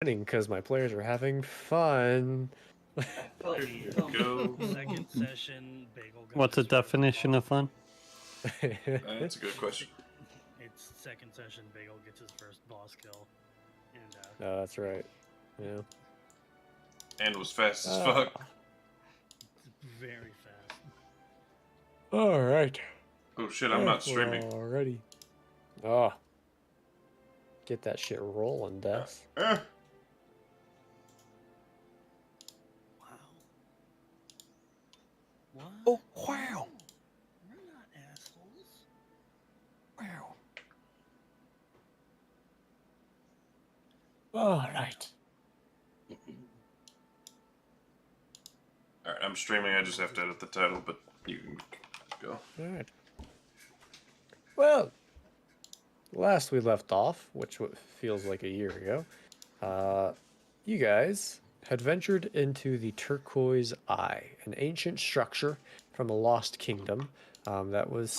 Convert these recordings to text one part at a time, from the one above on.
happening because my players are having fun. There you go. Second session, Bagel got What's the his first definition of boss fun? kill. That's a good question. It's second session, Bagel gets his first boss kill. And, No, that's right. Yeah. And was fast as fuck. it's very fast. All right. Oh shit, I'm not streaming. Already. Oh. Get that shit rolling, Des. Wow. What? Oh, wow. We're not assholes. Wow. All right. Alright, I'm streaming. I just have to edit the title, but you can go. All right. Well, last we left off, which feels like a year ago, you guys had ventured into the Turquoise Eye, an ancient structure from a lost kingdom that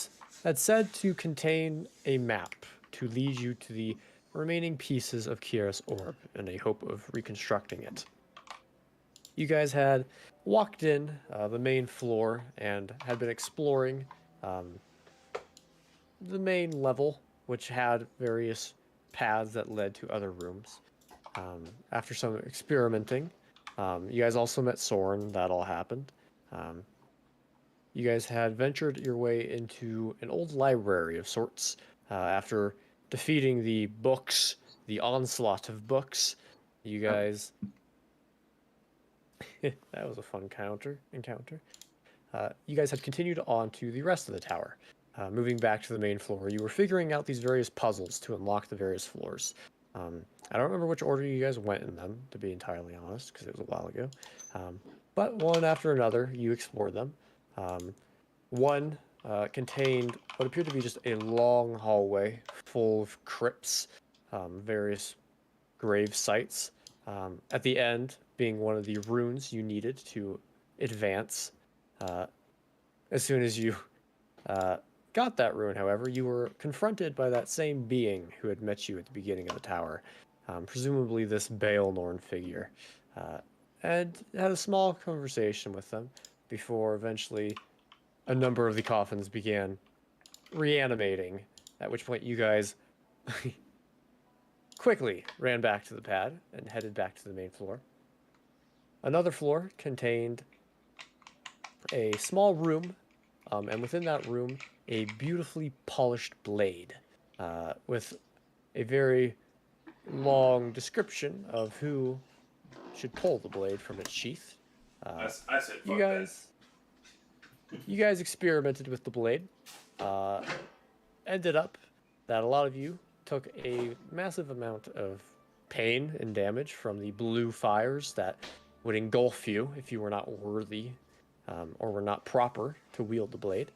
said to contain a map to lead you to the remaining pieces of Kiera's orb in a hope of reconstructing it. You guys had walked in the main floor and had been exploring the main level, which had various paths that led to other rooms. After some experimenting, you guys also met Soren. That all happened. You guys had ventured your way into an old library of sorts. After defeating the books, the onslaught of books, you guys... that was a fun encounter. You guys had continued on to the rest of the tower. Moving back to the main floor, you were figuring out these various puzzles to unlock the various floors. I don't remember which order you guys went in them, to be entirely honest, because it was a while ago. But one after another, you explored them. One contained what appeared to be just a long hallway full of crypts, various grave sites. At the end, being one of the runes you needed to advance. As soon as you got that rune, however, you were confronted by that same being who had met you at the beginning of the tower, presumably this Baelnorn figure, and had a small conversation with them before eventually a number of the coffins began reanimating, at which point you guys quickly ran back to the pad and headed back to the main floor. Another floor contained a small room, and within that room, a beautifully polished blade with a very long description of who should pull the blade from its sheath. I said fuck You guys experimented with the blade. Ended up that a lot of you took a massive amount of pain and damage from the blue fires that would engulf you if you were not worthy or were not proper to wield the blade.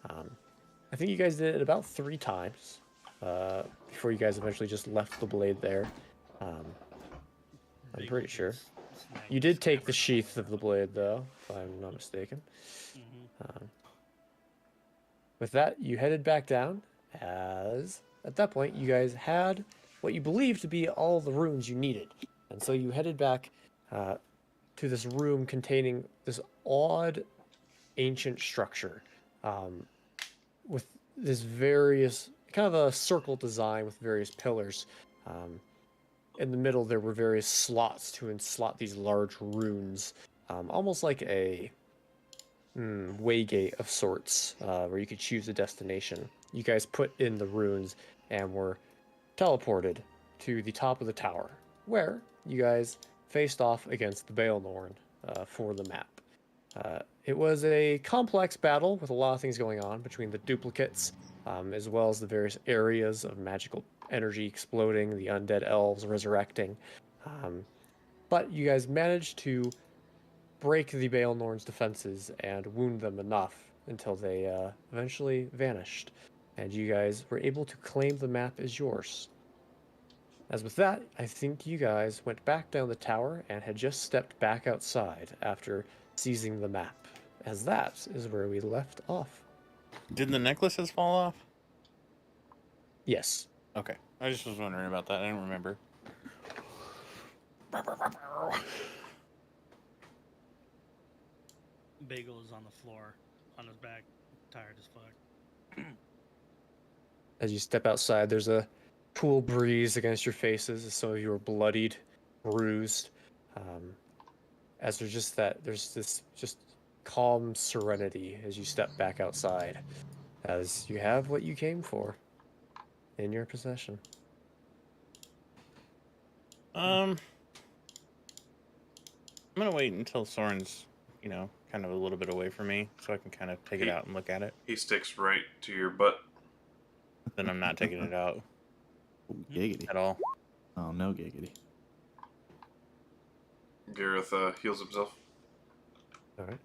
I think you guys did it about 3 times before you guys eventually just left the blade there. I'm pretty sure. You did take the sheath of the blade, though, if I'm not mistaken. With that, you headed back down, as at that point, you guys had what you believed to be all the runes you needed. And so you headed back to this room containing this odd ancient structure with this various, kind of a circle design with various pillars. In the middle, there were various slots to slot these large runes, almost like a waygate of sorts, where you could choose a destination. You guys put in the runes and were teleported to the top of the tower, where you guys faced off against the Baelnorn for the map. It was a complex battle with a lot of things going on between the duplicates, as well as the various areas of magical energy exploding, the undead elves resurrecting. But you guys managed to break the Baelnorn's defenses and wound them enough until they eventually vanished. And you guys were able to claim the map as yours. As with that, I think you guys went back down the tower and had just stepped back outside after seizing the map, as that is where we left off. Did the necklaces fall off? Yes. Okay. I just was wondering about that. I didn't remember. Bagel is on the floor, on his back, tired as fuck. As you step outside, there's a cool breeze against your faces as some of you are bloodied, bruised. As there's this just calm serenity as you step back outside, as you have what you came for in your possession. I'm gonna wait until Soren's, kind of a little bit away from me, so I can kind of take it out and look at it. He sticks right to your butt. Then I'm not taking it out Ooh, giggity. at all. Oh, no giggity. Gareth heals himself. All right.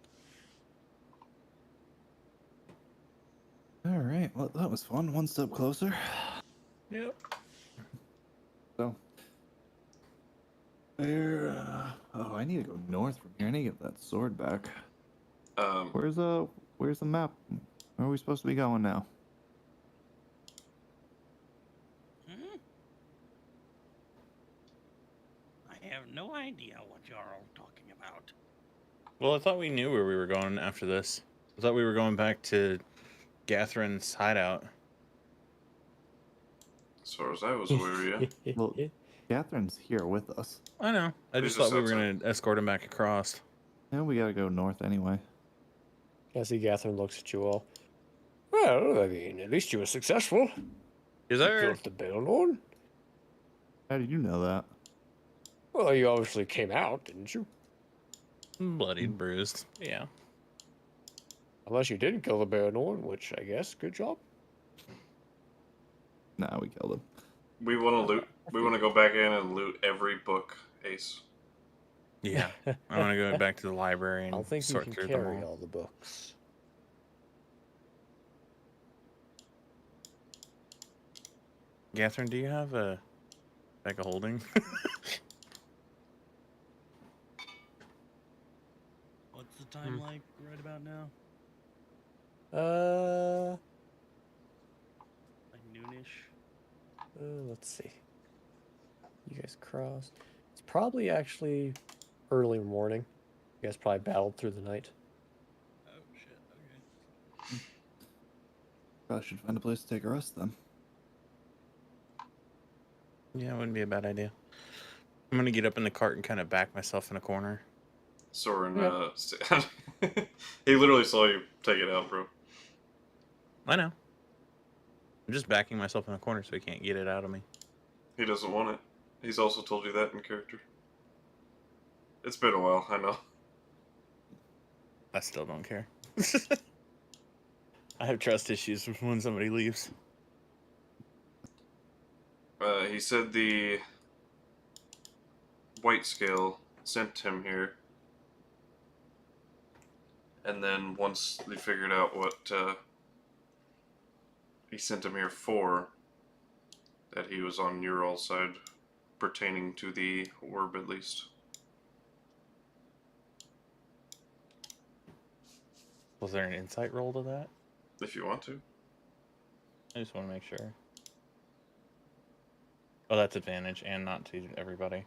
All right. Well, that was fun. One step closer. Yep. So, where? Oh, I need to go north from here. I need to get that sword back. Where's the map? Where are we supposed to be going now? I have no idea what you're all talking about. Well, I thought we knew where we were going after this. I thought we were going back to Gatherin's hideout. As far as I was aware, yeah. Well, Catherine's here with us. I know. I He's just thought just we were going to escort him back across. And we gotta go north anyway. I see Catherine looks at you all. Well, I mean, at least you were successful. Is You there? killed the Bailorn. How did you know that? Well, you obviously came out, didn't you? Bloodied, bruised. Yeah. Unless you didn't kill the Bailorn, which I guess, good job. Nah, we killed him. We want to loot. We want to go back in and loot every book, Ace. Yeah. I want to go back to the library I and don't think you sort can through carry them all. all the books. Catherine, do you have a bag of holding? What's the time like right about now? Like noonish? Let's see. You guys crossed. It's probably actually early morning. You guys probably battled through the night. Oh shit, okay. Probably should find a place to take a rest then. Yeah, it wouldn't be a bad idea. I'm going to get up in the cart and kind of back myself in a corner. Soren, he literally saw you take it out, bro. I know. I'm just backing myself in a corner so he can't get it out of me. He doesn't want it. He's also told you that in character. It's been a while, I know. I still don't care. I have trust issues when somebody leaves. He said the white scale sent him here. And then once they figured out what he sent him here for, that he was on your all side, pertaining to the orb at least. Was there an insight roll to that? If you want to. I just want to make sure. Oh, that's advantage and not to everybody.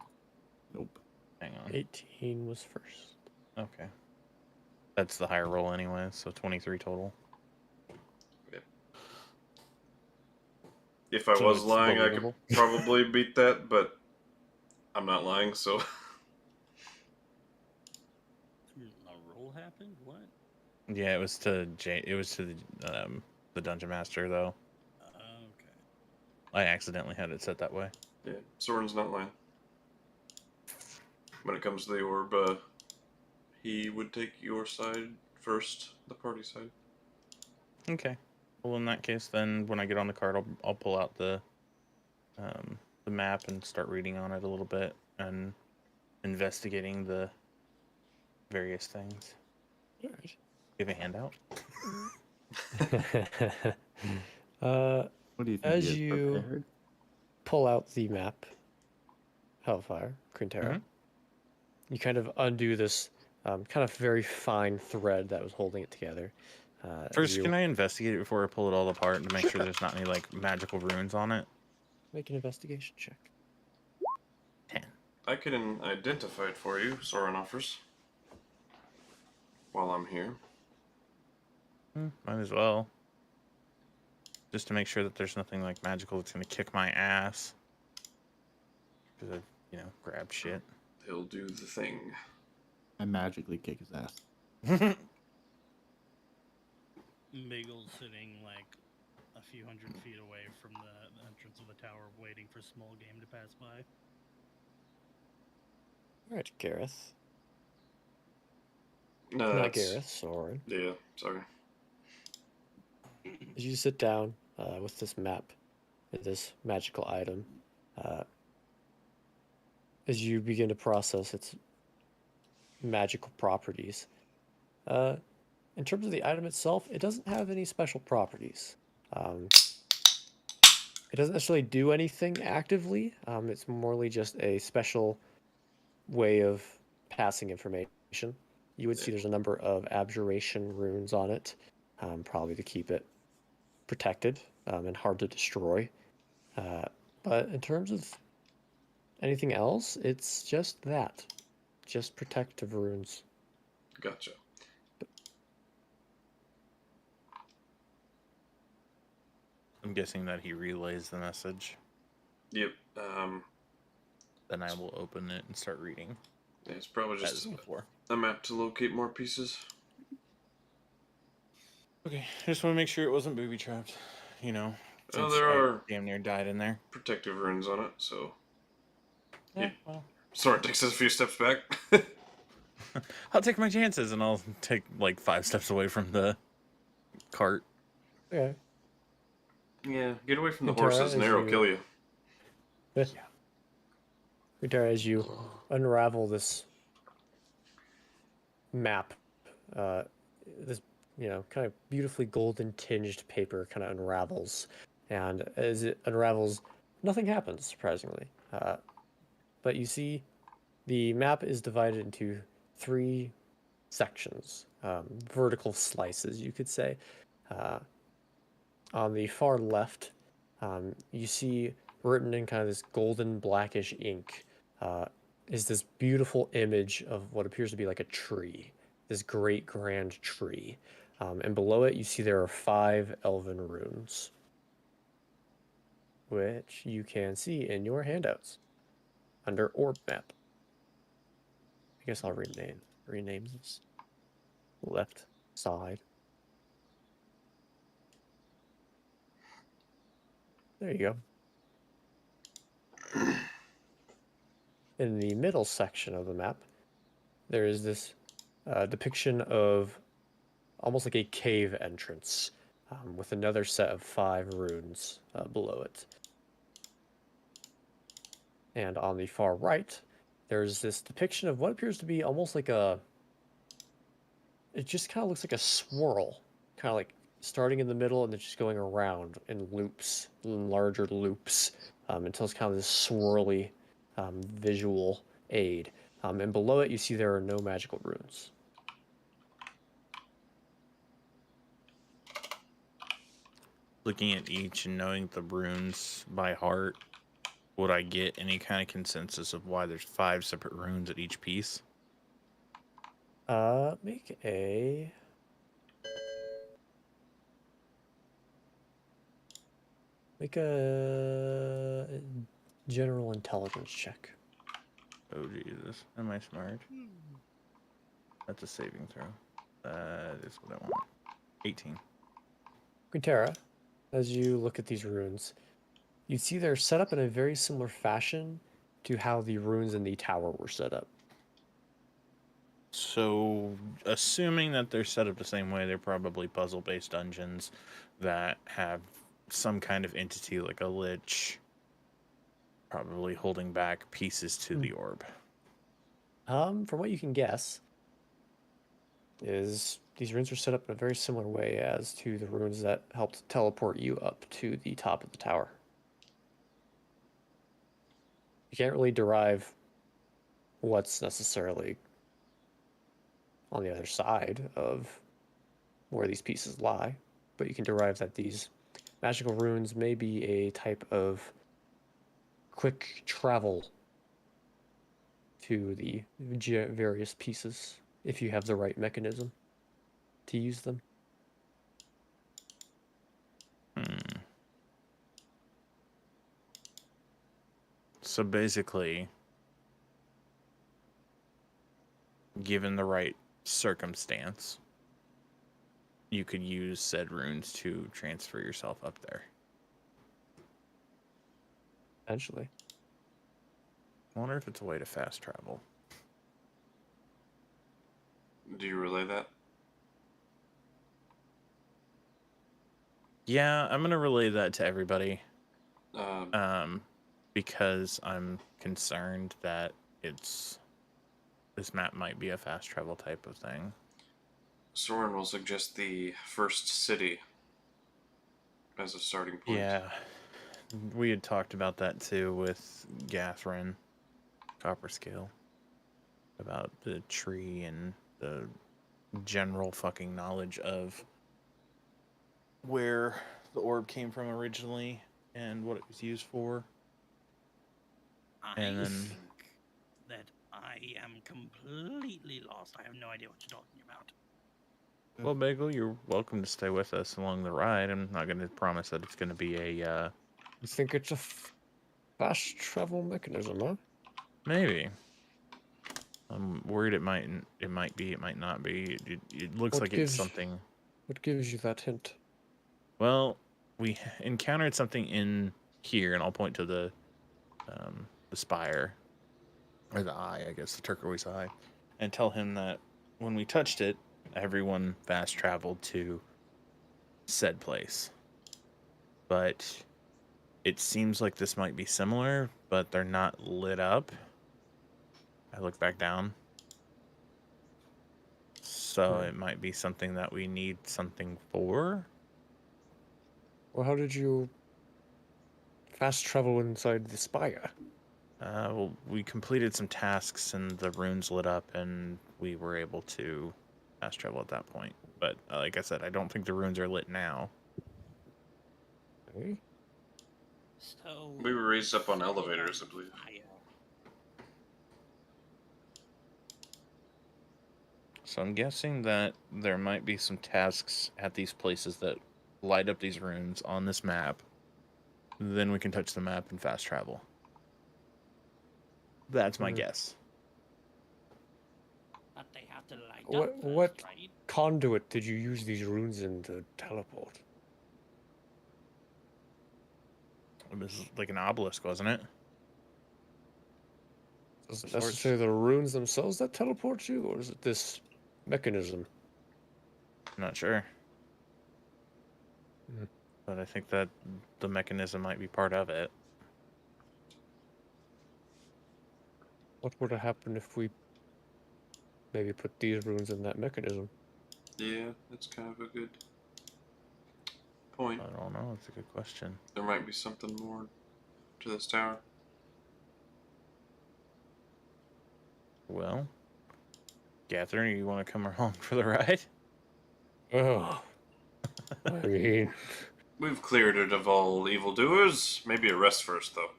Nope. Hang on. 18 was first. Okay. That's the higher roll anyway, so 23 total. If I So was it's lying, I could believable. probably beat that, but I'm not lying, so. A roll happened? What? Yeah, it was to the dungeon master though. Okay. I accidentally had it set that way. Yeah, Soren's not lying. When it comes to the orb, he would take your side first, the party side. Okay. Well, in that case, then when I get on the card, I'll pull out the map and start reading on it a little bit and investigating the various things. All right. Give a handout. What do you think? As he is you- prepared? Pull out the map, Hellfire, Quinnterra. Mhm. You kind of undo this kind of very fine thread that was holding it together. First, can I investigate it before I pull it all apart to make sure there's not any like magical runes on it? make an investigation check? 10. I can identify it for you, Soren offers. While I'm here. Might as well. Just to make sure that there's nothing like magical that's gonna kick my ass. Because I, grab shit. He'll do the thing. I magically kick his ass. Bagel's sitting like a few hundred feet away from the entrance of the tower, waiting for small game to pass by. All right, Gareth. No, Not Gareth, Soren. Yeah, sorry. As you sit down with this map, this magical item, as you begin to process its magical properties, in terms of the item itself, it doesn't have any special properties. It doesn't necessarily do anything actively. It's morely just a special way of passing information. You would see there's a number of abjuration runes on it, probably to keep it protected and hard to destroy. But in terms of anything else, it's just that. Just protective runes. Gotcha. I'm guessing that he relays the message. Yep. Then I will open it and start reading. Yeah, it's probably just before. a map to locate more pieces. Okay, just want to make sure it wasn't booby trapped. Oh, since there I are damn near died in there. protective runes on it, so. Yeah, well. Soren takes us a few steps back. I'll take my chances and I'll take like 5 steps away from the cart. Okay. Yeah, get away from the Quinnterra, horses, Nayr will kill you. Yeah. Quinnterra, as you unravel this map, this kind of beautifully golden tinged paper kind of unravels, and as it unravels, nothing happens, surprisingly. But you see, the map is divided into 3 sections, vertical slices, you could say. On the far left, you see written in kind of this golden blackish ink is this beautiful image of what appears to be like a tree, this great grand tree. And below it, you see there are 5 elven runes, which you can see in your handouts under orb map. I guess I'll rename this left side. There you go. In the middle section of the map, there is this depiction of almost like a cave entrance with another set of 5 runes below it. And on the far right, there's this depiction of what appears to be almost like it just kind of looks like a swirl, kind of like starting in the middle and then just going around in loops, in larger loops, until it's kind of this swirly visual aid. And below it, you see there are no magical runes. Looking at each and knowing the runes by heart, would I get any kind of consensus of why there's 5 separate runes at each piece? Make a general intelligence check. Oh Jesus, am I smart? That's a saving throw. That is what I want. 18. Quinnterra, as you look at these runes, you see they're set up in a very similar fashion to how the runes in the tower were set up. So, assuming that they're set up the same way, they're probably puzzle-based dungeons that have some kind of entity like a lich, probably holding back pieces to the orb. From what you can guess, is these runes are set up in a very similar way as to the runes that helped teleport you up to the top of the tower. You can't really derive what's necessarily on the other side of where these pieces lie, but you can derive that these magical runes may be a type of quick travel to the various pieces if you have the right mechanism to use them. So basically, given the right circumstance, you could use said runes to transfer yourself up there. Potentially. I wonder if it's a way to fast travel. Do you relay that? Yeah, I'm gonna relay that to everybody. Um, Because I'm concerned that this map might be a fast travel type of thing. Soren will suggest the first city as a starting point. Yeah, we had talked about that too with Gathrin, Copperscale, about the tree and the general fucking knowledge of where the orb came from originally and what it was used for. And I then- think that I am completely lost. I have no idea what you're talking about. Well, Bagel, you're welcome to stay with us along the ride. I'm not going to promise that it's going to be a, You think it's a fast travel mechanism, huh? maybe. I'm worried it might be, it might not be. It looks What like gives- it's something. What gives you that hint? Well, we encountered something in here, and I'll point to the spire, or the eye, I guess, the turquoise eye, and tell him that when we touched it, everyone fast traveled to said place. But it seems like this might be similar, but they're not lit up. I look back down. So it might be something that we need something for. Well, how did you fast travel inside the spire? Well, we completed some tasks and the runes lit up, and we were able to fast travel at that point. But like I said, I don't think the runes are lit now. Okay. So We were raised up on elevators, I believe. So I'm guessing that there might be some tasks at these places that light up these runes on this map. Then we can touch the map and fast travel. That's my guess. But they have to light What- up first, what- right? Conduit did you use these runes in to teleport? This is like an obelisk, wasn't it? Is it Of course. necessarily the runes themselves that teleport you, or is it this mechanism? I'm not sure. Mhm. But I think that the mechanism might be part of it. What would have happened if we maybe put these runes in that mechanism? Yeah, that's kind of a good point. I don't know. It's a good question. There might be something more to this tower. Well, Catherine, you want to come along for the ride? Oh, I mean, We've cleared it of all evildoers. Maybe a rest first, though.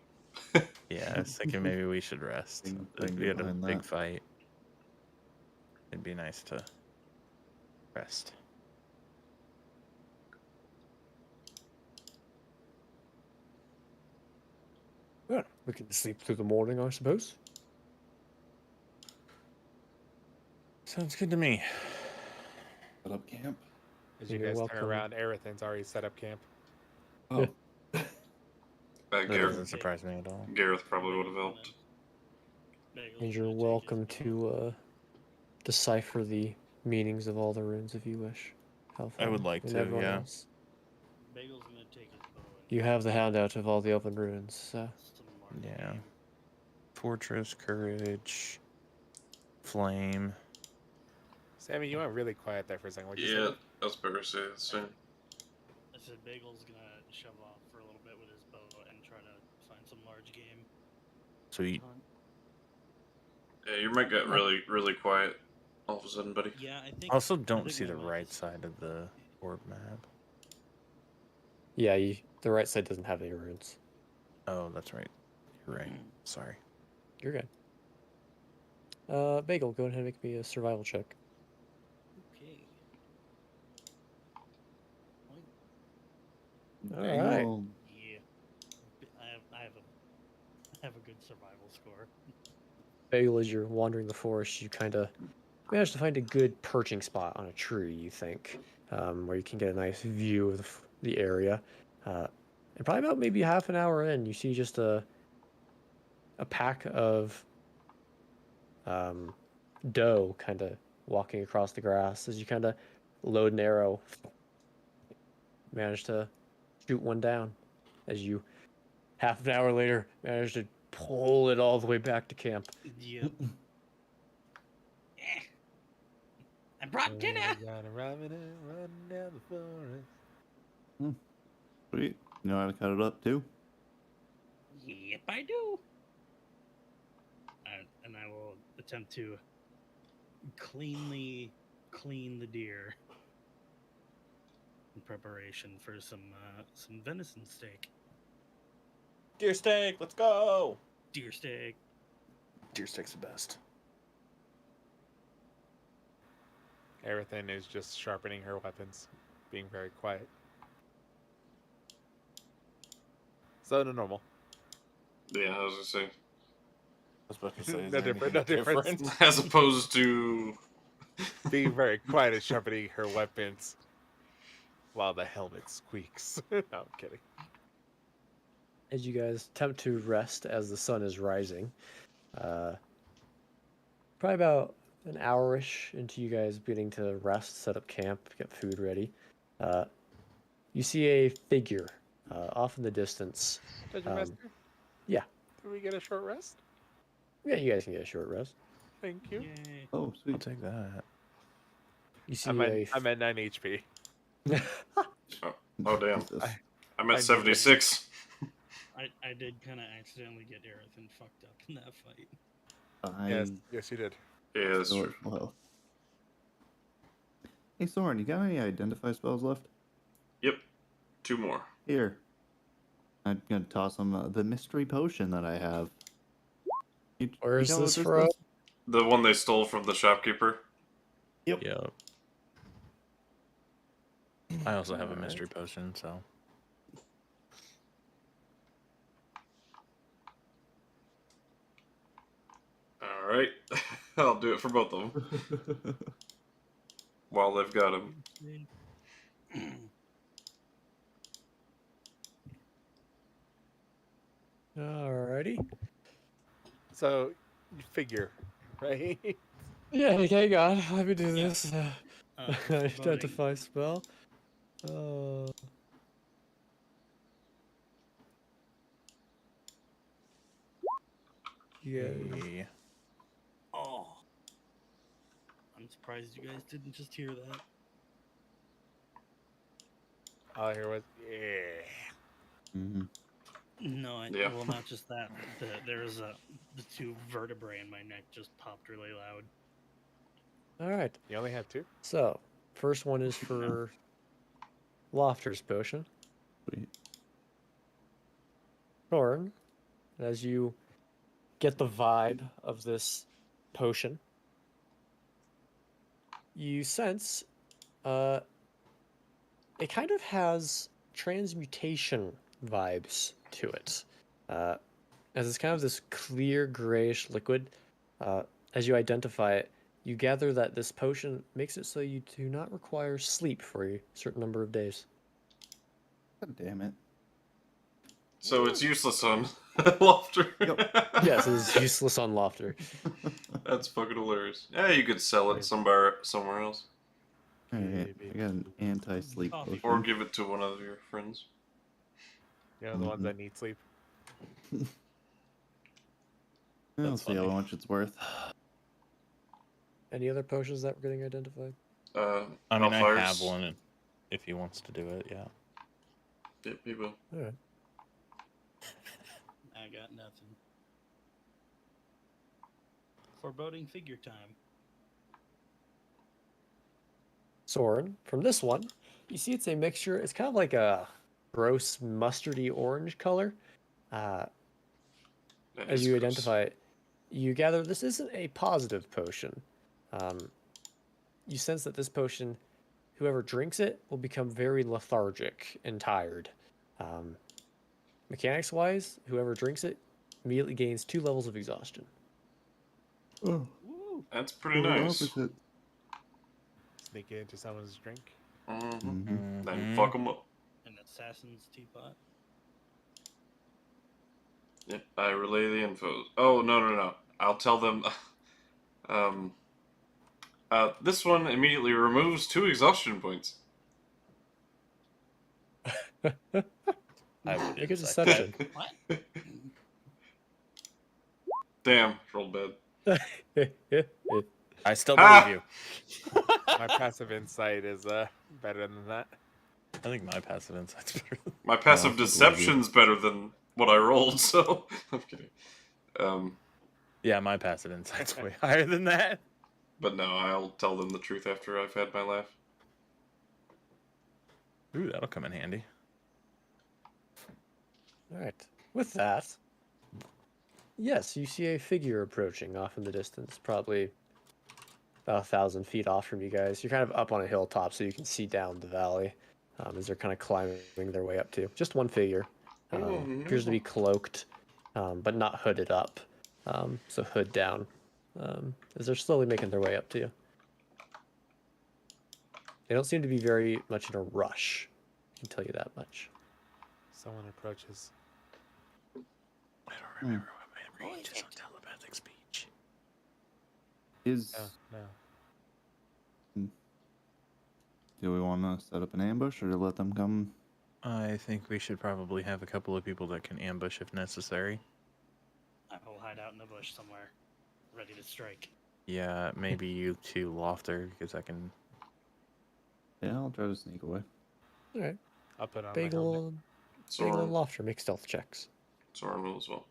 Yeah, I was thinking maybe we should rest. Think We had a behind big that. fight. It'd be nice to rest. well, we can sleep through the morning, I suppose. Sounds good to me. Set up camp. As you You're guys welcome. turn around, Arethyn's already set up camp. Oh, That Gareth, doesn't surprise me at all. Gareth probably would have helped. And you're welcome to decipher the meanings of all the runes if you wish. I would like and to, everyone yeah. else. Bagel's gonna take his bow and You have the handout of all the open runes, so. some more Yeah. game. Fortress, courage, flame. Sammy, you went really quiet there for a second. What'd you Yeah, say? I was better to say the same. I said Bagel's gonna shove off for a little bit with his bow and try to find some large game. So you, hunt. Yeah, your mic got really, really quiet all of a sudden, buddy. Yeah, I think. also I don't think see my the mic right is- side of the orb map. Yeah, the right side doesn't have any runes. Oh, that's right. You're right. Sorry. You're good. Bagel, go ahead and make me a survival check. Okay. All right. Bagel. Yeah. I have a good survival score. Bagel, as you're wandering the forest, you kind of manage to find a good perching spot on a tree, you think, where you can get a nice view of the area. And probably about maybe half an hour in, you see just a pack of doe kind of walking across the grass as you kind of load an arrow. Manage to shoot one down as you, half an hour later, manage to pull it all the way back to camp. Yep. I brought dinner. Running down the forest. Sweet. You know how to cut it up too? Yep, I do. And I will attempt to cleanly clean the deer in preparation for some venison steak. Deer steak, let's go! Deer steak. Deer steak's the best. Arethyn is just sharpening her weapons, being very quiet. So no normal. Yeah, I was gonna say. I was about to say, is No there different, anything no difference. As opposed to. Being very quiet and sharpening her weapons while the helmet squeaks. No, I'm kidding. As you guys attempt to rest as the sun is rising, probably about an hour-ish into you guys beginning to rest, set up camp, get food ready, you see a figure off in the distance. Dungeon Master? Yeah. Can we get a short rest? Yeah, you guys can get a short rest. Thank you. Yay. Oh, I'll sweet. take that. You see I'm at 9 HP. Oh, damn. Jesus. I'm at I 76. I did kind of accidentally get Arethyn fucked up in that fight. Yes, you did. Yeah, that's Still true. at full health. Hey, Soren, you got any identify spells left? Yep. 2 more. Here. I'm gonna toss them the mystery potion that I have. Where is know what this from? does? The one they stole from the shopkeeper. Yep. Yep. I also have a mystery potion, so. Alright. I'll do it for both of them while they've got him. Alrighty. So, you figure, right? Yeah, okay, God, let me do Yeah. this. Voting. Identify spell. Yeah. Hey. Oh. I'm surprised you guys didn't just hear that. All I hear was, yeah. Mm-hmm. No, Yeah. well, not just that. There's the 2 vertebrae in my neck just popped really loud. Alright, You only have 2? so, first one is for Laufter's potion. Sweet. Thorn, as you get the vibe of this potion, you sense it kind of has transmutation vibes to it. As it's kind of this clear grayish liquid. As you identify it, you gather that this potion makes it so you do not require sleep for a certain number of days. God damn it. So it's useless on Laufter. Yes, it is useless on Laufter. That's fucking hilarious. Yeah, you could sell it somewhere else. Alright, I got an anti-sleep Coffee. potion. Or give it to one of your friends. You know, the ones that need sleep. I'll That's see how funny. much it's worth. Any other potions that were getting identified? I mean, I Hellfires. have one if he wants to do it, yeah. Yep, he will. Alright. I got nothing. Foreboding figure time. Soren, from this one, you see it's a mixture. It's kind of like a gross mustardy orange color. That As is you gross. identify it, you gather this isn't a positive potion. You sense that this potion, whoever drinks it, will become very lethargic and tired. Mechanics-wise, whoever drinks it immediately gains 2 levels of exhaustion. Oh, That's pretty polar nice. opposite. Sneak it into someone's drink. Then fuck them up. An assassin's teapot. Yep, I relay the info. Oh, no. I'll tell them. This one immediately removes 2 exhaustion points. I would Make a insight deception. What? Damn, rolled bad. I still believe you. My passive insight is better than that. I think my passive insight's better. My passive I believe you. deception's better than what I rolled, so I'm kidding. Yeah, my passive insight's way higher than that. But no, I'll tell them the truth after I've had my laugh. Ooh, that'll come in handy. All right. With that, yes, you see a figure approaching off in the distance, probably about 1,000 feet off from you guys. You're kind of up on a hilltop, so you can see down the valley as they're kind of climbing their way up to. Just one figure. Appears to be cloaked, but not hooded up. So hood down. As they're slowly making their way up to you. They don't seem to be very much in a rush. I can tell you that much. Someone approaches. I don't remember what my range is on telepathic speech. Is No. do we want to set up an ambush or to let them come? I think we should probably have a couple of people that can ambush if necessary. I will hide out in the bush somewhere, ready to strike. Yeah, maybe you two, Laufter, because I can. Yeah, I'll try to sneak away. All right. I'll put on my helmet. Bagel and Soren, Laufter make stealth checks. Soren will as well.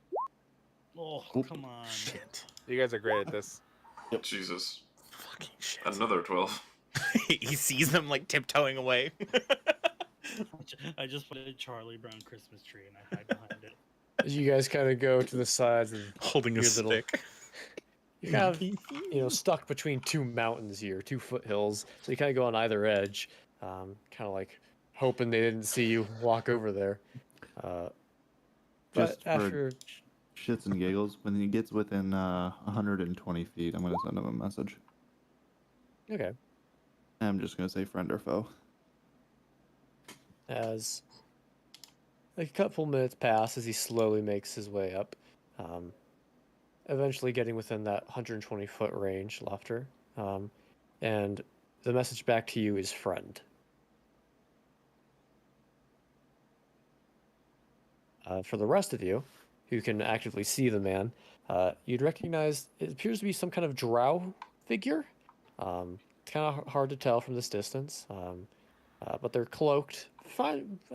Oh, Oop. come on. Shit. You guys are great at this. Jesus. Fucking shit. Another 12. He sees them like tiptoeing away. I just put a Charlie Brown Christmas tree and I hide behind it. As you guys kind of go to the sides and Holding a Your little- stick. you're kind of, stuck between 2 mountains here, 2 foothills. So you kind of go on either edge, kind of like hoping they didn't see you walk over there. But Just for after, shits and giggles, when he gets within 120 feet, I'm going to send him a message. okay, I'm just going to say friend or foe. as a couple minutes pass as he slowly makes his way up, eventually getting within that 120-foot range, Laufter, and the message back to you is friend. For the rest of you, who can actively see the man, you'd recognize it appears to be some kind of drow figure. It's kind of hard to tell from this distance, but they're cloaked,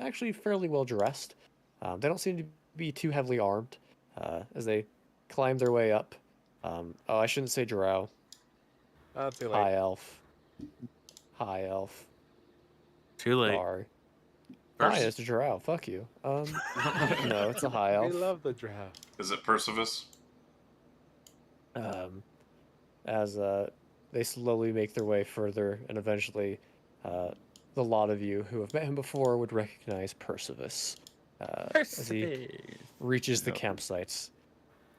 actually fairly well dressed. They don't seem to be too heavily armed as they climb their way up. I shouldn't say drow. Oh, too late. High elf. High elf. Too late. Sorry. Fine, it's a drow. Fuck you. No, it's a high elf. We love the drow. Is it Percivis? As they slowly make their way further, and eventually the lot of you who have met him before would recognize Percivis as he reaches the Yep. campsites.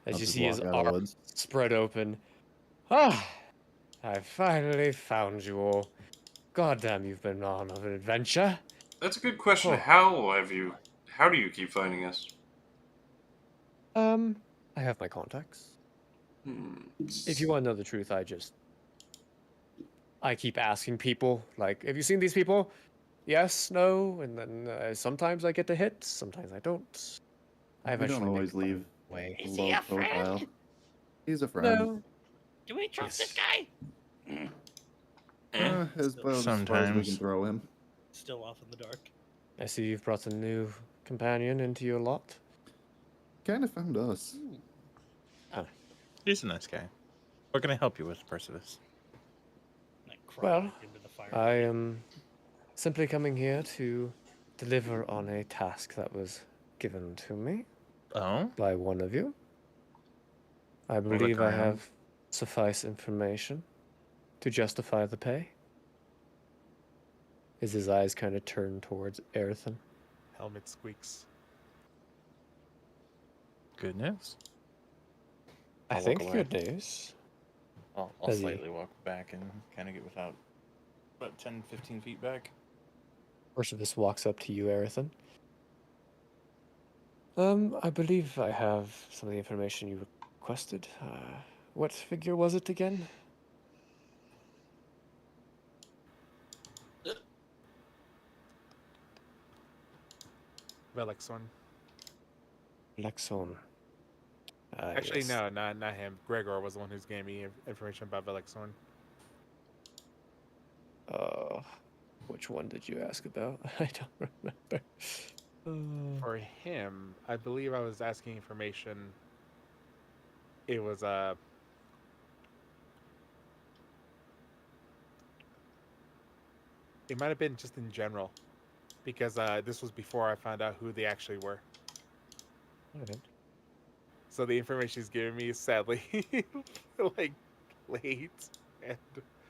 As I'll you just see his walk out of the arms woods. spread open. Ah, I finally found you all. Goddamn, you've been on an adventure. That's a good question. Oh. How do you keep finding us? I have my contacts. If you want to know the truth, I keep asking people, like, have you seen these people? Yes, no, and then sometimes I get to hit, sometimes I don't. I We don't eventually always make my leave way. Is he low a friend? profile. He's a friend. No, Do we trust Yes. this guy? As far as we Sometimes. can throw him. Still off in the dark. I see you've brought a new companion into your lot. Kind of found us. He's a nice guy. What can I help you with, Percivis? And I crawl Well, into the fire. I am simply coming here to deliver on a task that was given to me Oh? by one of you. I believe I have suffice information to justify the pay. Is his eyes kind of turned towards Arethyn? Helmet squeaks. Good news. I I'll think walk away. good news. I'll Does he- slightly walk back and kind of get about 10, 15 feet back. Archivist walks up to you, Arethyn. I believe I have some of the information you requested. What figure was it again? Velexorn. Lexon. Actually, Yes. no, not him. Gregor was the one who's gave me information about Velexorn. Which one did you ask about? I don't remember. For him, I believe I was asking information. It was it might have been just in general, because this was before I found out who they actually were. Okay. So the information he's giving me is sadly like late and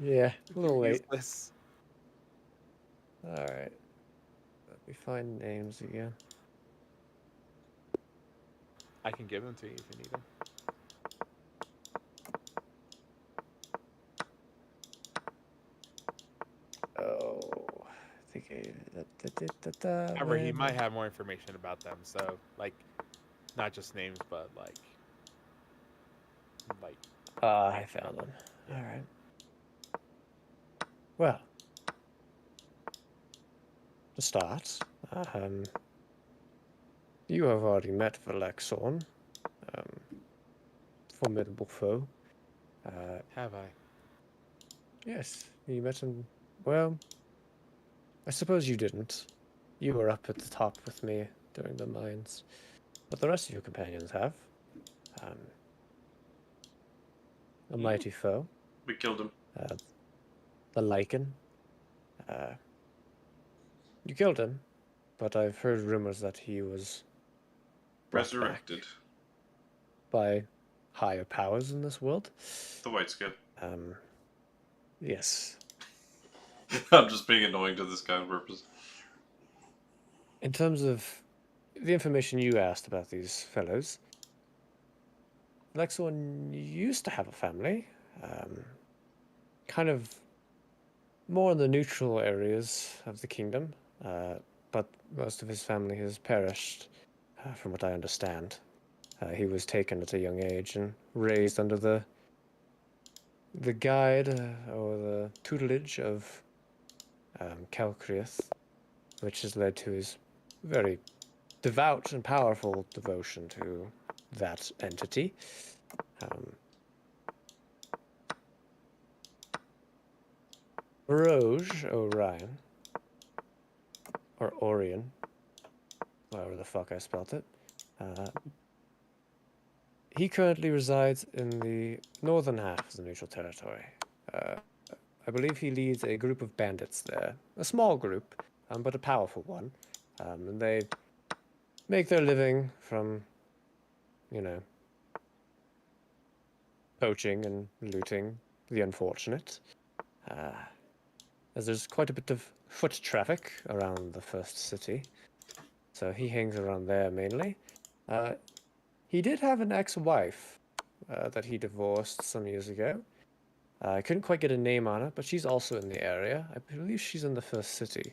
Yeah, a little late. useless. All right. Let me find names again. I can give them to you if you need them. Oh, I think However, he might have more information about them. So, like, not just names, but like. I found them. All right. Well, to start, you have already met Velexorn, formidable foe. Have I? Yes, you met him. Well, I suppose you didn't. You were up at the top with me during the mines, but the rest of your companions have. A mighty foe. We killed him. The Lichen. You killed him, but I've heard rumors that he was brought back Resurrected. by higher powers in this world. The white skin. Yes. I'm just being annoying to this guy on purpose. In terms of the information you asked about these fellows, Lexorn used to have a family, kind of more in the neutral areas of the kingdom, but most of his family has perished, from what I understand. He was taken at a young age and raised under the guide or the tutelage of Calcrieth, which has led to his very devout and powerful devotion to that entity. Roge Orion, or Orion, however the fuck I spelt it, he currently resides in the northern half of the neutral territory. I believe he leads a group of bandits there. A small group, but a powerful one. And they make their living from, poaching and looting the unfortunate. As there's quite a bit of foot traffic around the first city. So he hangs around there mainly. He did have an ex-wife that he divorced some years ago. I couldn't quite get a name on her, but she's also in the area. I believe she's in the first city.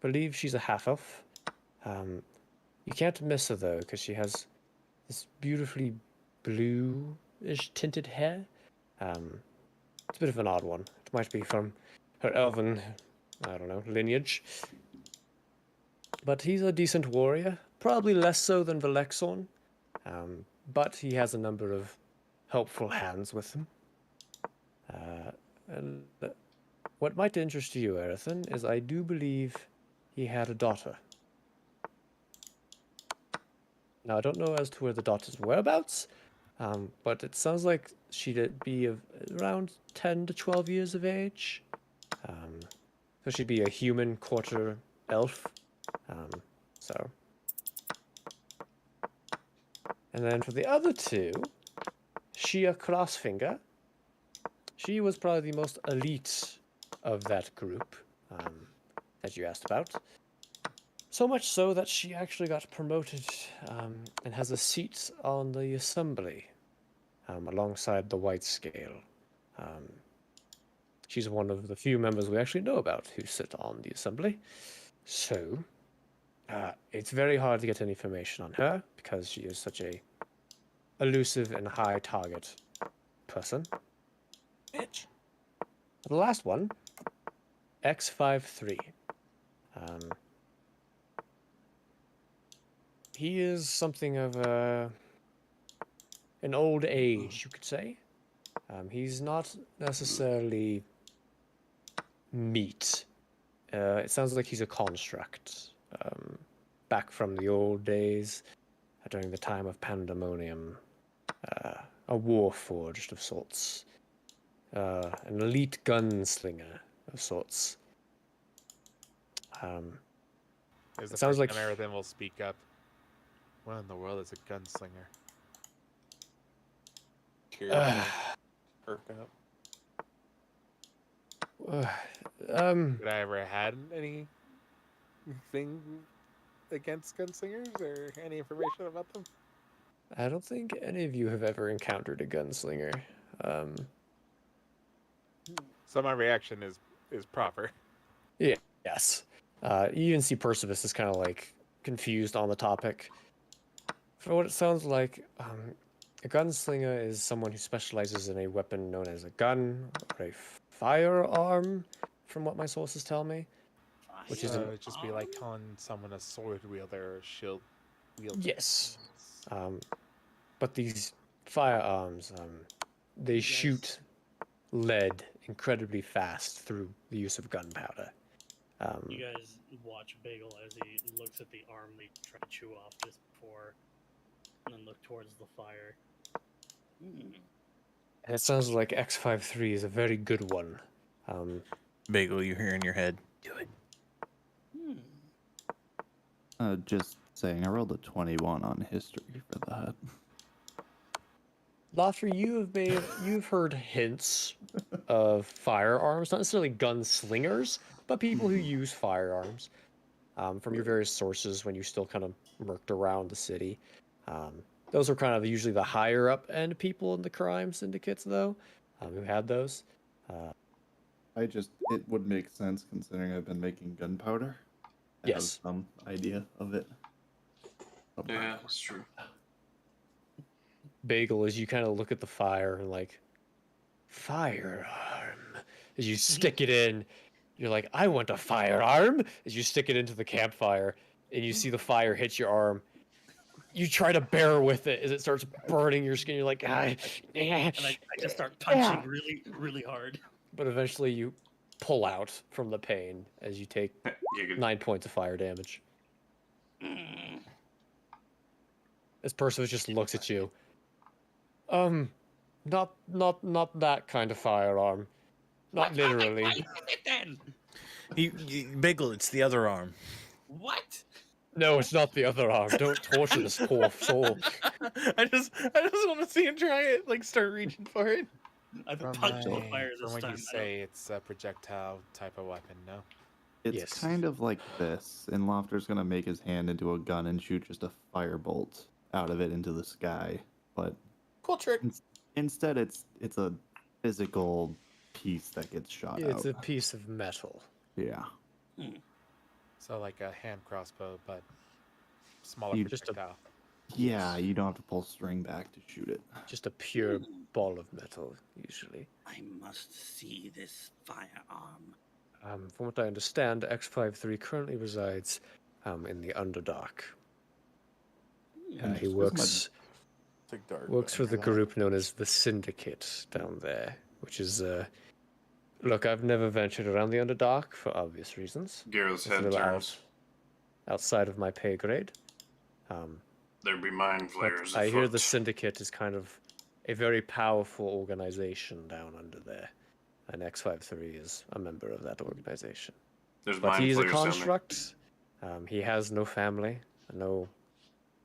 Believe she's a half-elf. You can't miss her, though, because she has this beautifully blue-ish tinted hair. It's a bit of an odd one. It might be from her elven, I don't know, lineage. But he's a decent warrior. Probably less so than Velexorn. But he has a number of helpful hands with him. And what might interest you, Arethyn, is I do believe he had a daughter. Now, I don't know as to where the daughter's whereabouts, but it sounds like she'd be of around 10 to 12 years of age. So she'd be a human quarter elf. And then for the other two, Shia Crossfinger. She was probably the most elite of that group that you asked about. So much so that she actually got promoted and has a seat on the assembly alongside the White Scale. She's one of the few members we actually know about who sit on the assembly. So, it's very hard to get any information on her because she is such a elusive and high target person. Bitch. The last one, X53. He is something of an old age, you could say. He's not necessarily meat. It sounds like he's a construct. Back from the old days, during the time of pandemonium. A warforged of sorts. An elite gunslinger of sorts. As It sounds like Arethyn will speak up. What in the world is a gunslinger? Perk up. Did I ever had anything against gunslingers or any information about them? I don't think any of you have ever encountered a gunslinger. So my reaction is proper. Yeah, yes. You even see Percival is kind of like confused on the topic. For what it sounds like, a gunslinger is someone who specializes in a weapon known as a gun or a firearm, from what my sources tell me. Which is it'd just be like calling someone a sword wielder or a shield wielder. Yes. But these firearms, they shoot lead incredibly fast through the use of gunpowder. You guys watch Bagel as he looks at the arm they try to chew off just before, and then look towards the fire. And it sounds like X53 is a very good one. Bagel, you hear in your head. Do it. Just saying, I rolled a 21 on history for that. Laufter, you've heard hints of firearms, not necessarily gunslingers, but people who use firearms from your various sources when you still kind of murked around the city. Those are kind of usually the higher up end people in the crime syndicates, though, who had those. It would make sense considering I've been making gunpowder. I have some idea of it. Yeah, that's true. Bagel, as you kind of look at the fire and like, firearm. As you stick it in, you're like, I want a firearm. As you stick it into the campfire and you see the fire hit your arm, you try to bear with it as it starts burning your skin. You're like, And I just start punching really, really hard. But eventually you pull out from the pain as you take 9 points of fire damage. This person just looks at you. Not that kind of firearm. Not literally. What is it then? Bagel, it's the other arm. What? No, it's not the other arm. Don't torture this poor soul. I just want to see him try it. Like, start reaching for it. I've punched the fire From this when time. you say it's a projectile type of weapon, no? It's kind of like this, and Laufter's gonna make his hand into a gun and shoot just a firebolt out of it into the sky. But cool trick. Instead, it's a physical piece that gets shot out. It's a piece of metal. Yeah. So like a hand crossbow, but smaller projectile. Yeah, you don't have to pull string back to shoot it. Just a pure ball of metal, usually. I must see this firearm. From what I understand, X53 currently resides in the Underdark. He works for the group known as the Syndicate down there, which is look, I've never ventured around the Underdark for obvious reasons. Gareth's It's a head little turns. outside of my pay grade. There'd be mind flayers. I hear afoot. the Syndicate is kind of a very powerful organization down under there, and X53 is a member of that organization. There's But mind he's a flayers down there. construct. He has no family, no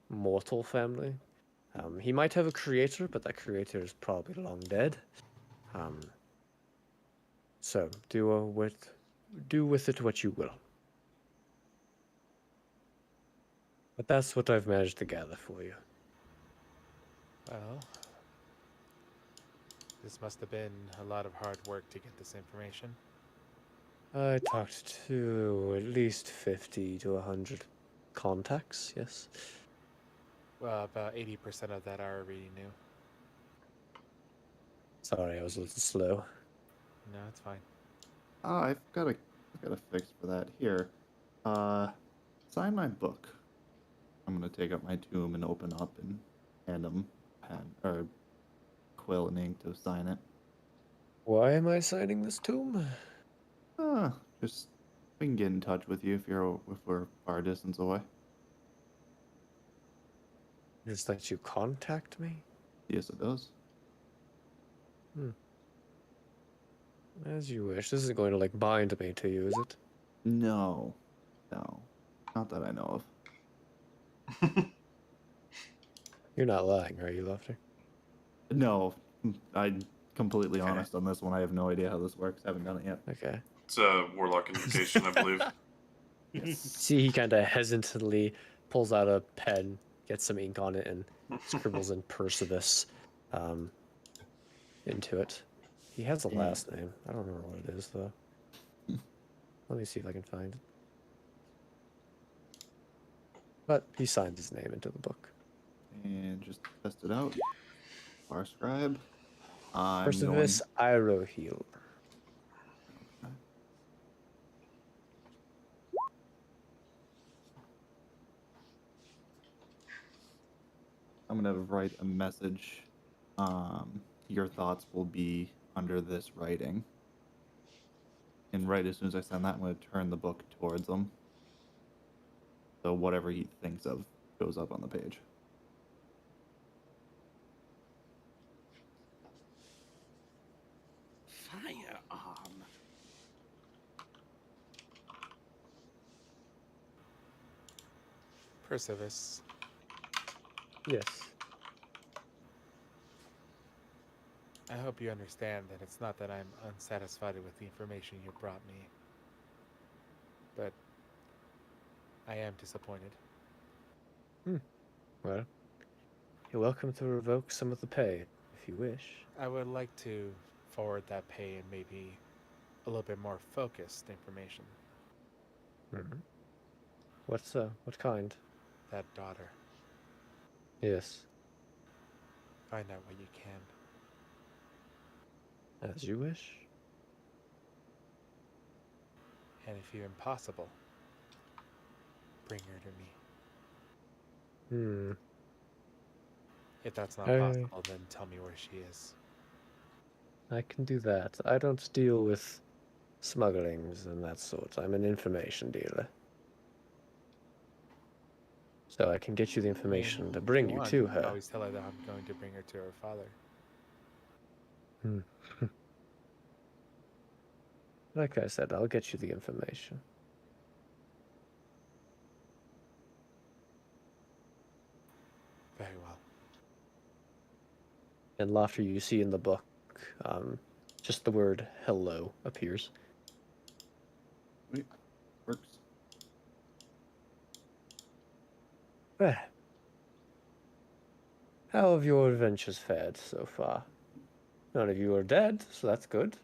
mortal family. He might have a creator, but that creator is probably long dead. So do with it what you will. But that's what I've managed to gather for you. Well, this must have been a lot of hard work to get this information. I talked to at least 50 to 100 contacts, yes. Well, about 80% of that I already knew. Sorry, I was a little slow. No, it's fine. I've got a fix for that. Here, sign my book. I'm gonna take up my tomb and open up and hand him pen or quill and ink to sign it. Why am I signing this tomb? Just we can get in touch with you if we're far distance away. Just let you contact me? Yes, it does. As you wish. This isn't going to, like, bind me to you, is it? No, not that I know of. You're not lying, are you, Laufter? No, I'm completely honest on this one. I have no idea how this works. I haven't done it yet. Okay. It's a Warlock invocation, I believe. See, he kind of hesitantly pulls out a pen, gets some ink on it, and scribbles in Perseus into it. He has a last name. I don't remember what it is, though. Let me see if I can find it. But he signed his name into the book. And just test it out. Our scribe. Perseus Iroheel. I'm gonna write a message. Your thoughts will be under this writing. And right as soon as I send that, I'm gonna turn the book towards him. So whatever he thinks of goes up on the page. Firearm. Perseus. Yes. I hope you understand that it's not that I'm unsatisfied with the information you brought me, but I am disappointed. Well, you're welcome to revoke some of the pay, if you wish. I would like to forward that pay and maybe a little bit more focused information. Mm-hmm. What kind? That daughter. Yes. Find out what you can. As you wish. And if you're impossible, bring her to me. If that's not possible, then tell me where she is. I can do that. I don't deal with smugglings and that sort. I'm an information dealer. So I can get you the information to bring you to her. I always tell her that I'm going to bring her to her father. Like I said, I'll get you the information. Very well. And Laufter, you see in the book, just the word hello appears. Wait, works. Well, how have your adventures fared so far? None of you are dead, so that's good.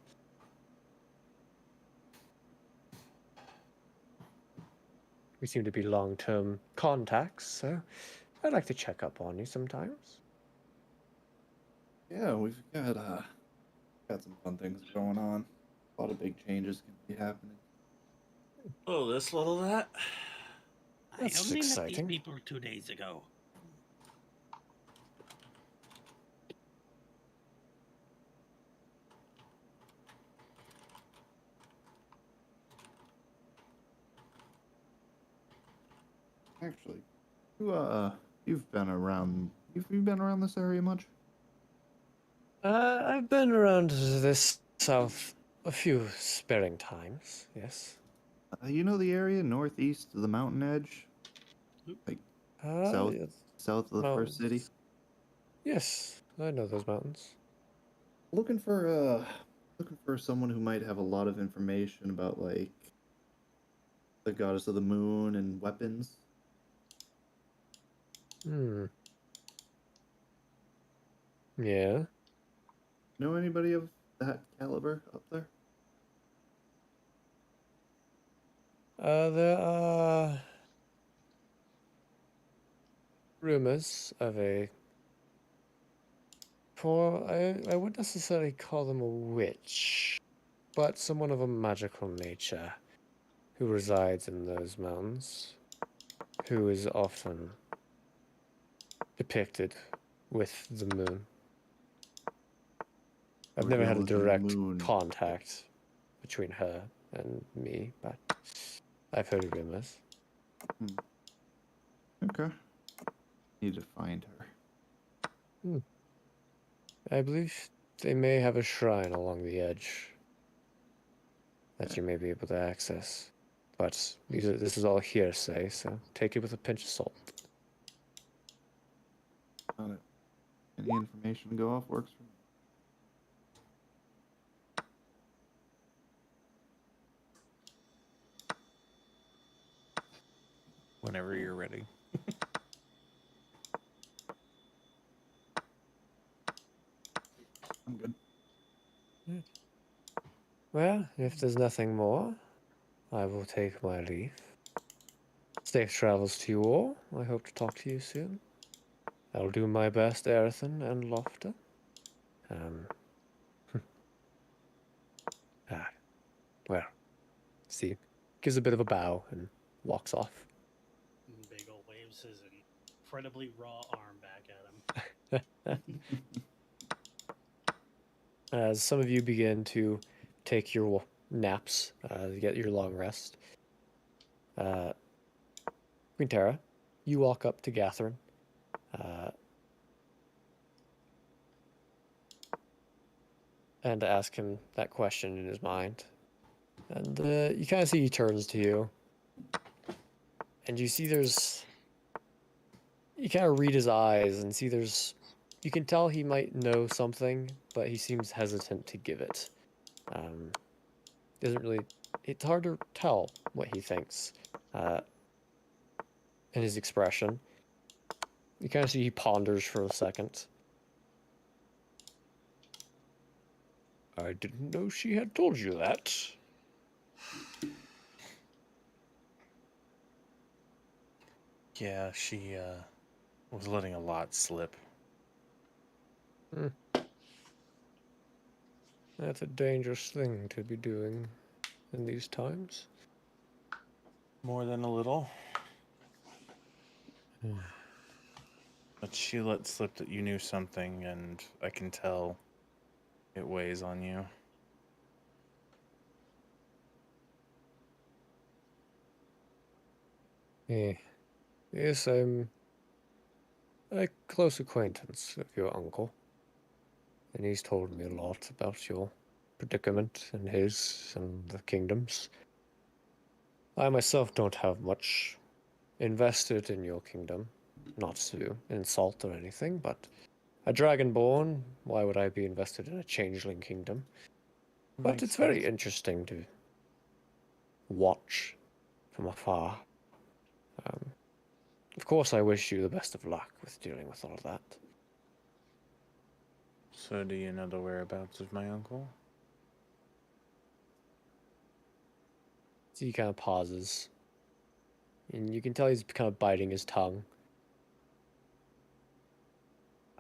We seem to be long-term contacts, so I'd like to check up on you sometimes. Yeah, we've got some fun things going on. A lot of big changes can be happening. Oh, this little that? That's I only exciting. met these people 2 days ago. Actually, you've been around. You've been around this area much? I've been around this south a few sparing times, yes. You know the area northeast of the mountain edge, like south of the first city. Yes, I know those mountains. Looking for someone who might have a lot of information about like the goddess of the moon and weapons. Hmm. Yeah. Know anybody of that caliber up there? There are rumors of a poor. I wouldn't necessarily call them a witch, but someone of a magical nature who resides in those mountains, who is often depicted with the moon. I've We're never dealing had a with the direct moon. contact between her and me, but I've heard rumors. Okay. Need to find her. I believe they may have a shrine along the edge that you may be able to access. But this is all hearsay, so take it with a pinch of salt. Got it. Any information go off works for me. Whenever you're ready. I'm good. Well, if there's nothing more, I will take my leave. Safe travels to you all. I hope to talk to you soon. I'll do my best, Arethyn and Laufter. Well, see, gives a bit of a bow and walks off. Bagel waves his incredibly raw arm back at him. As some of you begin to take your naps, to get your long rest, Quinnterra, you walk up to Catherine. And ask him that question in his mind. And you kind of see he turns to you. And you see you kind of read his eyes and see you can tell he might know something, but he seems hesitant to give it. It's hard to tell what he thinks in his expression. You kind of see he ponders for a second. I didn't know she had told you that. Yeah, she was letting a lot slip. That's a dangerous thing to be doing in these times. More than a little. But she let slip that you knew something, and I can tell it weighs on you. Yes, I'm a close acquaintance of your uncle, and he's told me a lot about your predicament and his and the kingdom's. I myself don't have much invested in your kingdom, not to insult or anything, but a dragonborn, why would I be invested in a changeling kingdom? But Makes it's very sense. interesting to watch from afar. Of course, I wish you the best of luck with dealing with all of that. So do you know the whereabouts of my uncle? So he kind of pauses. And you can tell he's kind of biting his tongue.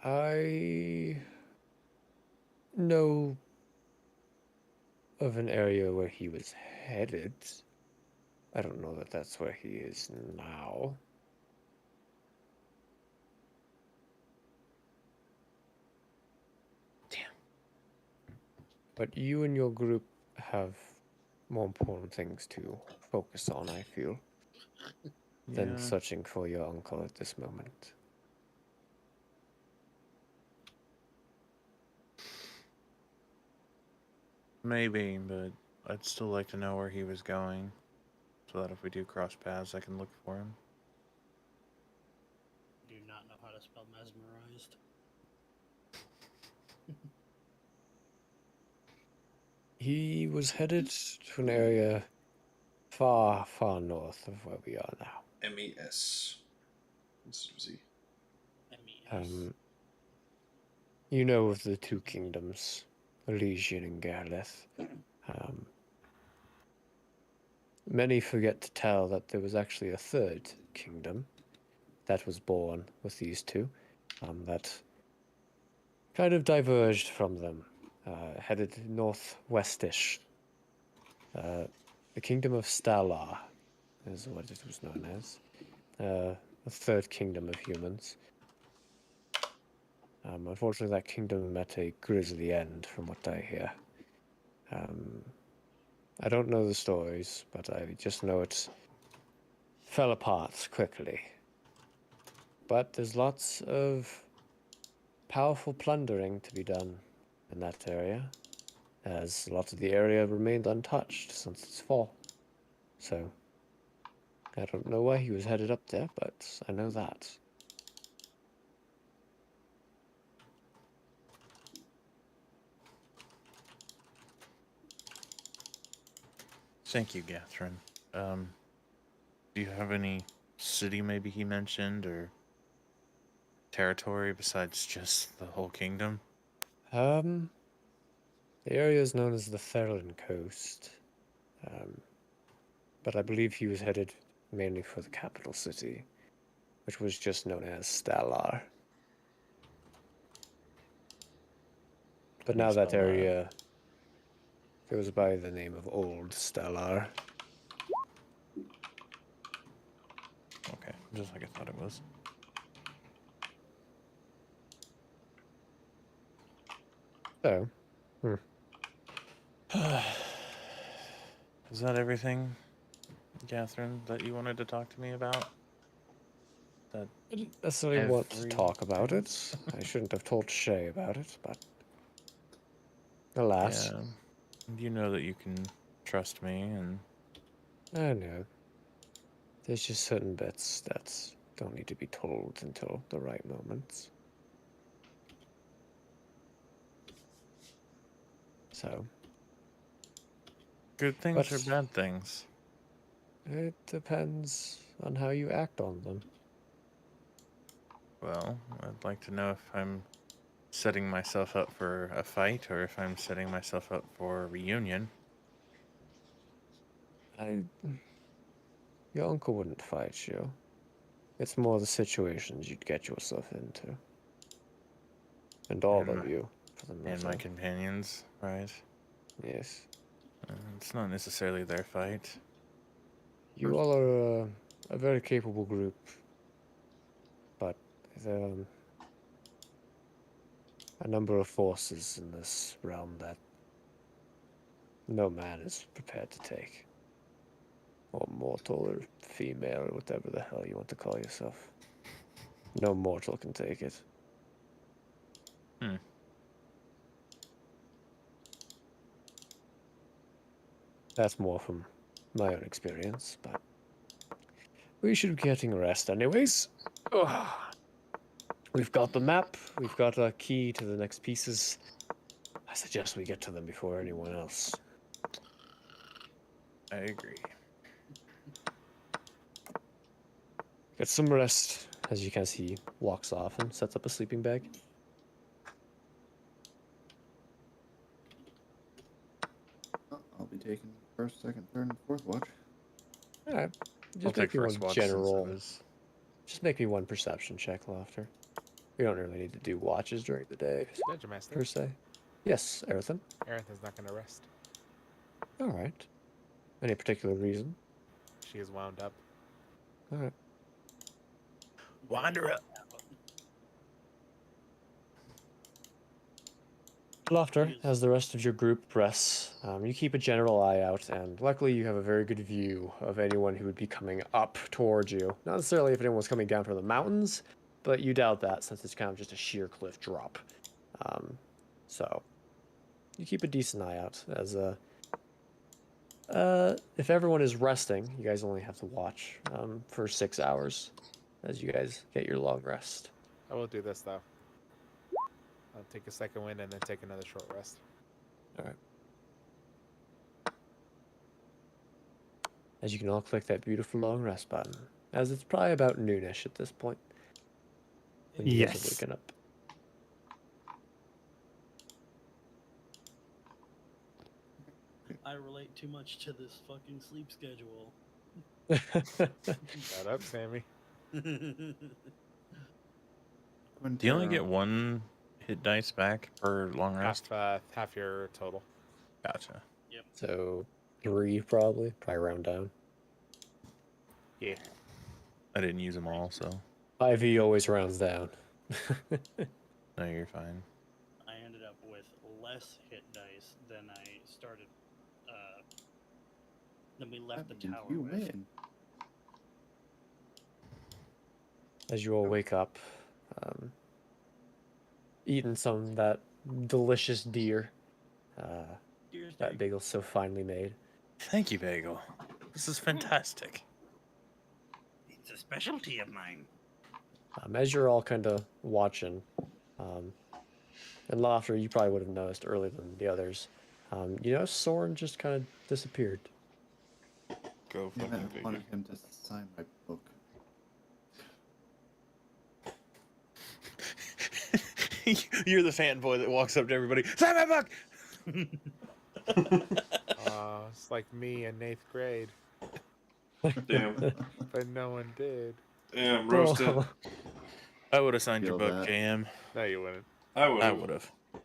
I know of an area where he was headed. I don't know that that's where he is now. Damn. But you and your group have more important things to focus on, I feel, than Yeah. searching for your uncle at this moment. Maybe, but I'd still like to know where he was going, so that if we do cross paths, I can look for him. Do not know how to spell mesmerized. He was headed to an area far, far north of where we are now. MES. Z. You know of the two kingdoms, Elysian and Gareth. Many forget to tell that there was actually a third kingdom that was born with these two, that kind of diverged from them, headed northwestish. The kingdom of Stalar is what it was known as. The third kingdom of humans. Unfortunately, that kingdom met a grisly end, from what I hear. I don't know the stories, but I just know it fell apart quickly. But there's lots of powerful plundering to be done in that area, as lots of the area remained untouched since its fall. So, I don't know why he was headed up there, but I know that. Thank you, Catherine. Do you have any city maybe he mentioned, or territory besides just the whole kingdom? The area is known as the Ferlin Coast, but I believe he was headed mainly for the capital city, which was just known as Stalar. But now that area goes by the name of Old Stalar. Okay, just like I thought it was. So, Is that everything, Catherine, that you wanted to talk to me about? That I didn't necessarily want to talk about it. I shouldn't have told Shay about it, but alas. Yeah, you know that you can trust me, and I know. There's just certain bits that don't need to be told until the right moments. So. good things or bad things? It depends on how you act on them. Well, I'd like to know if I'm setting myself up for a fight or if I'm setting myself up for a reunion. Your uncle wouldn't fight you. It's more the situations you'd get yourself into. And all of you, for the matter. And my companions, right? Yes. It's not necessarily their fight. You all are a very capable group, but there are a number of forces in this realm that no man is prepared to take. Or mortal, or female, or whatever the hell you want to call yourself. No mortal can take it. That's more from my own experience, but we should be getting rest anyways. Ugh. We've got the map, we've got a key to the next pieces. I suggest we get to them before anyone else. I agree. Get some rest. As you can see, he walks off and sets up a sleeping bag. I'll be taking first, second, third, and fourth watch. Alright. I'll Just take make me first one watch since general. it is. Just make me one perception check, Laufter. We don't really need to do watches during the day, Dungeon Master. per se. Yes, Arethyn. Arethyn's not going to rest. Alright. Any particular reason? She is wound up. Alright. Wander up. Laufter, as the rest of your group rests, you keep a general eye out, and luckily you have a very good view of anyone who would be coming up towards you. Not necessarily if anyone's coming down from the mountains, but you doubt that since it's kind of just a sheer cliff drop. So, you keep a decent eye out, as if everyone is resting, you guys only have to watch for 6 hours as you guys get your long rest. I will do this, though. I'll take a second wind and then take another short rest. All right. as you can all click that beautiful long rest button, as it's probably about noonish at this point. When you guys are Yes. waking up. I relate too much to this fucking sleep schedule. Shut up, Sammy. Do you only get one hit dice back per long rest? Half your total. Gotcha. So 3 probably round down. Yeah. I didn't use them all, so 5e always rounds down. no, you're fine. I ended up with less hit dice than I started. Then we left the tower You with. win. As you all wake up, eating some of that delicious deer Deer's that Day. Bagel's so finely made. Thank you, Bagel. This is fantastic. It's a specialty of mine. As you're all kind of watching, and Laufter, you probably would have noticed earlier than the others. You know, Soren just kind of disappeared. Go Yeah, fucking I figure. wanted him to sign my book. You're the fanboy that walks up to everybody. Sign my book. It's like me in 8th grade, Damn. but no one did. Damn, roasted. Oh, I would have signed your Feel book, that. JM. No, you wouldn't. I would. I would have. I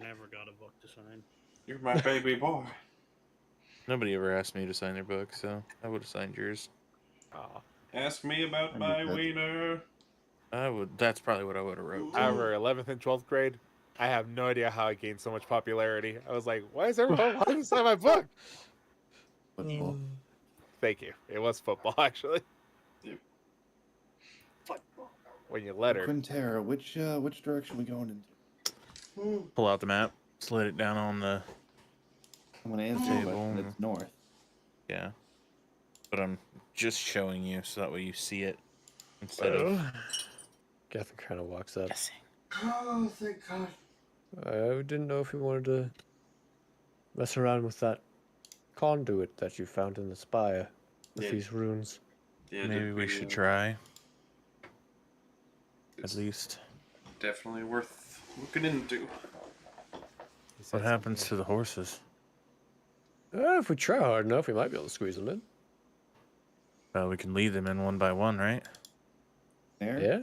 never got a book to sign. You're my baby boy. Nobody ever asked me to sign their book, so I would have signed yours. Aw. Ask me about I my need that. wiener. I would. That's probably what I would have wrote. However, 11th and 12th grade, I have no idea how I gained so much popularity. I was like, why is everyone wanting to sign my book? Football. Thank you. It was football, actually. Yep. When you let her. Quinnterra, which direction we going into? Pull out the map, slid it down on the I'm gonna answer your Table. question. It's north. yeah. But I'm just showing you so that way you see it instead of Gareth kind of walks up. guessing. Oh, thank God. I didn't know if you wanted to mess around with that conduit that you found in the spire with Yeah. these runes. Yeah, Maybe we should try. At least. Definitely worth looking into. He said What happens something. to the horses? If we try hard enough, we might be able to squeeze them in. Well, we can lead them in one by one, right? There? Yeah?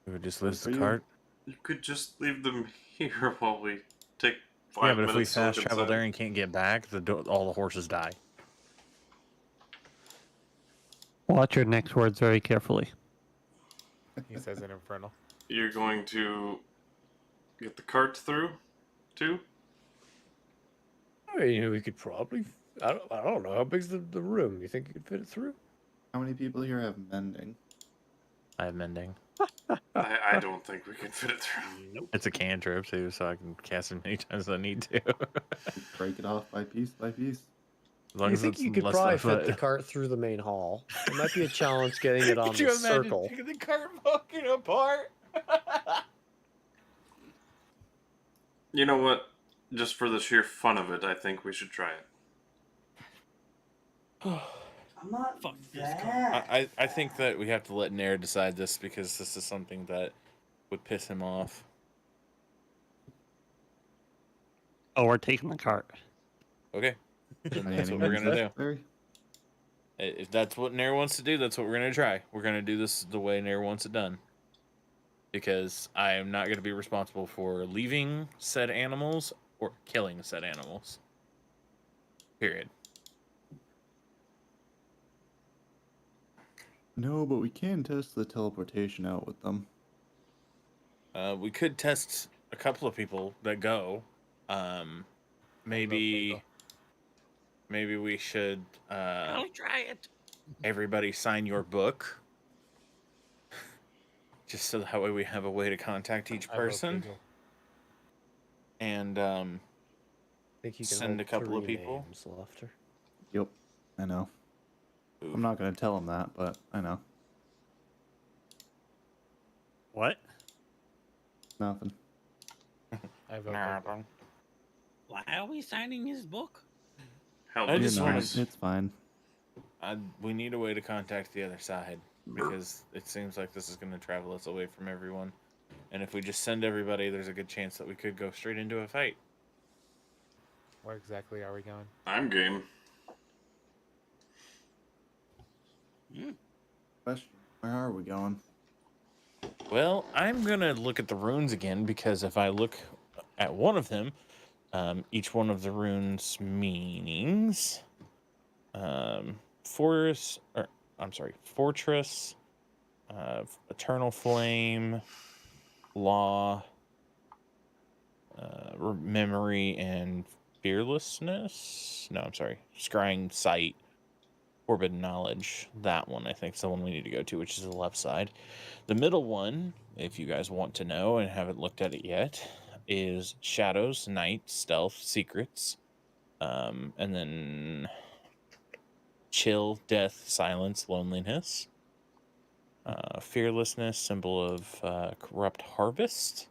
We would just list for the you. cart. You could just leave them here while we take 5 Yeah, but if we minutes to look fast travel inside. there and can't get back, all the horses die. Watch your next words very carefully. He says in Infernal. You're going to get the cart through, too? I mean, we could probably. I don't know. How big's the room? You think you could fit it through? How many people here have mending? I have mending. I don't think we can fit it through. It's a cantrip too, so I can cast it many times as I need to. Just break it off by piece by piece. As long You as think it's you could less probably than a fit the foot. cart through the main hall? It might be a challenge getting it on Could you the imagine circle. picking the cart fucking apart? You know what? Just for the sheer fun of it, I think we should try it. I'm not Fuck this that. I think that we have to let Nayr decide this because this is something that would piss him off. Oh, we're taking the cart. Okay. Then that's what we're gonna do. Necessary? If that's what Nayr wants to do, that's what we're gonna try. We're gonna do this the way Nayr wants it done. Because I am not gonna be responsible for leaving said animals or killing said animals. Period. No, but we can test the teleportation out with them. We could test a couple of people that go. Maybe we should I'll try it. everybody sign your book. Just so that way we have a way to contact each I vote person. Bagel. And I think you can Send hold a couple of 3 people. names, Laufter. Yep, I know. I'm not gonna tell them that, but I know. What? Nothing. I vote Bagel. Why are we signing his book? Hell, I You just know, wanna- it's fine. We need a way to contact the other side because it seems like this is going to travel us away from everyone. And if we just send everybody, there's a good chance that we could go straight into a fight. Where exactly are we going? I'm game. Question: where are we going? Well, I'm going to look at the runes again because if I look at one of them, each one of the runes' meanings, fortress, eternal flame, law, memory, and fearlessness. No, I'm sorry, scrying sight, forbidden knowledge. That one, I think, is the one we need to go to, which is the left side. The middle one, if you guys want to know and haven't looked at it yet, is shadows, night, stealth, secrets, and then chill, death, silence, loneliness, fearlessness, symbol of corrupt harvest.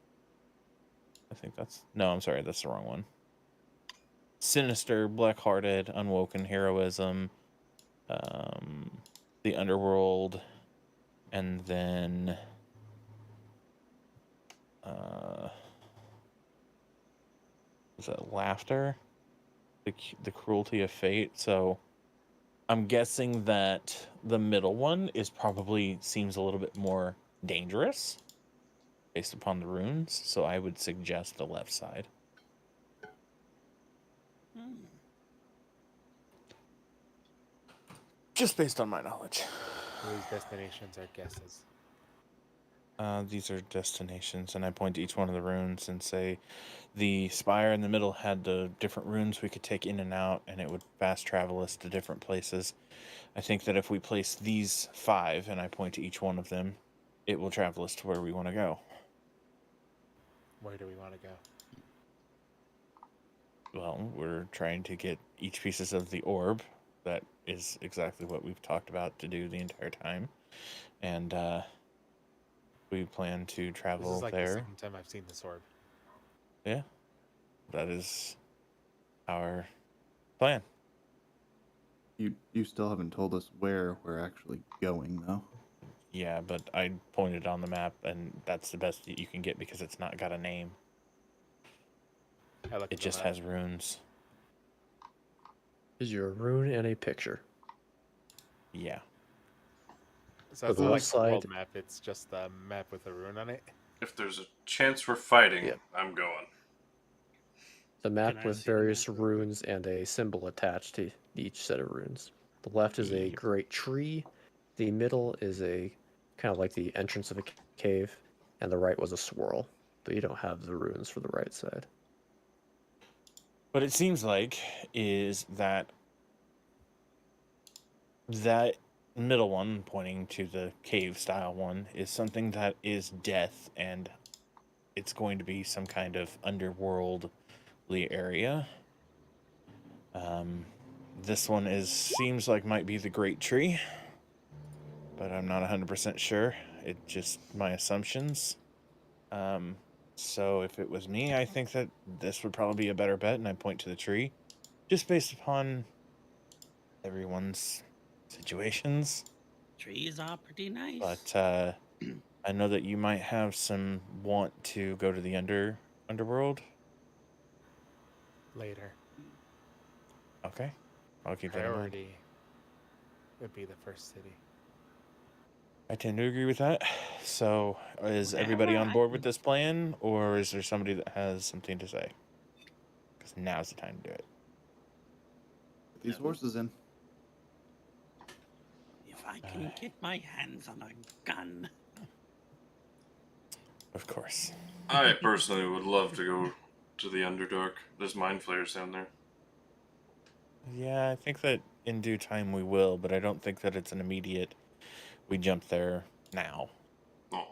I think that's... No, I'm sorry, that's the wrong one. Sinister, black-hearted, unwoken heroism, the underworld, and then... is that Laufter? The cruelty of fate. So I'm guessing that the middle one is probably seems a little bit more dangerous based upon the runes. So I would suggest the left side. Just based on my knowledge. These destinations are guesses. These are destinations, and I point to each one of the runes and say the spire in the middle had the different runes we could take in and out, and it would fast travel us to different places. I think that if we place these 5, and I point to each one of them, it will travel us to where we want to go. Where do we want to go? Well, we're trying to get each pieces of the orb. That is exactly what we've talked about to do the entire time. And we plan to travel This is like there. the second time I've seen this orb. Yeah, that is our plan. You still haven't told us where we're actually going, though. Yeah, but I pointed on the map, and that's the best that you can get because it's not got a name. I looked It at the just map. has runes. Is your rune and a picture? Yeah. So For it's the not like left the world side- map, it's just a map with a rune on it. If there's a chance we're fighting, Yep. I'm going. The map Can I with see the various map? runes and a symbol attached to each set of runes. The left is a Yep. great tree. The middle is a kind of like the entrance of a cave, and the right was a swirl. But you don't have the runes for the right side. What it seems like is that middle one, pointing to the cave style one, is something that is death, and it's going to be some kind of underworldly area. This one seems like might be the Great Tree, but I'm not 100% sure. It's just my assumptions. So if it was me, I think that this would probably be a better bet, and I point to the tree, just based upon everyone's situations. Trees are pretty nice. But I know that you might have some want to go to the underworld. Later. Okay, I'll keep that in mind. Priority would be the first city. I tend to agree with that. So, is everybody on board with this plan, or is there somebody that has something to say? Because now's the time to do it. Get these horses in. If I can get my hands on a gun. Of course. I personally would love to go to the Underdark. There's mind flayers down there. Yeah, I think that in due time we will, but I don't think that it's an immediate. We jump there now. Oh.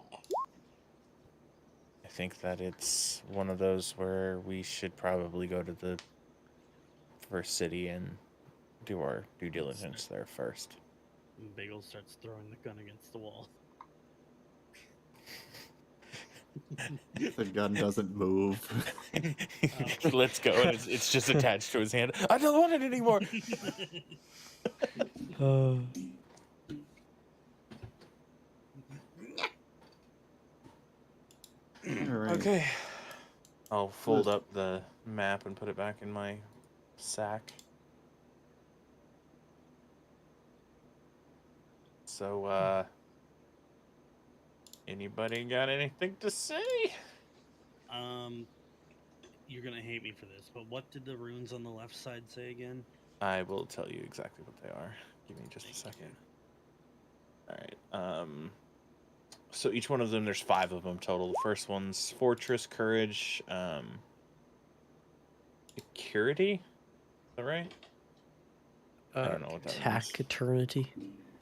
I think that it's one of those where we should probably go to the first city and do our due diligence there first. And Bagel starts throwing the gun against the wall. The gun doesn't move. Let's go. And it's just attached to his hand. I don't want it anymore. Alright. Okay. I'll fold up the map and put it back in my sack. So, anybody got anything to say? You're gonna hate me for this, but what did the runes on the left side say again? I will tell you exactly what they are. Give me just a second. Alright, so each one of them, there's 5 of them total. The first one's Fortress, Courage, Security? Is that right? I don't know what that means. Taciturnity.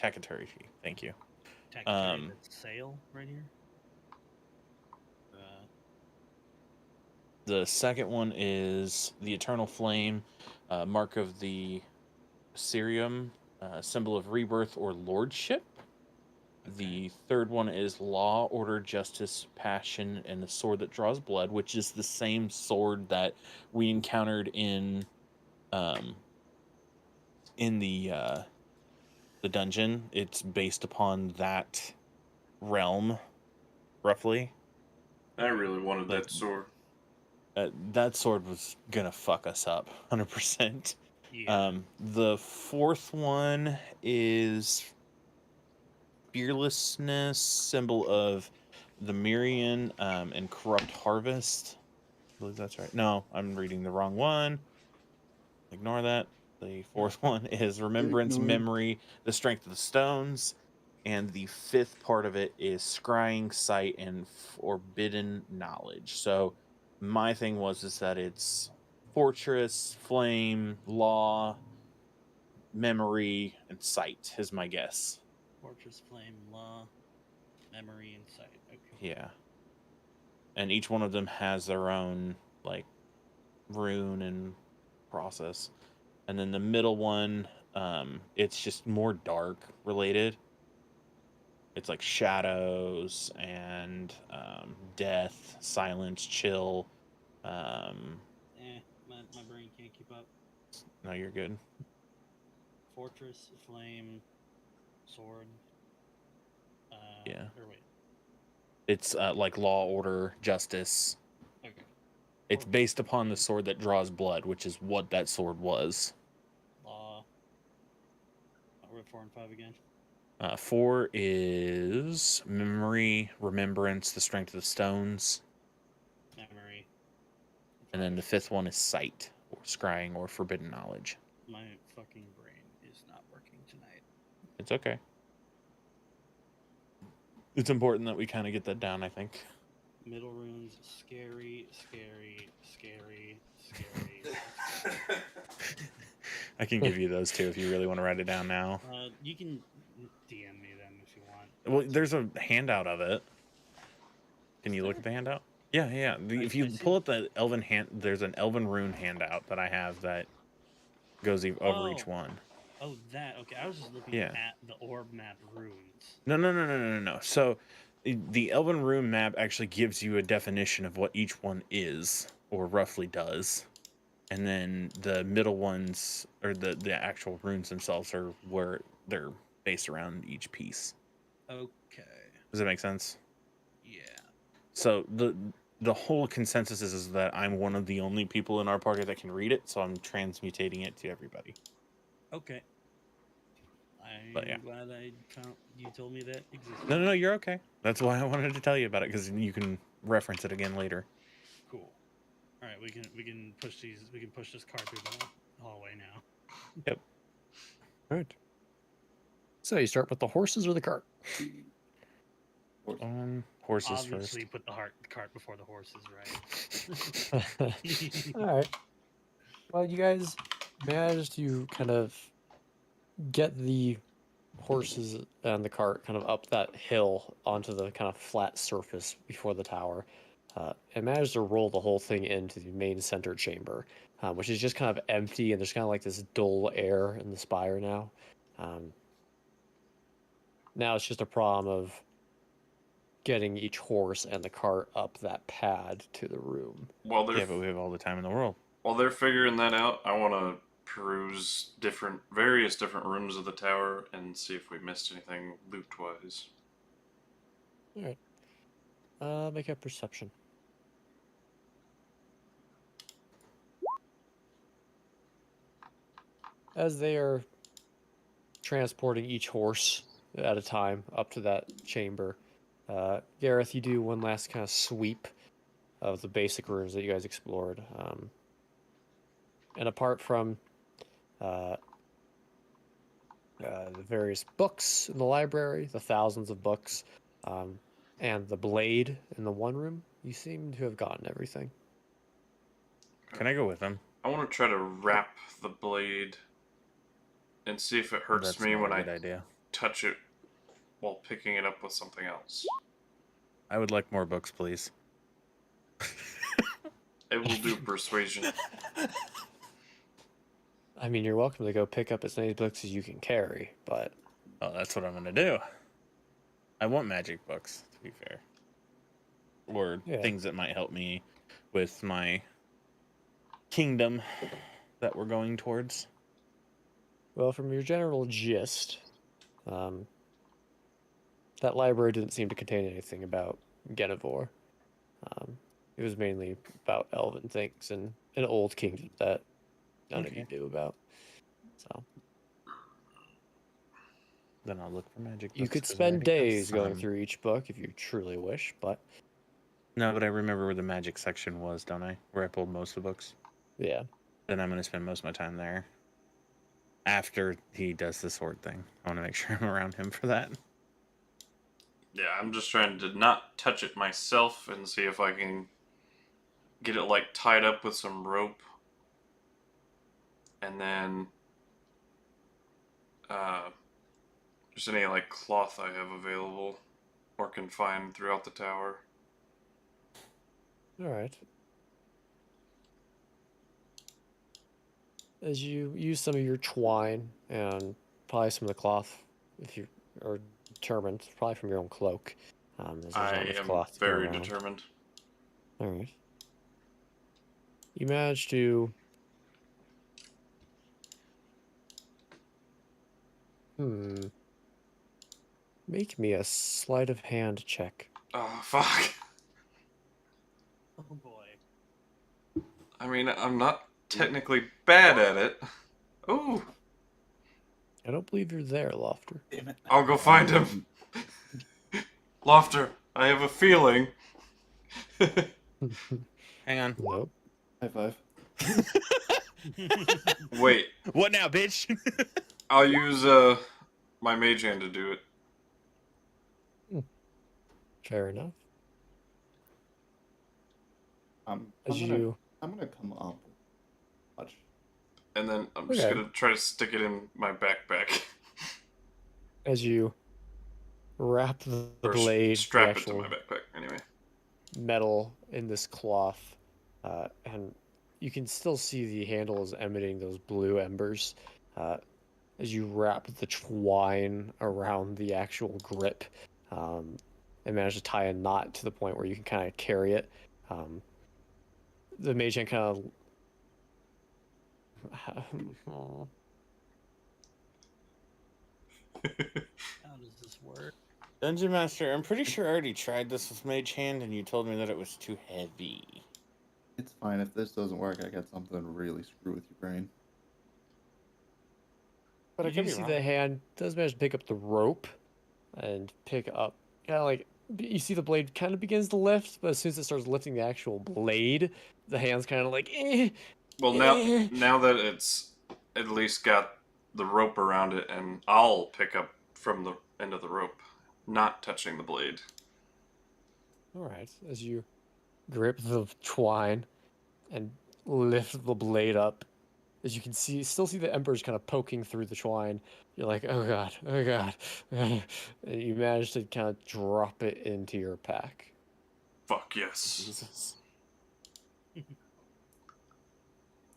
Taciturnity, thank you. Tactary, that's sail right here. The second one is the Eternal Flame, Mark of the Cirium, symbol of rebirth or lordship. The third one is Law, Order, Justice, Passion, and the Sword that Draws Blood, which is the same sword that we encountered in the dungeon. It's based upon that realm, roughly. I really wanted that sword. That sword was gonna fuck us up, 100%. Yeah. The fourth one is Fearlessness, symbol of the Mirian, and Corrupt Harvest. I believe that's right. No, I'm reading the wrong one. Ignore that. The fourth one is Remembrance, Ignore. Memory, the Strength of the Stones. And the fifth part of it is Scrying, Sight, and Forbidden Knowledge. So my thing is that it's Fortress, Flame, Law, Memory, and Sight is my guess. Fortress, Flame, Law, Memory, and Sight. Okay. Yeah. And each one of them has their own, like, rune and process. And then the middle one, it's just more dark related. It's like shadows and death, silence, chill. My brain can't keep up. No, you're good. Fortress, Flame, Sword. Yeah. Or wait. It's like Law, Order, Justice. Okay. It's based upon the sword that draws blood, which is what that sword was. Law. We're at 4 and 5 again. 4 is Memory, Remembrance, the Strength of the Stones. Memory. And then the fifth one is Sight, or Scrying, or Forbidden Knowledge. My fucking brain is not working tonight. It's okay. It's important that we kind of get that down, I think. Middle runes, scary. I can give you those too if you really want to write it down now. You can DM me them if you want. Well, there's a handout of it. Can you look at the handout? Yeah. If you pull up the Elven there's an Elven rune handout that I have that goes over each one. Oh, that. Okay, I was just looking at the orb map runes. No. So the Elven rune map actually gives you a definition of what each one is, or roughly does. And then the middle ones, or the actual runes themselves, are where they're based around each piece. Okay. Does that make sense? Yeah. So the whole consensus is that I'm one of the only people in our party that can read it, so I'm transmutating it to everybody. Okay. I'm glad you told me that existed. No, you're okay. That's why I wanted to tell you about it, because you can reference it again later. Cool. All right, we can push this cart through the hallway now. Yep. All right. So you start with the horses or the cart? Horses Obviously, first. put the cart before the horses, right? All right. Well, you guys managed to kind of get the horses and the cart kind of up that hill onto the kind of flat surface before the tower, and managed to roll the whole thing into the main center chamber, which is just kind of empty, and there's kind of like this dull air in the spire now. Now it's just a problem of getting each horse and the cart up that pad to the room. While they're Yeah, but we have all the time in the world. while they're figuring that out, I want to peruse various different rooms of the tower and see if we missed anything loot-wise. All right. Make a perception. As they are transporting each horse at a time up to that chamber, Gareth, you do one last kind of sweep of the basic rooms that you guys explored. And apart from the various books in the library, the thousands of books, and the blade in the one room, you seem to have gotten everything. Can I go with him? I want to try to wrap the blade and see if it hurts That's me not when a I good idea. touch it while picking it up with something else. I would like more books, please. It will do persuasion. I mean, you're welcome to go pick up as many books as you can carry, but Oh, that's what I'm gonna do. I want magic books, to be fair. Or Yeah. things that might help me with my kingdom that we're going towards. well, from your general gist, that library didn't seem to contain anything about Genevor. It was mainly about elven things and an old kingdom that none of you knew about. So Then I'll look for magic books. you could 'cause I spend already have days going some. through each book if you truly wish, but No, but I remember where the magic section was, don't I? Where I pulled most of the books. yeah. Then I'm gonna spend most of my time there. After he does the sword thing, I want to make sure I'm around him for that. Yeah, I'm just trying to not touch it myself and see if I can get it like tied up with some rope. And then just any like cloth I have available or can find throughout the tower. All right. As you use some of your twine and probably some of the cloth, if you are determined, probably from your own cloak, as there's I not much am cloth to go very around. determined. All right. You manage to. Make me a sleight of hand check. Oh, fuck. Oh boy. I mean, I'm not technically bad at it. Ooh, I don't believe you're there, Laufter. Damn it. I'll go find him. Laufter, I have a feeling. Hang on. Nope. High five. Wait, What now, bitch? I'll use my mage hand to do it. Fair enough. I'm As gonna, you I'm gonna come up. Watch. And then I'm just Okay. gonna try to stick it in my backpack. as you wrap the Or blade, the strap it to actual my backpack, anyway. metal in this cloth, and you can still see the handle is emitting those blue embers. As you wrap the twine around the actual grip, and manage to tie a knot to the point where you can kind of carry it. The mage hand kind of. How does this work? Dungeon Master, I'm pretty sure I already tried this with Mage Hand and you told me that it was too heavy. It's fine. If this doesn't work, I got something to really screw with your brain. But I You could do be see wrong. the hand does manage to pick up the rope and pick up, kind of like, you see the blade kind of begins to lift, but as soon as it starts lifting the actual blade, the hand's kind of like, eh. Well, now that it's at least got the rope around it, and I'll pick up from the end of the rope, not touching the blade. All right, as you grip the twine and lift the blade up, as you can still see the embers kind of poking through the twine. You're like, oh god, oh god. And you manage to kind of drop it into your pack. Fuck yes. Jesus.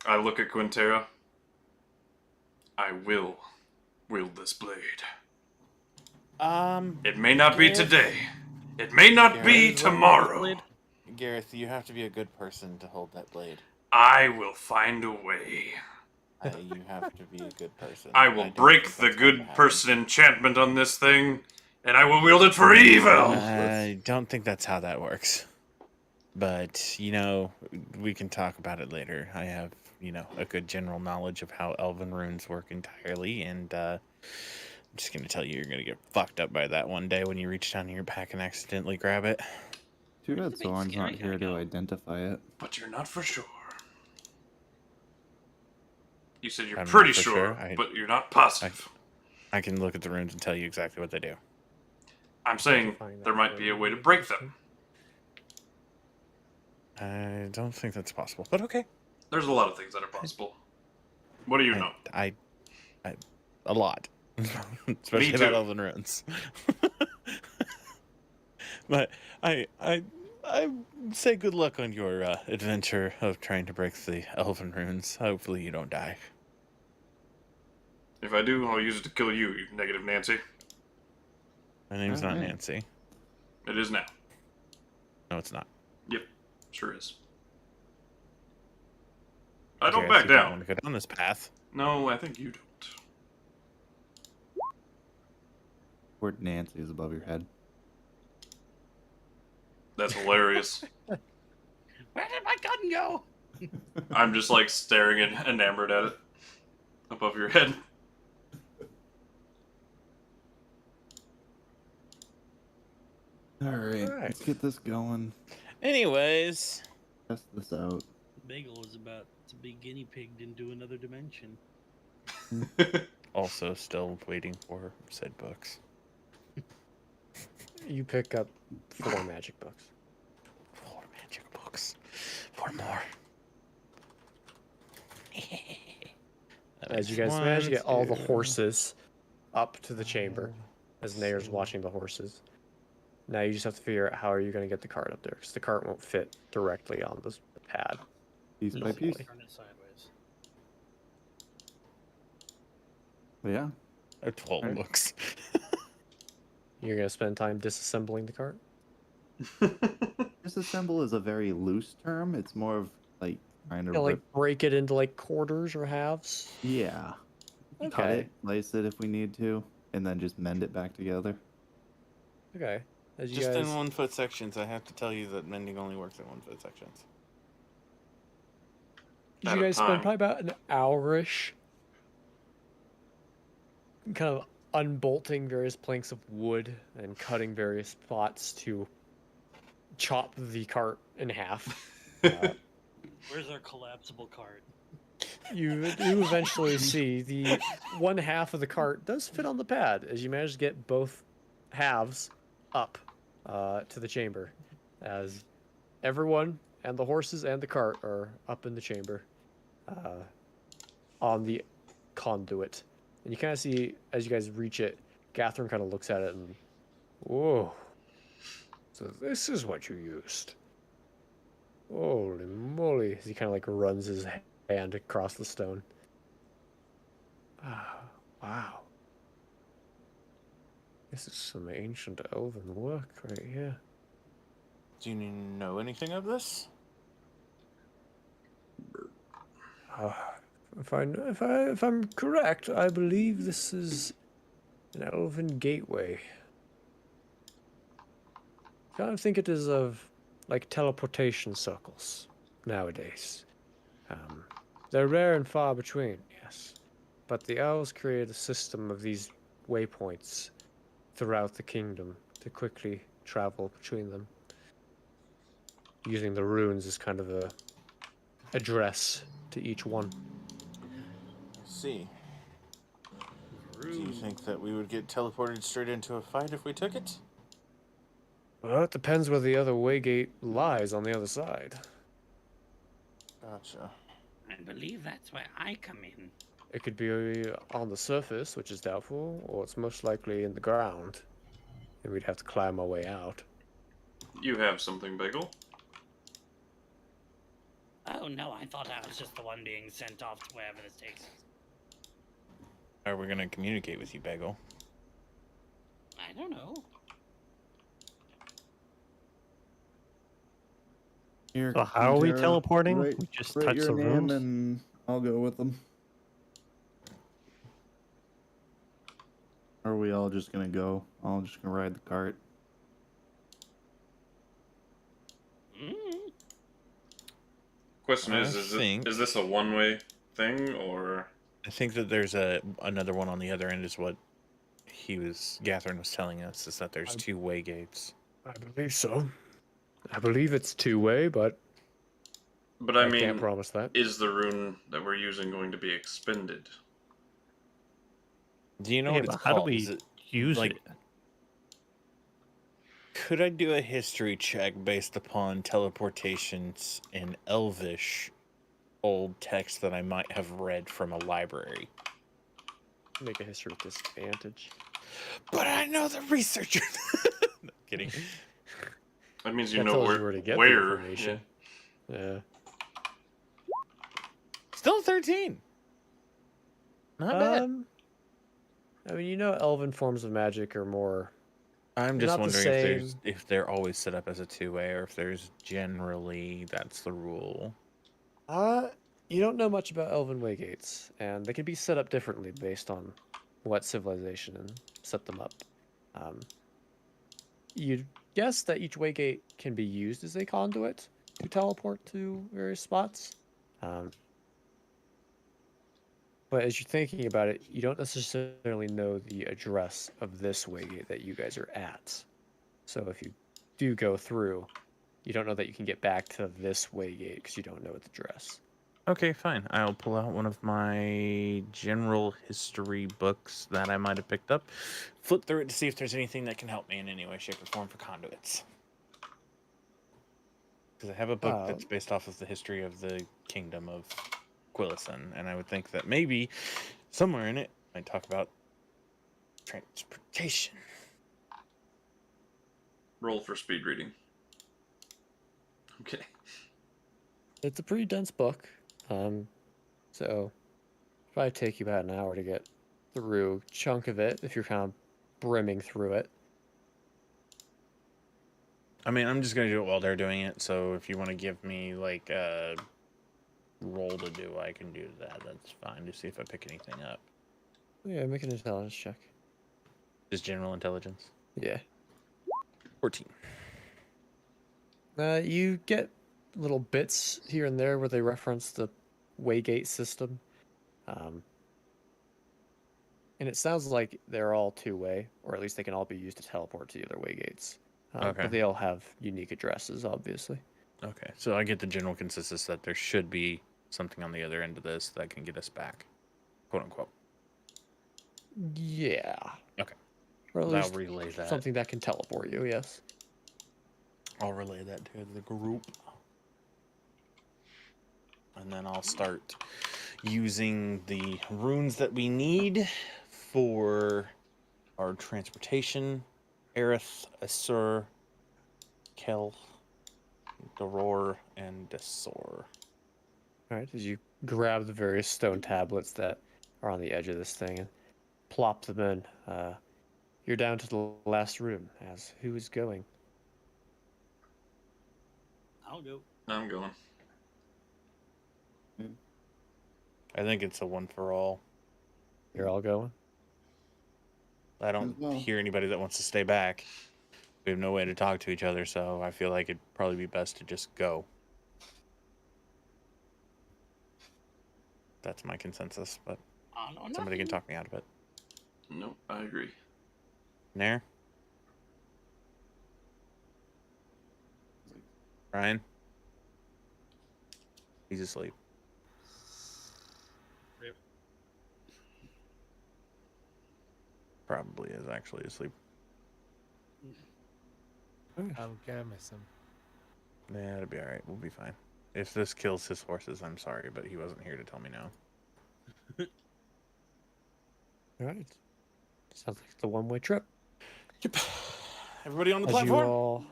I look at Quinnterra. I will wield this blade. It may not be Gareth? today, It may not be Gareth, tomorrow. Gareth, you have to be a good person to hold that blade. I will find a way. You have to be a good person. I will don't break think the that's going to good happen. person enchantment on this thing, and I will wield it for evil. I don't think that's how that works. But, you know, we can talk about it later. I have, you know, a good general knowledge of how elven runes work entirely, and I'm just going to tell you you're going to get fucked up by that one day when you reach down in your pack and accidentally grab it. Too Where's bad the big Soren's not scary here guy to go? identify it. But you're not for sure. You said you're I'm not pretty for sure, sure. but you're not positive. I can look at the runes and tell you exactly what they do. I'm saying there might be a way to break them. I don't think that's possible, but okay. There's a lot of things that are possible. What do you know? I a lot. Especially Me too. about elven runes. But I say good luck on your adventure of trying to break the elven runes. Hopefully you don't die. If I do, I'll use it to kill you, you negative Nancy. My name's not Alright. Nancy. It is now. No, it's not. Yep, sure is. I don't Gareth, back you down. want to go down this path. No, I think you don't. Word Nancy is above your head. That's hilarious. Where did my gun go? I'm just like staring and enamored at it above your head. Alright, Alright. let's get this going. Anyways, Test this out. Bagel is about to be guinea pigged into another dimension. also still waiting for said books. You pick up 4 magic books. 4 magic books. 4 more. As you guys manage to get all the horses up to the chamber, as Nayr's watching the horses. Now you just have to figure out how are you going to get the cart up there, because the cart won't fit directly on the pad. Piece by Normally. piece. Turn it sideways. But yeah. 12 Alright. books. You're going to spend time disassembling the cart? Disassemble is a very loose term. It's more of like trying to Yeah, like rip. break it into like quarters or halves? Yeah. Cut Okay. it, slice it if we need to, and then just mend it back together. Okay. As you Just guys... in 1 foot sections. I have to tell you that mending only works in 1 foot sections. You At a guys spend time. probably about an hour-ish kind of unbolting various planks of wood and cutting various spots to chop the cart in half. Where's our collapsible cart? You eventually see the one half of the cart does fit on the pad as you manage to get both halves up to the chamber, as everyone and the horses and the cart are up in the chamber on the conduit. And you kind of see, as you guys reach it, Catherine kind of looks at it and, whoa, so this is what you used. Holy moly, as he kind of like runs his hand across the stone. Ah, wow. This is some ancient elven work right here. Do you know anything of this? If I'm correct, I believe this is an elven gateway. Kind of think it is of like teleportation circles nowadays. They're rare and far between, yes, but the elves create a system of these waypoints throughout the kingdom to quickly travel between them, using the runes as kind of a address to each one. See. Do you think that we would get teleported straight into a fight if we took it? Well, it depends where the other waygate lies on the other side. Gotcha. I believe that's where I come in. It could be on the surface, which is doubtful, or it's most likely in the ground, and we'd have to climb our way out. You have something, Bagel. Oh no, I thought I was just the one being sent off to wherever this takes us. How are we going to communicate with you, Bagel? I don't know. Here, So how are we Quinnterra, teleporting? Write, We just write touch your the name rooms? and I'll go with them. Or are we all just gonna go? I'm just gonna ride the cart. Question I is think- is this a one-way thing or? I think that there's another one on the other end is what Gathrin was telling us, is that there's two-way gates. I believe so. I believe it's two-way, but But I can't mean, promise that. is the rune that we're using going to be expended? Do you know Yeah, what it's but how do called? we Is it use like? it? Could I do a history check based upon teleportations in Elvish old text that I might have read from a library? Make a history with disadvantage. But I know the researcher. No, kidding. That means you That know tells where, you where to get the where information. Yeah. Still 13. Not bad. I mean, you know, elven forms of magic are more. I'm just not the wondering same. if they're always set up as a two-way, or if there's generally that's the rule. You don't know much about elven waygates, and they can be set up differently based on what civilization and set them up. You'd guess that each waygate can be used as a conduit to teleport to various spots. But as you're thinking about it, you don't necessarily know the address of this waygate that you guys are at. So if you do go through, you don't know that you can get back to this waygate because you don't know its address. Okay, fine. I'll pull out one of my general history books that I might have picked up, flip through it to see if there's anything that can help me in any way, shape, or form for conduits. Because I have a book that's based off of the history of the kingdom of Quillison, and I would think that maybe somewhere in it might talk about transportation. Roll for speed reading. Okay. It's a pretty dense book, so probably take you about an hour to get through a chunk of it if you're kind of brimming through it. I mean, I'm just going to do it while they're doing it, so if you want to give me, like, a roll to do, I can do that. That's fine, to see if I pick anything up. Yeah, make an intelligence check. Just general intelligence. Yeah. 14. You get little bits here and there where they reference the waygate system. And it sounds like they're all two-way, or at least they can all be used to teleport to the other waygates. Okay. But they all have unique addresses, obviously. Okay, so I get the general consensus that there should be something on the other end of this that can get us back, quote unquote. Yeah. Okay. Or at I'll least relay that. something that can teleport you, yes. I'll relay that to the group. And then I'll start using the runes that we need for our transportation. Areth, Asur, Kel, Doror, and Desor. Alright, as you grab the various stone tablets that are on the edge of this thing and plop them in, you're down to the last room. As who is going? I'll go. I'm going. I think it's a one for all. You're all going? I don't well. hear anybody that wants to stay back. We have no way to talk to each other, so I feel like it'd probably be best to just go. That's my consensus, but somebody can talk me out of it. Nope, I agree. Nayr? Ryan? He's asleep. Rip. Probably is actually asleep. I'm gonna miss him. Yeah, it'll be alright. We'll be fine. If this kills his horses, I'm sorry, but he wasn't here to tell me no. Alright. Sounds like it's a one-way trip. Yep. Everybody on the As platform? you all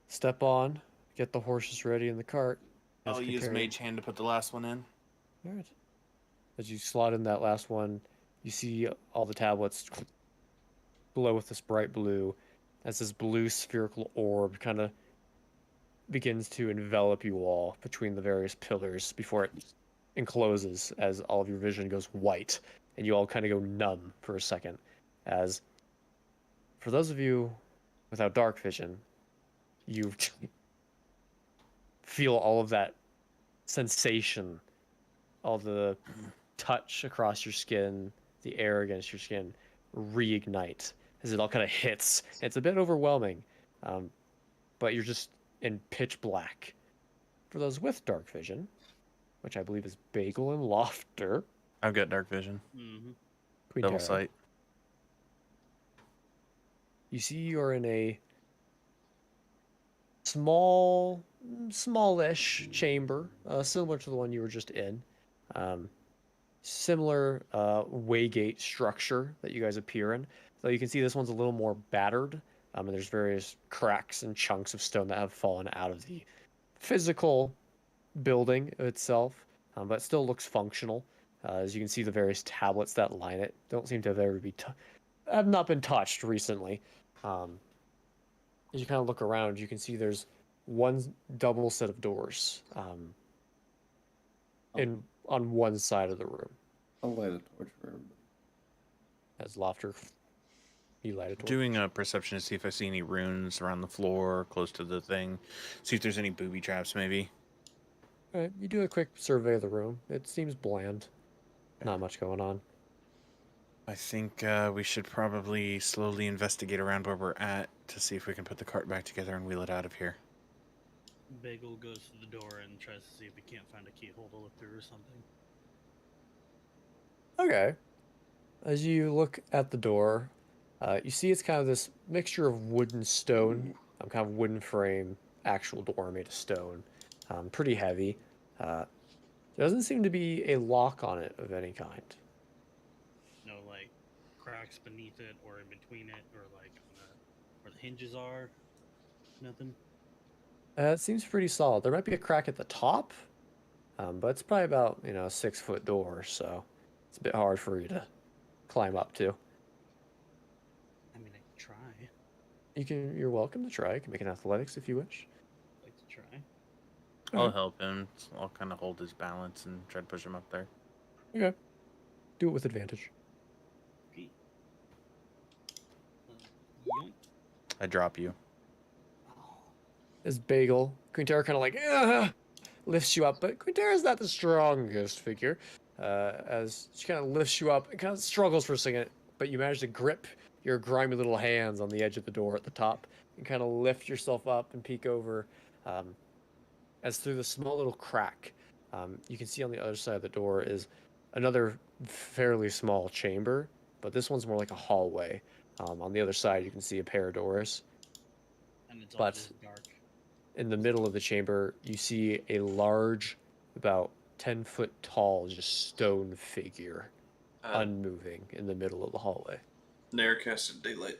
step on, get the horses ready in the cart. as I'll use Quinnterra- Mage Hand to put the last one in. Alright. As you slot in that last one, you see all the tablets glow with this bright blue as this blue spherical orb kind of begins to envelop you all between the various pillars before it encloses as all of your vision goes white, and you all kind of go numb for a second. As for those of you without dark vision, you feel all of that sensation, all the touch across your skin, the air against your skin reignite as it all kind of hits. It's a bit overwhelming, but you're just in pitch black. For those with dark vision, which I believe is Bagel and Laufter, I've got dark vision. Mm-hmm. Double Quinnterra, sight. you see you're in a smallish chamber, similar to the one you were just in. Similar waygate structure that you guys appear in. Though you can see this one's a little more battered, and there's various cracks and chunks of stone that have fallen out of the physical building itself, but it still looks functional. As you can see, the various tablets that line it don't seem to have have not been touched recently. As you kind of look around, you can see there's one double set of doors on one side of the room. I'll light a torch for everybody. As Laufter, you light a torch. Doing a perception to see if I see any runes around the floor, close to the thing. See if there's any booby traps, maybe. All right, you do a quick survey of the room. It seems bland. Not much going on. I think we should probably slowly investigate around where we're at to see if we can put the cart back together and wheel it out of here. Bagel goes to the door and tries to see if he can't find a keyhole to look through or something. Okay. As you look at the door, you see it's kind of this mixture of wood and stone. Kind of wooden frame, actual door made of stone. Pretty heavy. There doesn't seem to be a lock on it of any kind. No, like, cracks beneath it or in between it or, like, where the hinges are? Nothing? It seems pretty solid. There might be a crack at the top, but it's probably about, a 6-foot door, so it's a bit hard for you to climb up to. I mean, I can try. You're welcome to try. You can make an athletics if you wish. I'd like to try. I'll help him. I'll kind of hold his balance and try to push him up there. Okay. Do it with advantage. Okay. Yoink. I drop you. As Bagel, Quinnterra kind of like lifts you up, but Quinnterra's not the strongest figure. As she kind of lifts you up and kind of struggles for a second, but you manage to grip your grimy little hands on the edge of the door at the top and kind of lift yourself up and peek over. As through the small little crack, you can see on the other side of the door is another fairly small chamber, but this one's more like a hallway. On the other side, you can see a pair of doors. And it's all But- just dark. In the middle of the chamber, you see a large, about 10-foot tall, just stone figure, unmoving in the middle of the hallway. Nayr casted daylight.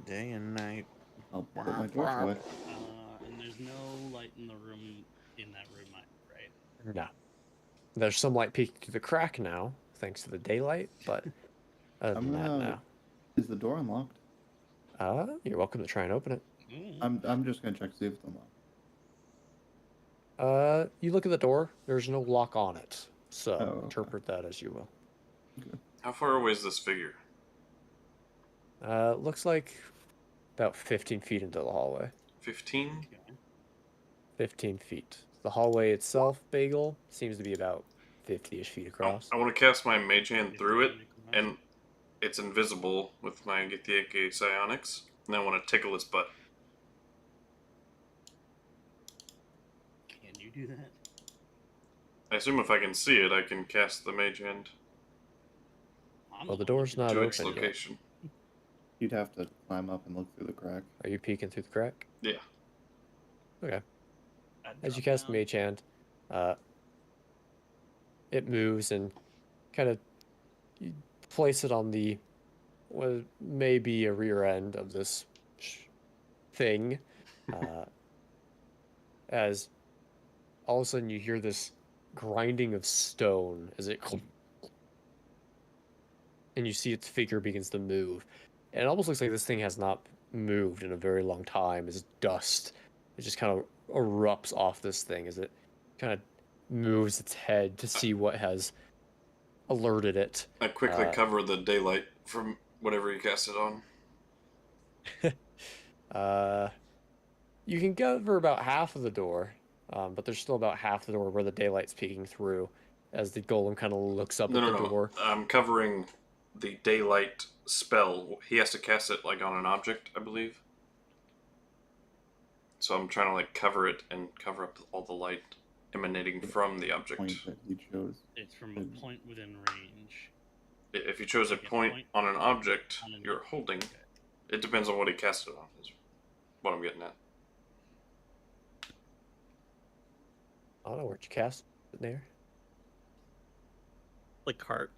Day and night. I'll put my torch away. And there's no light in the room, in that room, right? No. There's some light peeking through the crack now, thanks to the daylight, but other than that, no. Is the door unlocked? You're welcome to try and open it. I'm just gonna check to see if it's unlocked. You look at the door, there's no lock on it, so okay. interpret that as you will. How far away is this figure? Looks like about 15 feet into the hallway. 15? 15 feet. The hallway itself, Bagel, seems to be about 50-ish feet across. I want to cast my mage hand through it, and it's invisible with my Githyanki psionics, and I want to tickle its butt. Can you do that? I assume if I can see it, I can cast the mage hand Well, the door's not to its open yet. location. You'd have to climb up and look through the crack. Are you peeking through the crack? Yeah. Okay. I'd As you drop cast down. Mage Hand, it moves and kind of you place it on the what may be a rear end of this thing. As all of a sudden you hear this grinding of stone as it and you see its figure begins to move. And it almost looks like this thing has not moved in a very long time as dust. It just kind of erupts off this thing as it kind of moves its head to see what has alerted it. I quickly cover the daylight from whatever you cast it on. You can cover about half of the door, but there's still about half the door where the daylight's peeking through as the golem kind of looks up at the door. I'm covering the daylight spell. He has to cast it like on an object, I believe. So I'm trying to like cover it and cover up all the light emanating from the object. Point that he chose. It's from a point within range. If you chose a Like a point point on an object on an- you're holding, it depends on what he cast it on, is what I'm getting at. I don't know where'd you cast it, Nayr? The cart.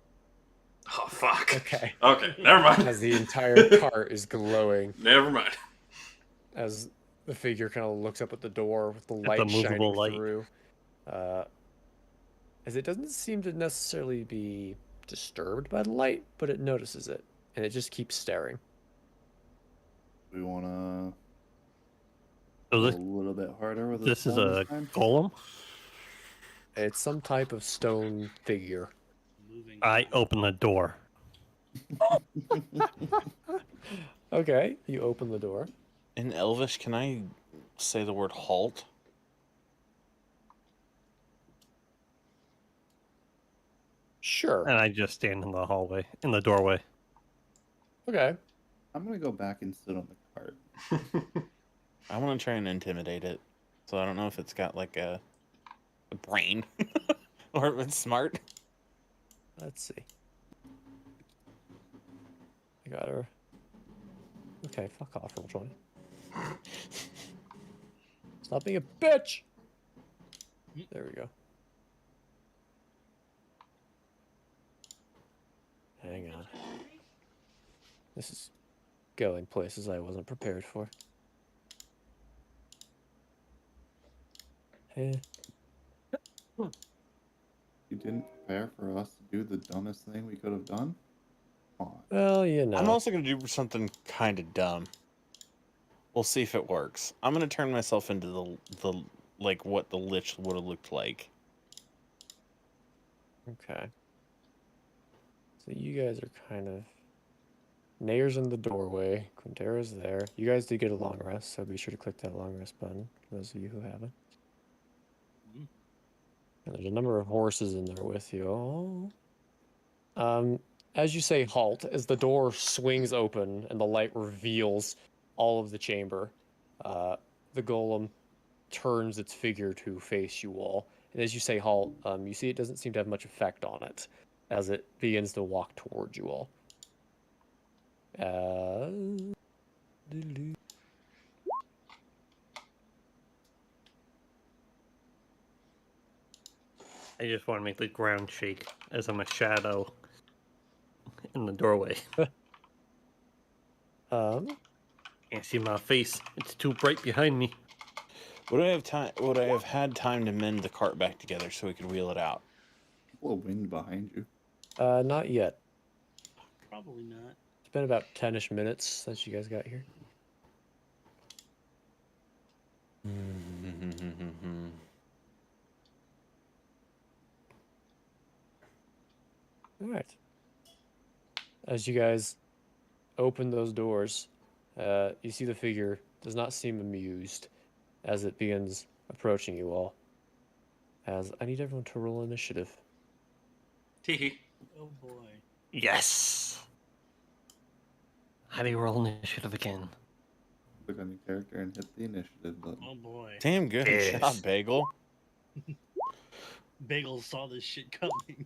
Oh, fuck. Okay. Okay, never mind. As the entire cart is glowing, Never mind. as the figure kind of looks up at the door with the It's light a movable shining light. through. As it doesn't seem to necessarily be disturbed by the light, but it notices it, and it just keeps staring. We want to So go this a little bit harder with this is spell a this time? golem. It's some type of stone figure. Moving. I open the door. Okay, you open the door. In Elvish, can I say the word halt? Sure. And I just stand in the hallway, in the doorway. Okay. I'm gonna go back and sit on the cart. I want to try and intimidate it. So I don't know if it's got like a brain or if it's smart. Let's see. I got her. Okay, fuck off, Roll20. Stop being a bitch! There we go. Hang on. This is going places I wasn't prepared for. Eh. You didn't prepare for us to do the dumbest thing we could have done? Come on. Well, you know. I'm also going to do something kind of dumb. We'll see if it works. I'm going to turn myself into the like what the lich would have looked like. Okay. So you guys are kind of... Nayr's in the doorway. Quinnterra's there. You guys did get a long rest, so be sure to click that long rest button, for those of you who haven't. And there's a number of horses in there with you. As you say halt, as the door swings open and the light reveals all of the chamber, the golem turns its figure to face you all. And as you say halt, you see it doesn't seem to have much effect on it as it begins to walk towards you all. I just want to make the ground shake as I'm a shadow in the doorway. Can't see my face. It's too bright behind me. Would I have time? Would I have had time to mend the cart back together so we could wheel it out? A little wind behind you. Not yet. Probably not. It's been about 10-ish minutes since you guys got here. All right. As you guys open those doors, you see the figure does not seem amused as it begins approaching you all. As I need everyone to roll initiative. Teehee. Oh boy. Yes! How do you roll initiative again? Click on your character and hit the initiative button. Oh boy. Damn good Yes. job, Bagel. Bagel saw this shit coming.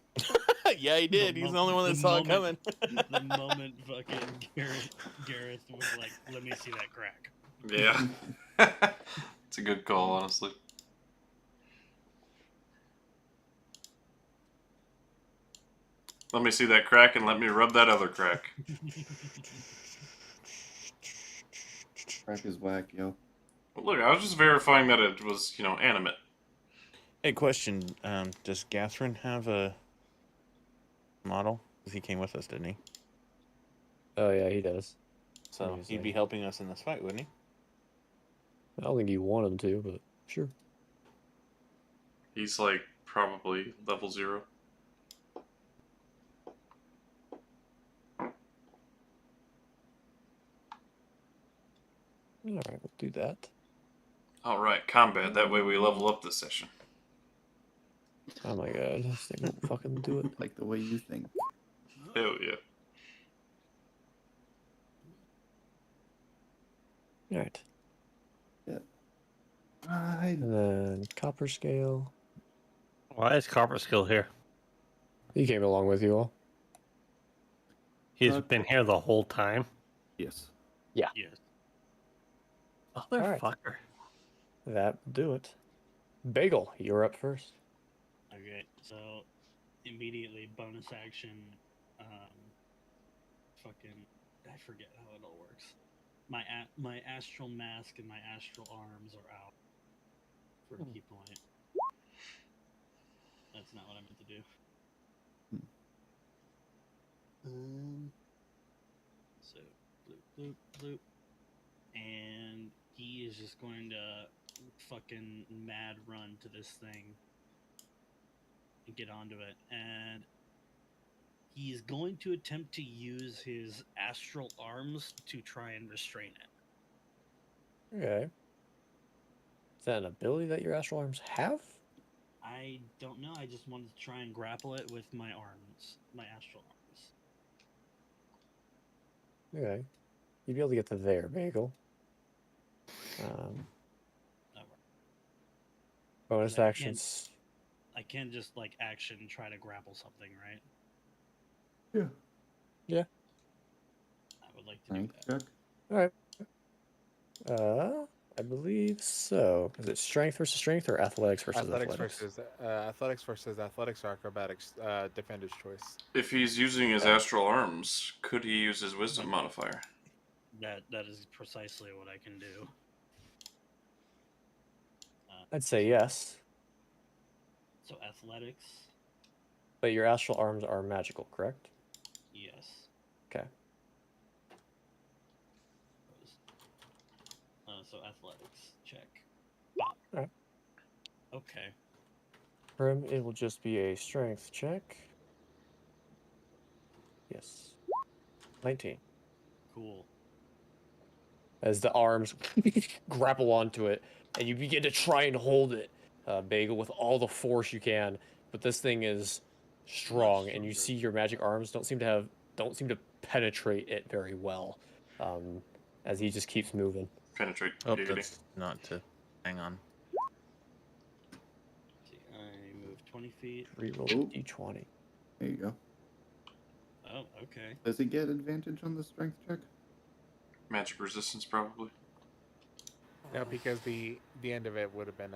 Yeah, he did. He's the only one that saw it coming. The moment fucking Gareth was like, "Let me see that crack." Yeah. It's a good call, honestly. Let me see that crack and let me rub that other crack. Crack is whack, yo. Look, I was just verifying that it was, animate. Hey, question. Does Gathrin have a model? Because he came with us, didn't he? Oh yeah, he does. So he'd be helping us in this fight, wouldn't he? I don't think you want him to, but sure. He's like probably level 0. All right, we'll do that. All right, combat. That way we level up this session. Oh my god, this thing won't fucking do it. Like the way you think. Hell yeah. All right, I and then copper scale. Why is Copper Skill here? He came along with you all. He's been here the whole time. yes. Yes. right. Motherfucker. That will do it. Bagel, you're up first. Okay, so immediately bonus action. Fucking, I forget how it all works. My astral mask and my astral arms are out for a key point. That's not what I meant to do. So bloop bloop bloop, and he is just going to fucking mad run to this thing and get onto it, and he's going to attempt to use his astral arms to try and restrain it. Okay. Is that an ability that your astral arms have? I don't know. I just wanted to try and grapple it with my arms, my astral arms. Okay. You'd be able to get to there, Bagel. Bonus But I actions. I can't just like action try to grapple something, right? Yeah. I would like to do Strength that. check. All right. I believe so. Is it strength versus strength or athletics versus athletics? Athletics versus athletics or acrobatics. Defender's choice. If he's using his astral arms, could he use his wisdom modifier? That is precisely what I can do. I'd say yes. So athletics, But your astral arms are magical, correct? yes. Okay. So athletics check. Bop. Alright. Okay. For him, it will just be a strength check. Yes. 19. Cool. As the arms grapple onto it, and you begin to try and hold it, Bagel, with all the force you can. But this thing is strong, and you see your magic arms don't seem to penetrate it very well, as he just keeps moving. Penetrate. Oh, Giggity. that's not to. Hang on. See, I move 20 feet. Reroll Ooh. d20. There you go. Oh, okay. Does he get advantage on the strength check? Magic resistance, probably. No, because the end of it would have been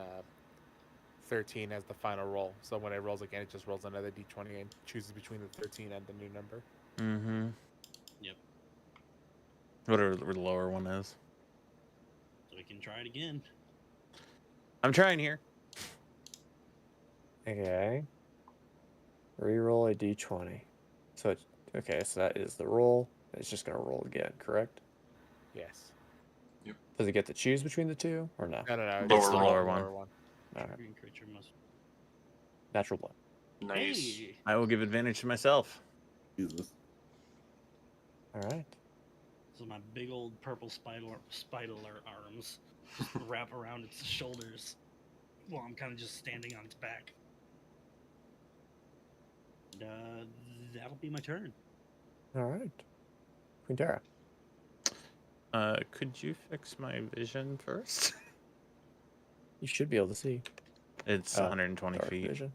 13 as the final roll. So when it rolls again, it just rolls another d20 and chooses between the 13 and the new number. Mm-hmm. Yep. Whatever the lower one is. So we can try it again. I'm trying here. Okay. Reroll a d20. So it's okay. So that is the roll. It's just gonna roll again, correct? Yes. Does it get to choose between the two or no? No. Lower It's the one. lower one. Okay. Green creature must. Natural blood. Nice. Hey! I will give advantage to myself. Jesus. All right. So my big old purple spider arms just wrap around its shoulders while I'm kind of just standing on its back. And, that'll be my turn. All right. Quinnterra. Could you fix my vision first? You should be able to see. It's 120 Dark feet. vision.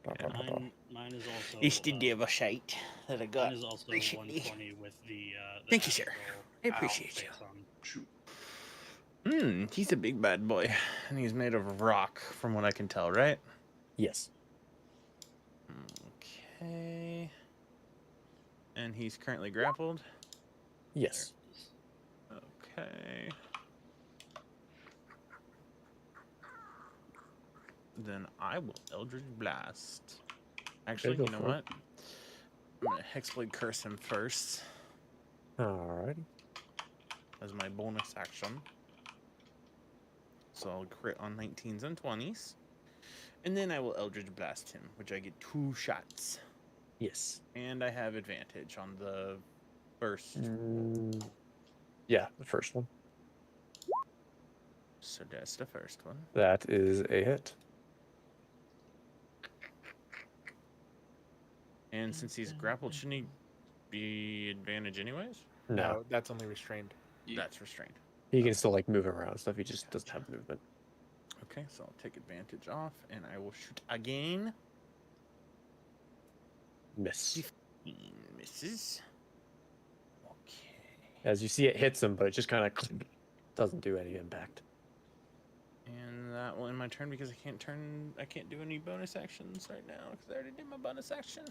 Yeah. Mine is also. It's the devil shite that I got. Mine is also recently. 120 with the Thank you, sir. astral I appreciate you. face on. He's a big bad boy, and he's made of rock, from what I can tell, right? Yes. Okay. And he's currently grappled. Yes. Okay. Then I will Eldritch Blast. Actually, go you know for it. what? I'm gonna Hexblade curse him first. Alrighty. as my bonus action. So I'll crit on 19s and 20s. And then I will Eldritch Blast him, which I get 2 shots. Yes. And I have advantage on the first. Yeah, the first one. So that's the first one. That is a hit. And since he's grappled, shouldn't he be advantage anyways? No, that's only restrained. That's restrained. he can still like move around and stuff. He just doesn't have movement. Okay, so I'll take advantage off, and I will shoot again. Miss. 15 misses. Okay. As you see, it hits him, but it just kind of doesn't do any impact. And that will end my turn because I can't do any bonus actions right now because I already did my bonus action.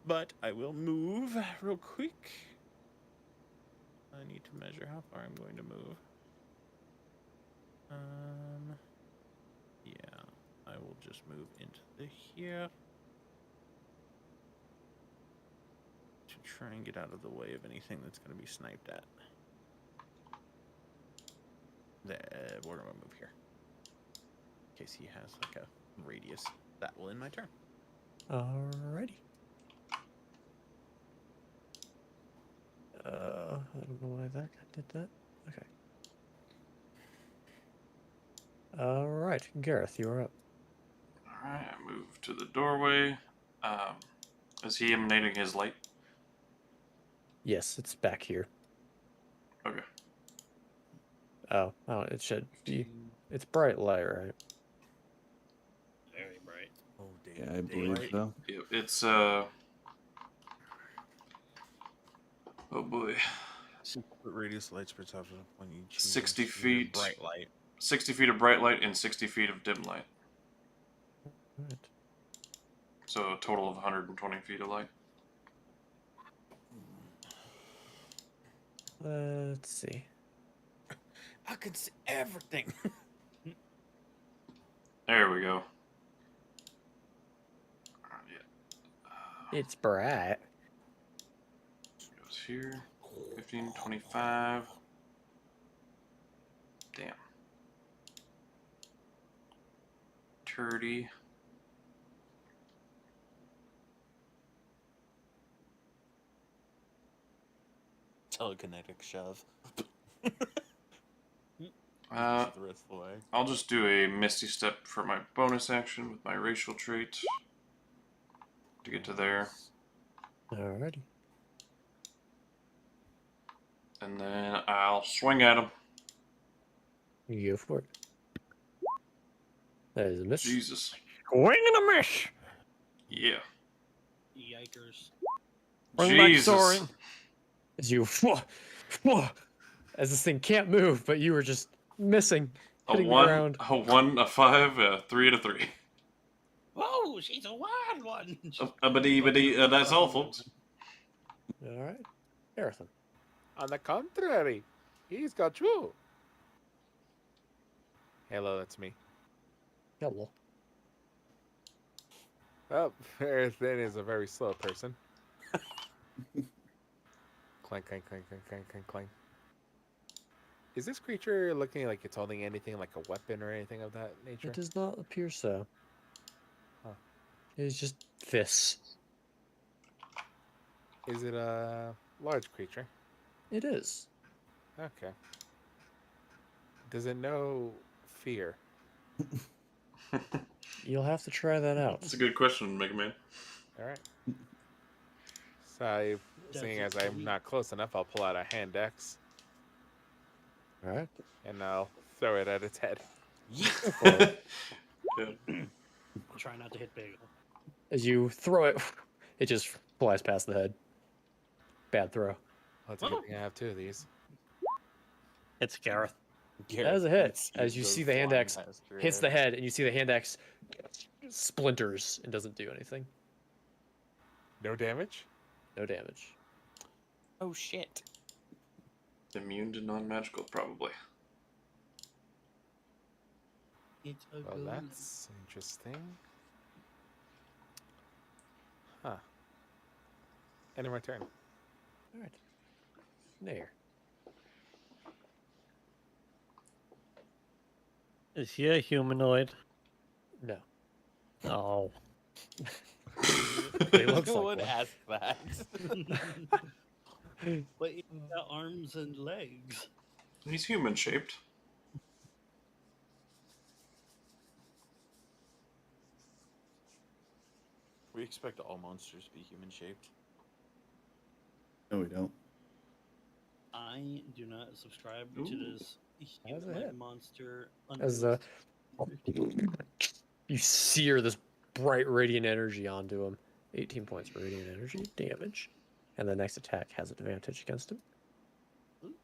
But I will move real quick. I need to measure how far I'm going to move. Yeah, I will just move into here to try and get out of the way of anything that's going to be sniped at. Where do I move here? In case he has like a radius. That will end my turn. Alrighty. I don't know why that guy did that. Okay. Alright, Gareth, you are up. Alright, I move to the doorway. Is he emanating his light? Yes, it's back here. Okay. Oh, it should be. It's bright light, right? Very bright. Oh, Yeah, I believe so. Yeah, it's oh boy. What radius light spreads out when you choose 60 a feet. bright light. 60 feet of bright light and 60 feet of dim light. Right. So a total of 120 feet of light. Let's see. I can see everything. There we go. Yeah. It's bright. Goes here. 15, 25. Damn. 30. Telekinetic shove. Uh, The rest of the way. I'll just do a Misty Step for my bonus action with my racial trait to get to there. Alrighty. And then I'll swing at him. You go for it. That is a miss. Jesus. Swing and a miss! Yeah. Yikers. Jesus. As you, as this thing can't move, but you were just missing, A hitting the 1, ground. a 1, a 5, a 3, and a 3. Whoa, she's a wild one. That's all, folks. Alright. Arethyn. On the contrary, he's got you. Hello, that's me. Hello. Oh, Arethyn is a very slow person. Clank, clank, clank, clank, clank, clank, clank. Is this creature looking like it's holding anything like a weapon or anything of that nature? It does not appear so. Huh. It's just fists. Is it a large creature? It is. Okay. Does it know fear? You'll have to try that out. That's a good question, Mega Man. All right. So, seeing as I'm not close enough, I'll pull out a hand axe Alright. and I'll throw it at its head. Yeah. Try not to hit Bagel. As you throw it, it just flies past the head. Bad throw. Well, it's a good thing I have 2 of these. It's Gareth. That is a hit. As you see the hand axe hits the head, and you see the hand axe splinters and doesn't do anything. No damage? No damage. Oh shit. Immune to non-magical, probably. It's a Well, good. that's interesting. Huh. End of my turn. Alright. Nayr. Is he a humanoid? No. Oh. He looks Who like would one. ask that? But he's got arms and legs. He's human shaped. We expect all monsters to be human shaped. No, we don't. I do not subscribe to Ooh. this How's it human hit? monster. As you sear this bright radiant energy onto him. 18 points of radiant energy damage. And the next attack has advantage against him. Ooh.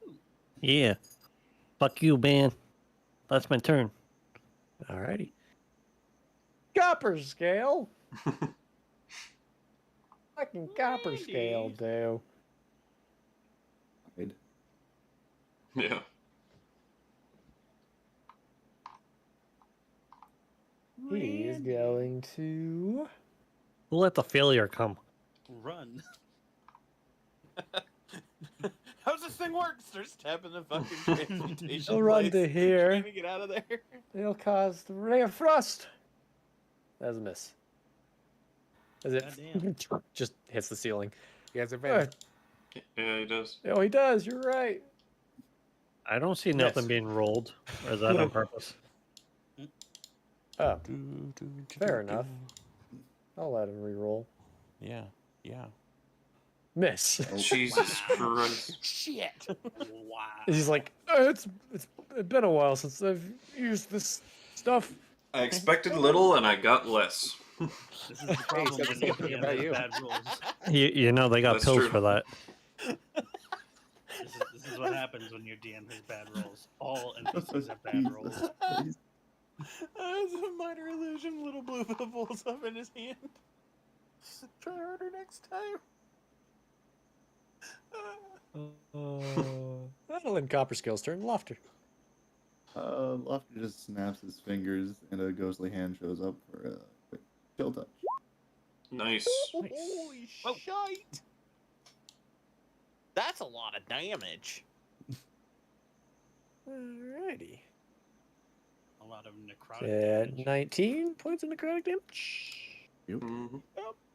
Yeah. Fuck you, man. That's my turn. Alrighty. Copper scale. Fucking copper scale, do. Hide. Yeah. He's going to. We'll let the failure come. Run. How's this thing work? Start tapping the fucking transmutation. He'll run place, to here. Trying to get out of there. He'll cause the ray of frost. That's a miss. As it Goddamn. just hits the ceiling. He has advantage. Yeah, he does. Oh, he does. You're right. I don't see nothing Yes. being rolled. Or is that on purpose? Oh, fair enough. I'll let him re-roll. Yeah, yeah. Miss. Jesus Christ. Shit. Wow. He's like, it's been a while since I've used this stuff. I expected little and I got less. This is the problem said when the you same thing DM about has you. bad rolls. You know they got That's pills true. for that. This is what happens when your DM has bad rolls. All NPCs have bad rolls. Please. As a minor illusion, little blue bubbles up in his hand. Try harder next time. That'll end Copper Scale's turn. Laufter. Laufter just snaps his fingers and a ghostly hand shows up for a quick chill touch. Nice. Holy Whoa. shite! That's a lot of damage. Alrighty. A lot of necrotic damage. 19 points of necrotic damage. Mhm.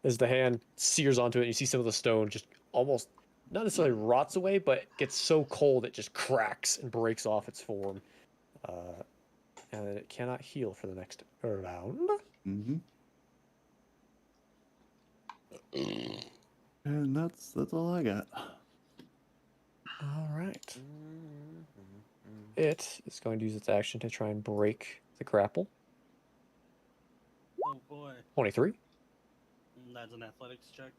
As the hand sears onto it, you see some of the stone just almost, not necessarily rots away, but gets so cold it just cracks and breaks off its form. And then it cannot heal for the next round. Mm-hmm. And that's all I got. All right. It is going to use its action to try and break the grapple. Oh boy. 23. That's an athletics check.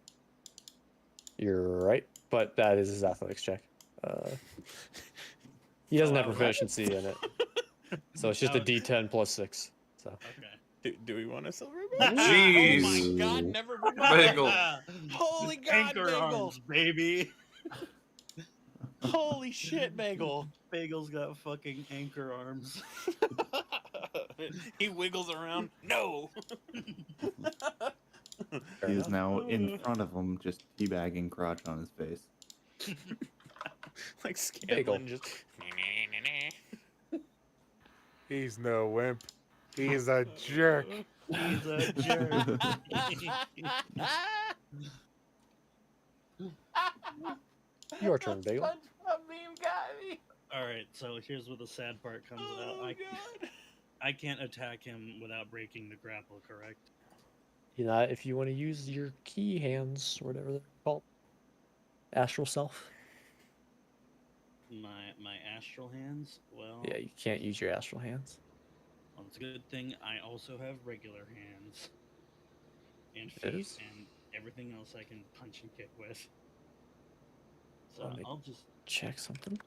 You're right, but that is his athletics check. He doesn't have Oh, right. proficiency in it, so it's just a Oh. D10 plus 6. So Okay. Do we want a silver Jeez. Oh my god, never been Bagel. Holy god, Anchor Bagel! arms, baby. Holy shit, Bagel! Bagel's got fucking anchor arms. He wiggles around. No! fair He is enough. now in front of him, just teabagging crotch on his face. Like Bagel. Scanlan just. He's no wimp. He's a jerk. He's a jerk. Your turn, Bagel. SpongeBob meme got me. All right, so here's where the sad part comes out. Oh god. I can't attack him without breaking the grapple, correct? You know, if you want to use your key hands or whatever they're called, astral self. My astral hands. Well, Yeah, you can't use your astral hands. well, it's a good thing I also have regular hands and It feet is? and everything else I can punch and kick with. So Let me- I'll just Check something.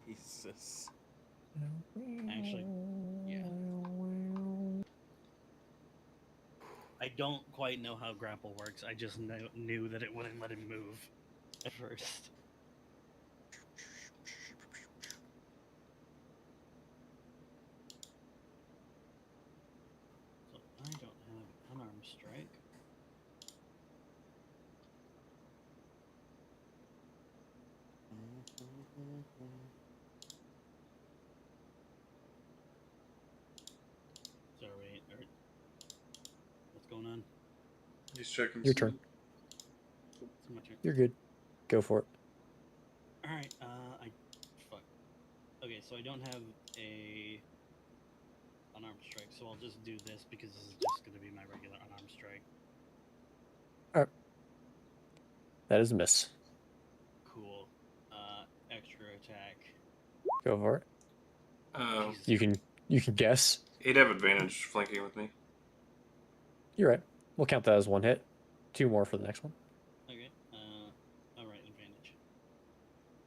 Jesus. Actually, yeah. I don't quite know how grapple works. I just knew that it wouldn't let him move at first. So I don't have unarmed strike. going on? He's checking. Your turn. It's my turn. You're good. Go for it. All right. Fuck. Okay, so I don't have a unarmed strike, so I'll just do this because this is just going to be my regular unarmed strike. That is a miss. Cool. Extra attack. Go for it. Jesus. You can guess. He'd have advantage flanking with me. You're right. We'll count that as one hit. 2 more for the next one. Okay. All right. Advantage.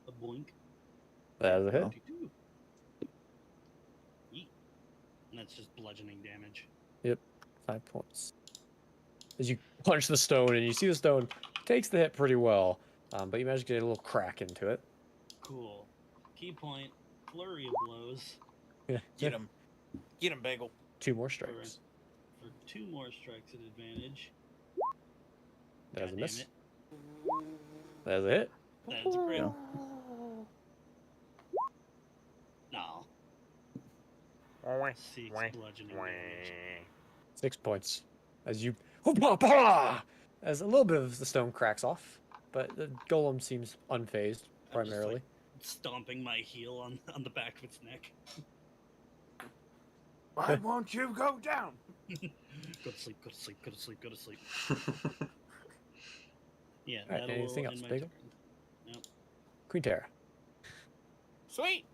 A boink. That is a hit. 22. Yeet. And that's just bludgeoning damage. 5 points. As you punch the stone, and you see the stone takes the hit pretty well, but you manage to get a little crack into it. Cool. Key point. Flurry of blows. Get him. Get him, Bagel. 2 more strikes. For 2 more strikes at advantage. That is a God miss. damn it. That is a hit. That's a crit. Yeah. No. 6 bludgeoning damage. 6 points. As you... As a little bit of the stone cracks off, but the golem seems unfazed, I'm just, primarily. like, stomping my heel on the back of its neck. Why won't you go down? Go to sleep, go to sleep, go to sleep, go to sleep. Yeah, Alright, that'll anything else, end my Bagel? turn. Nope. Quinnterra. Sweet.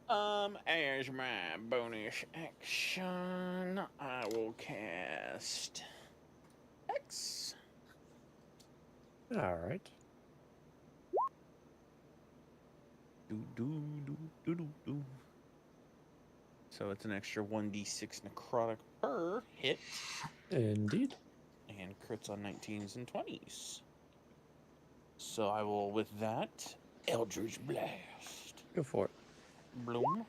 As my bonus action, I will cast X. Alright. Do. So it's an extra 1d6 necrotic per hit, Indeed. and crits on 19s and 20s. So I will, with that, Eldritch Blast. Go for it. Bloom.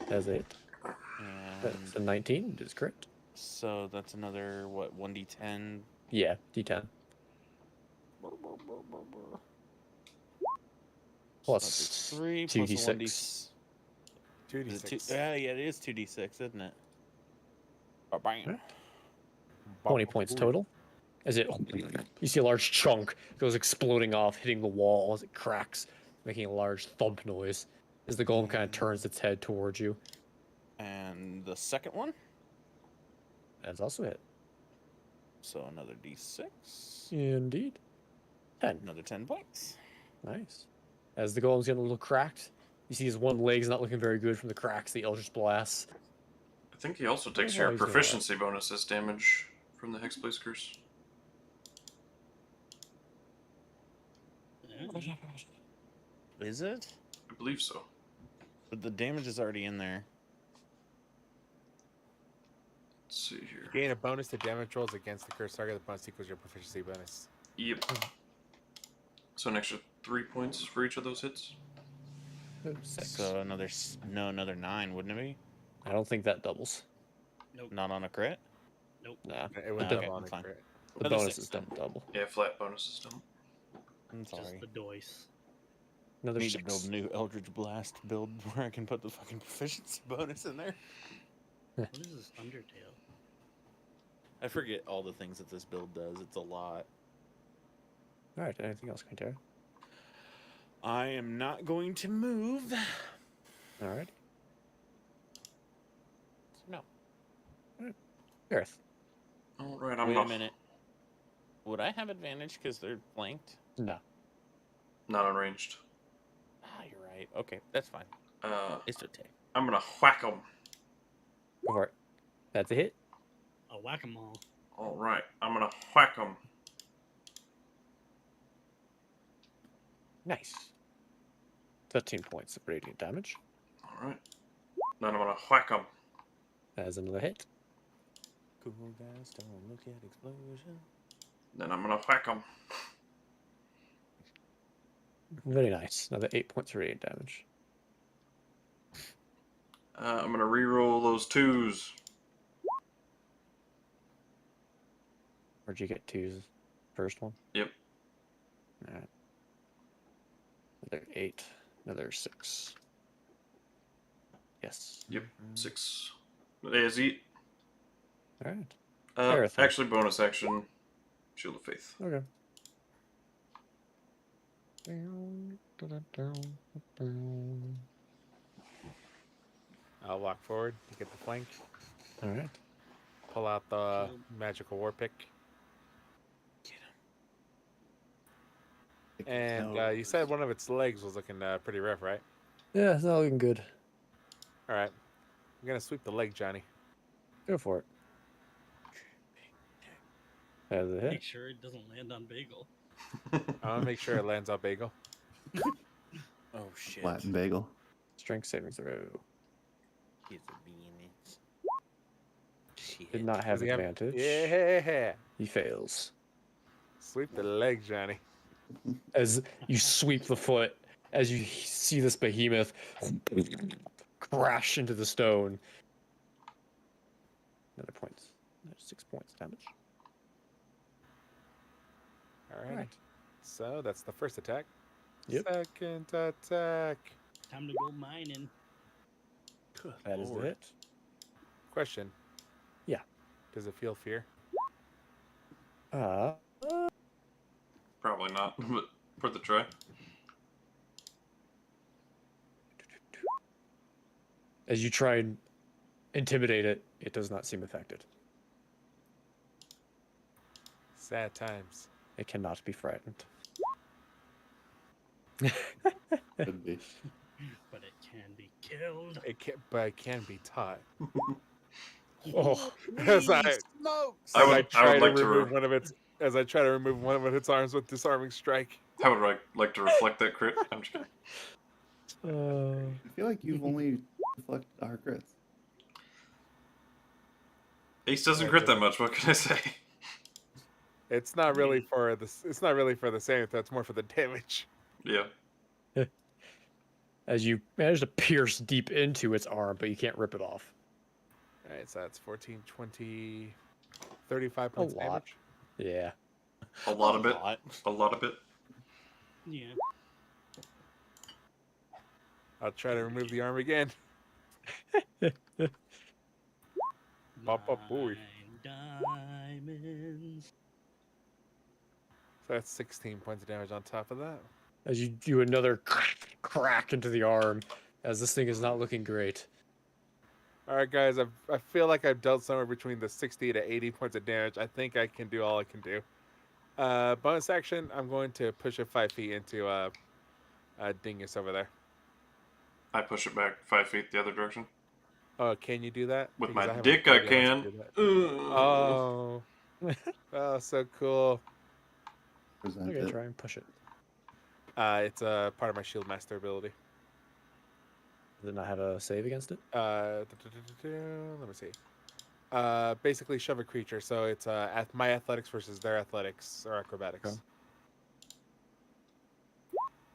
That's a hit. And That's a 19. It is correct. so that's another, what, 1d10? Yeah, D10. Plus So that's 3 plus 2d6. 2d6. Yeah, it is 2d6, isn't it? Bam. 20 points total. As it, you see a large chunk goes exploding off, hitting the wall as it cracks, making a large thump noise. As the golem kind of turns its head towards you. And the second one, That's also a hit. so another d6. Indeed. 10. Another 10 points. Nice. As the golem's getting a little cracked, you see his one leg's not looking very good from the cracks, the Eldritch Blast. I think he also takes Well, your he's doing proficiency bonus as damage from the Hexblade's Curse. Is it? I believe so. But the damage is already in there. Let's see here. Gain a bonus to damage rolls against the cursed target. The bonus equals your proficiency bonus. Yep. So an extra 3 points for each of those hits. 6. So another, another 9, wouldn't it be? I don't think that doubles. Nope. Not on a crit? Nah. It would Okay, double on a fine. crit. The Another bonuses 6 then. don't double. Yeah, flat bonuses don't. I'm Just sorry. the dice. Another Need 6. to build a new Eldritch Blast build where I can put the fucking proficiency bonus in there. What is this Undertale? I forget all the things that this build does. It's a lot. Alright, anything else, Quinnterra? I am not going to move. Alright. No. Gareth. Alright, I'm Wait a not, minute. Would I have advantage because they're flanked? No. not unranged. Ah, you're right. Okay, that's fine. It's okay. I'm gonna whack him. Go for it. That's a hit. A whack-a-mole. Alright, I'm gonna whack him. Nice. 13 points of radiant damage. Alright. Then I'm gonna whack him. As another hit. Cool guys, don't look at explosion. Then I'm gonna whack him. Very nice. Another 8 points of radiant damage. I'm gonna re-roll those 2s. Where'd you get 2's? First one? Yep. Alright. Another 8. Another 6. Yes. Yep. 6. As eat. Alright. Arethyn. Actually, bonus action, Shield of Faith. Okay. I'll walk forward to get the flank. All right. Pull out the Shield. magical war pick. Pick And your you said toes. one of its legs was looking pretty rough, right? Yeah, it's not looking good. All right. I'm going to sweep the leg, Johnny. Go for it. As a hit. Make sure it doesn't land on Bagel. I'm going to make sure it lands on Bagel. Oh shit. Latin bagel. Strength saving throw. He's a bean. Shit. Did not have Does he have- advantage. Yeah. He fails. Sweep the leg, Johnny. As you sweep the foot, as you see this behemoth crash into the stone. Another point. 6 points damage. All right. Alright. So that's the first attack. Yep. Second attack. Time to go mining. That is the Lord. hit. Question. Yeah. Does it feel fear? Probably not, but worth a try. As you try and intimidate it, it does not seem affected. Sad times. It cannot be frightened. Could be. But it can be killed. But it can be taught. Oh, As I, smokes! I as would- I I try would to like to remove one of its, as I try to remove one of its arms with disarming strike. I would like to reflect that crit. I'm just kidding. I feel like you've only reflected our crits. Ace doesn't crit that much. What can I say? It's not really for the. It's not really for the saving throw. It's more for the damage. Yeah. as you manage to pierce deep into its arm, but you can't rip it off. All right, so that's 14, 20, 35 points of lot. damage. Yeah. A lot of it. lot. A lot of it. Yeah. I'll try to remove the arm again. Papa boy. 9 diamonds. So that's 16 points of damage on top of that. As you do another crack into the arm, as this thing is not looking great. All right, guys, I feel like I've dealt somewhere between the 60 to 80 points of damage. I think I can do all I can do. Bonus action, I'm going to push it 5 feet into Dingus over there. I push it back 5 feet the other direction. Oh, can you do that? With Because my haven't dick, played I yet how can. to do that. Oh. Oh. Oh, so cool. Present Okay, it. try and push it. It's a part of my Shield Master ability. Does it not have a save against it? Let me see. Basically shove a creature, so it's my athletics versus their athletics or acrobatics. Okay.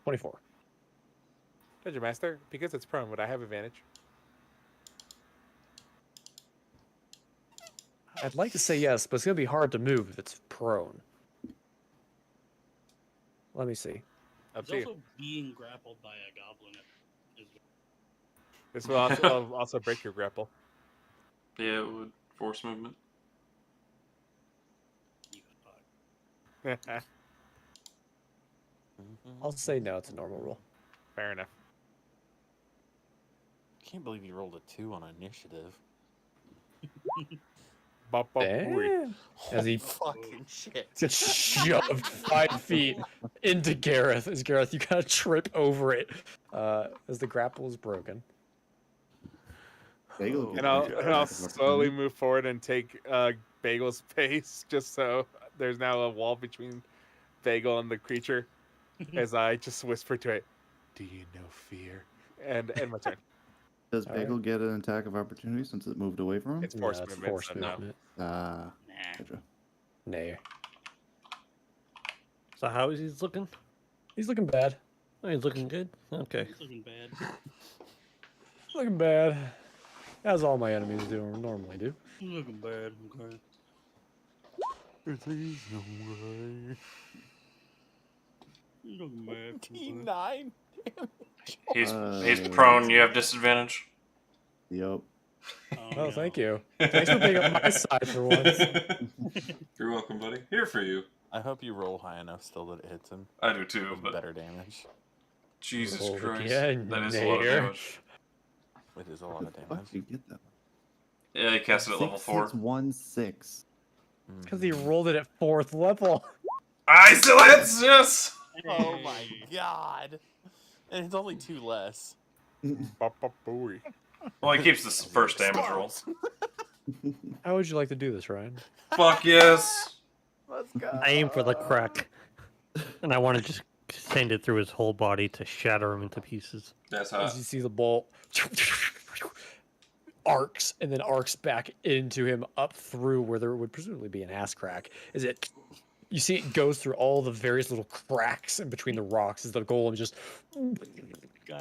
24. Dungeon Master, because it's prone, would I have advantage? I'd like to say yes, but it's going to be hard to move if it's prone. Let me see. Up He's to you. also being grappled by a goblin. This will also break your grapple. Yeah, it would force movement. You fuck. I'll say no, it's a normal roll. Fair enough. Can't believe you rolled a 2 on initiative. Bop, bop, boy. Damn. As he Fucking shit. gets shoved 5 feet into Gareth. As Gareth, you kind of trip over it as the grapple is broken. Bagel gets And I'll, an and I'll attack of slowly opportunity. move forward and take Bagel's face, just so there's now a wall between Bagel and the creature. As I just whisper to it, "Do you know fear?" And my turn. Does All Bagel get an attack of opportunity since it moved away from him? It's force it's movement. force so no. movement. Ah, Nah. gotcha. Nayr. So how is he looking? He's looking bad. Oh, he's looking good. Okay. He's looking bad. Looking bad. As all my enemies do normally do. He's looking bad. Okay. Please no way. He's looking bad. Okay. 9. He's Uh, he's prone. You have disadvantage. Yep. Oh, thank you. Thanks for being on my side for once. You're welcome, buddy. Here for you. I hope you roll high enough still that it hits him. I do too, With but better damage. Jesus Roll Christ, again, that is a lot of Nayr. damage. It is a lot Where of the fuck damage. did you get that? Yeah, he cast it at level 4. 616. Because he rolled it at 4th level. I still hits, yes! Oh my god! And it's only 2 less. Ba-ba-booey. Well, he keeps this first damage roll. How would you like to do this, Ryan? Fuck yes! Let's go. I aim for the crack, and I want to just send it through his whole body to shatter him into pieces. That's As hot. you see the bolt arcs and then arcs back into him up through where there would presumably be an ass crack. Is it? You see it goes through all the various little cracks in between the rocks as the golem just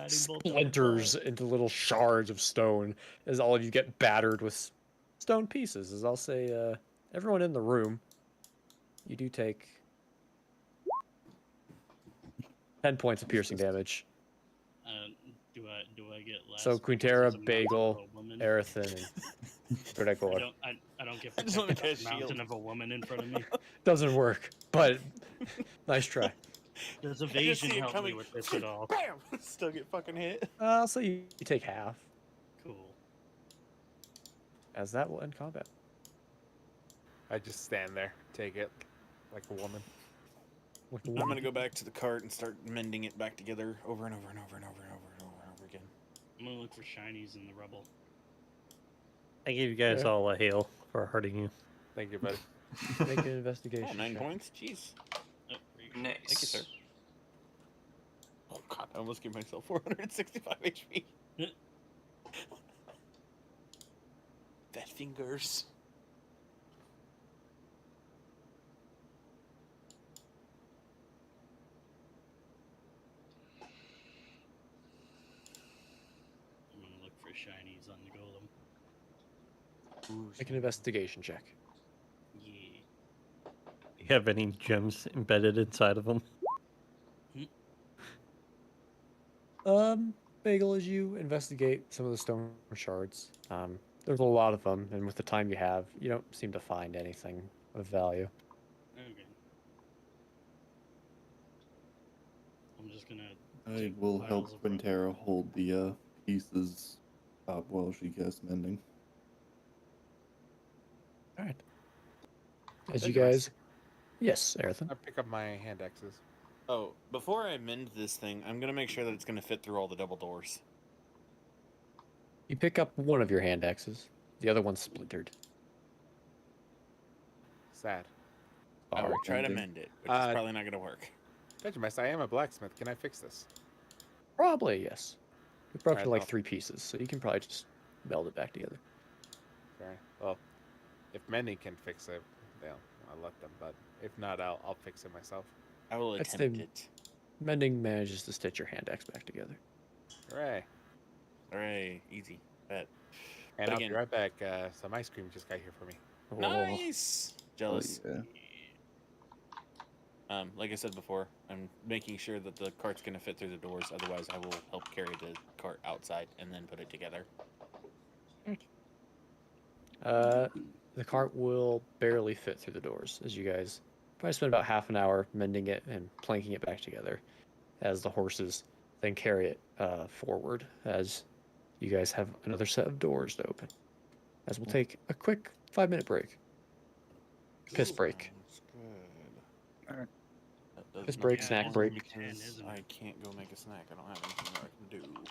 splinters into little shards of stone as all of you get battered with stone pieces. As I'll say, everyone in the room, you do take 10 points of piercing damage. Do I get less? So because Quinnterra, it's a mountain Bagel, of a woman? Arethyn, and Trickster. I don't get I just wanna protected by cast a mountain shield. of a woman in front of me. Doesn't work, but nice try. Does I just evasion see it help me coming. with this at all? Bam! Still get fucking hit. I'll say you take half, Cool. as that will end combat. I just stand there, take it like a woman. I'm gonna go back to the cart and start mending it back together over and over and over and over and over and over and over again. I'm gonna look for shinies in the rubble. I gave you guys Yeah. all a hail for hurting you. Thank you, buddy. Make an investigation. Oh, 9 check. points? Jeez. Oh, there you go. Nice. Thank you, sir. Oh god, I almost gave myself 465 HP. Fat fingers. I'm gonna look for shinies on the golem. Make an investigation check. Yeah. You have any gems embedded inside of them? Bagel, as you investigate some of the stone shards, there's a lot of them, and with the time you have, you don't seem to find anything of value. Okay. I'm just gonna. I take will piles help of rubble. Quinnterra hold the pieces up while she casts mending. All right. As you Thank you, guys, yes, Arethyn. I pick up my hand axes. Oh, before I mend this thing, I'm gonna make sure that it's gonna fit through all the double doors. You pick up one of your hand axes. The other one's splintered. Sad. I will try to mending. mend it, but it's probably not gonna work. Dungeon Master, I am a blacksmith. Can I fix this? Probably, yes. You broke Alright, to like I'll- 3 pieces, so you can probably just meld it back together. Sorry. Well, if mending can fix it, then I'll let them. But if not, I'll fix it myself. I will That's attempt the- it. Mending manages to stitch your hand axe back together. Hooray! Alright, easy. Bet. And But I'll again- be right back. Some ice cream just got here for me. Oh, Nice! Jealous. Oh, yeah. Like I said before, I'm making sure that the cart's gonna fit through the doors. Otherwise, I will help carry the cart outside and then put it together. The cart will barely fit through the doors, as you guys probably spend about half an hour mending it and planking it back together, as the horses then carry it forward, as you guys have another set of doors to open. As we'll take a quick 5-minute break. Piss break. Sounds good. Alright. That does Piss not break, count snack break. because Isn't it? I can't go make a snack. I don't have anything that I can do.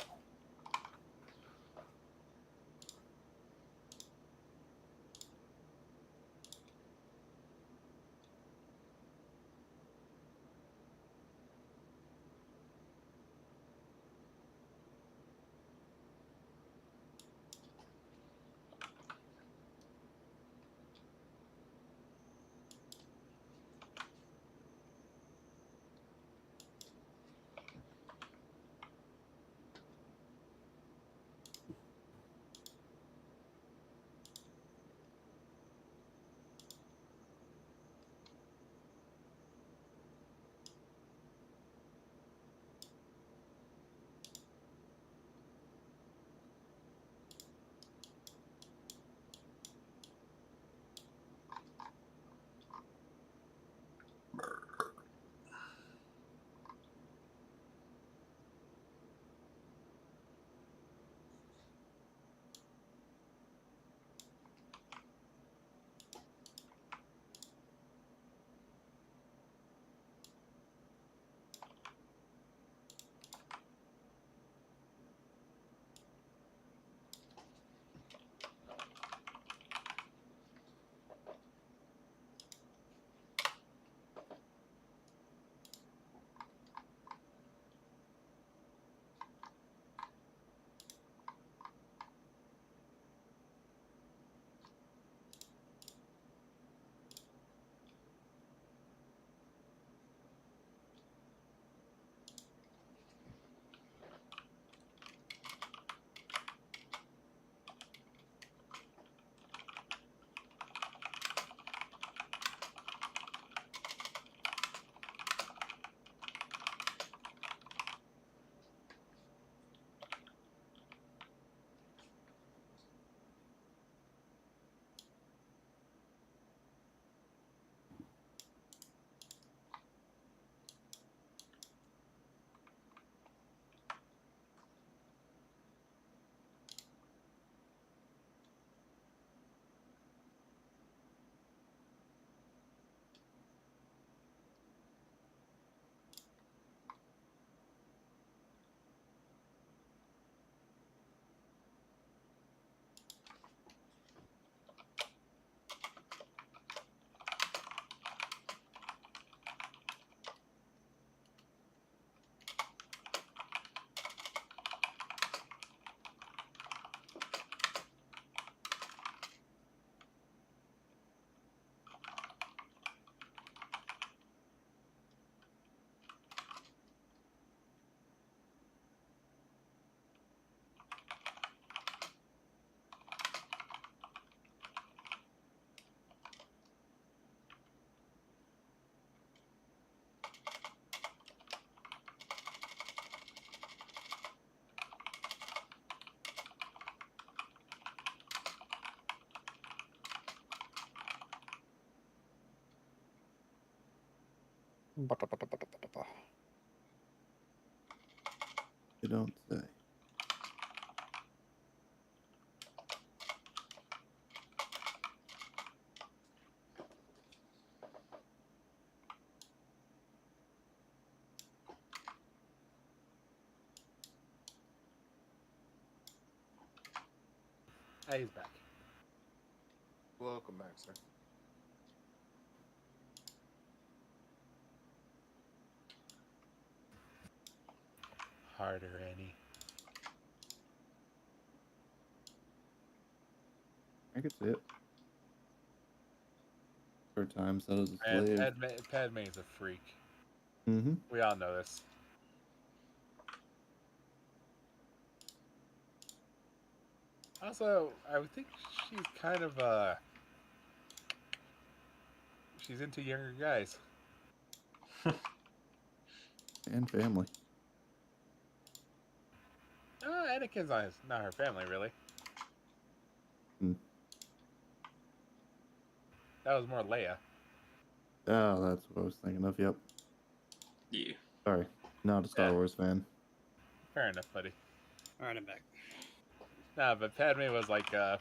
You don't say. Hey, he's back. Welcome back, sir. Harder, Annie. I could see it. For time set as a And slave. Padme's a freak. Mm-hmm. We all know this. Also, I would think she's kind of she's into younger guys. And family. Anakin's not her family, really. Hmm. That was more Leia. Oh, that's what I was thinking of. Yep. Yeah. Sorry. Not a Star Yeah. Wars fan. Fair enough, buddy. All right, I'm back. Nah, but Padme was like a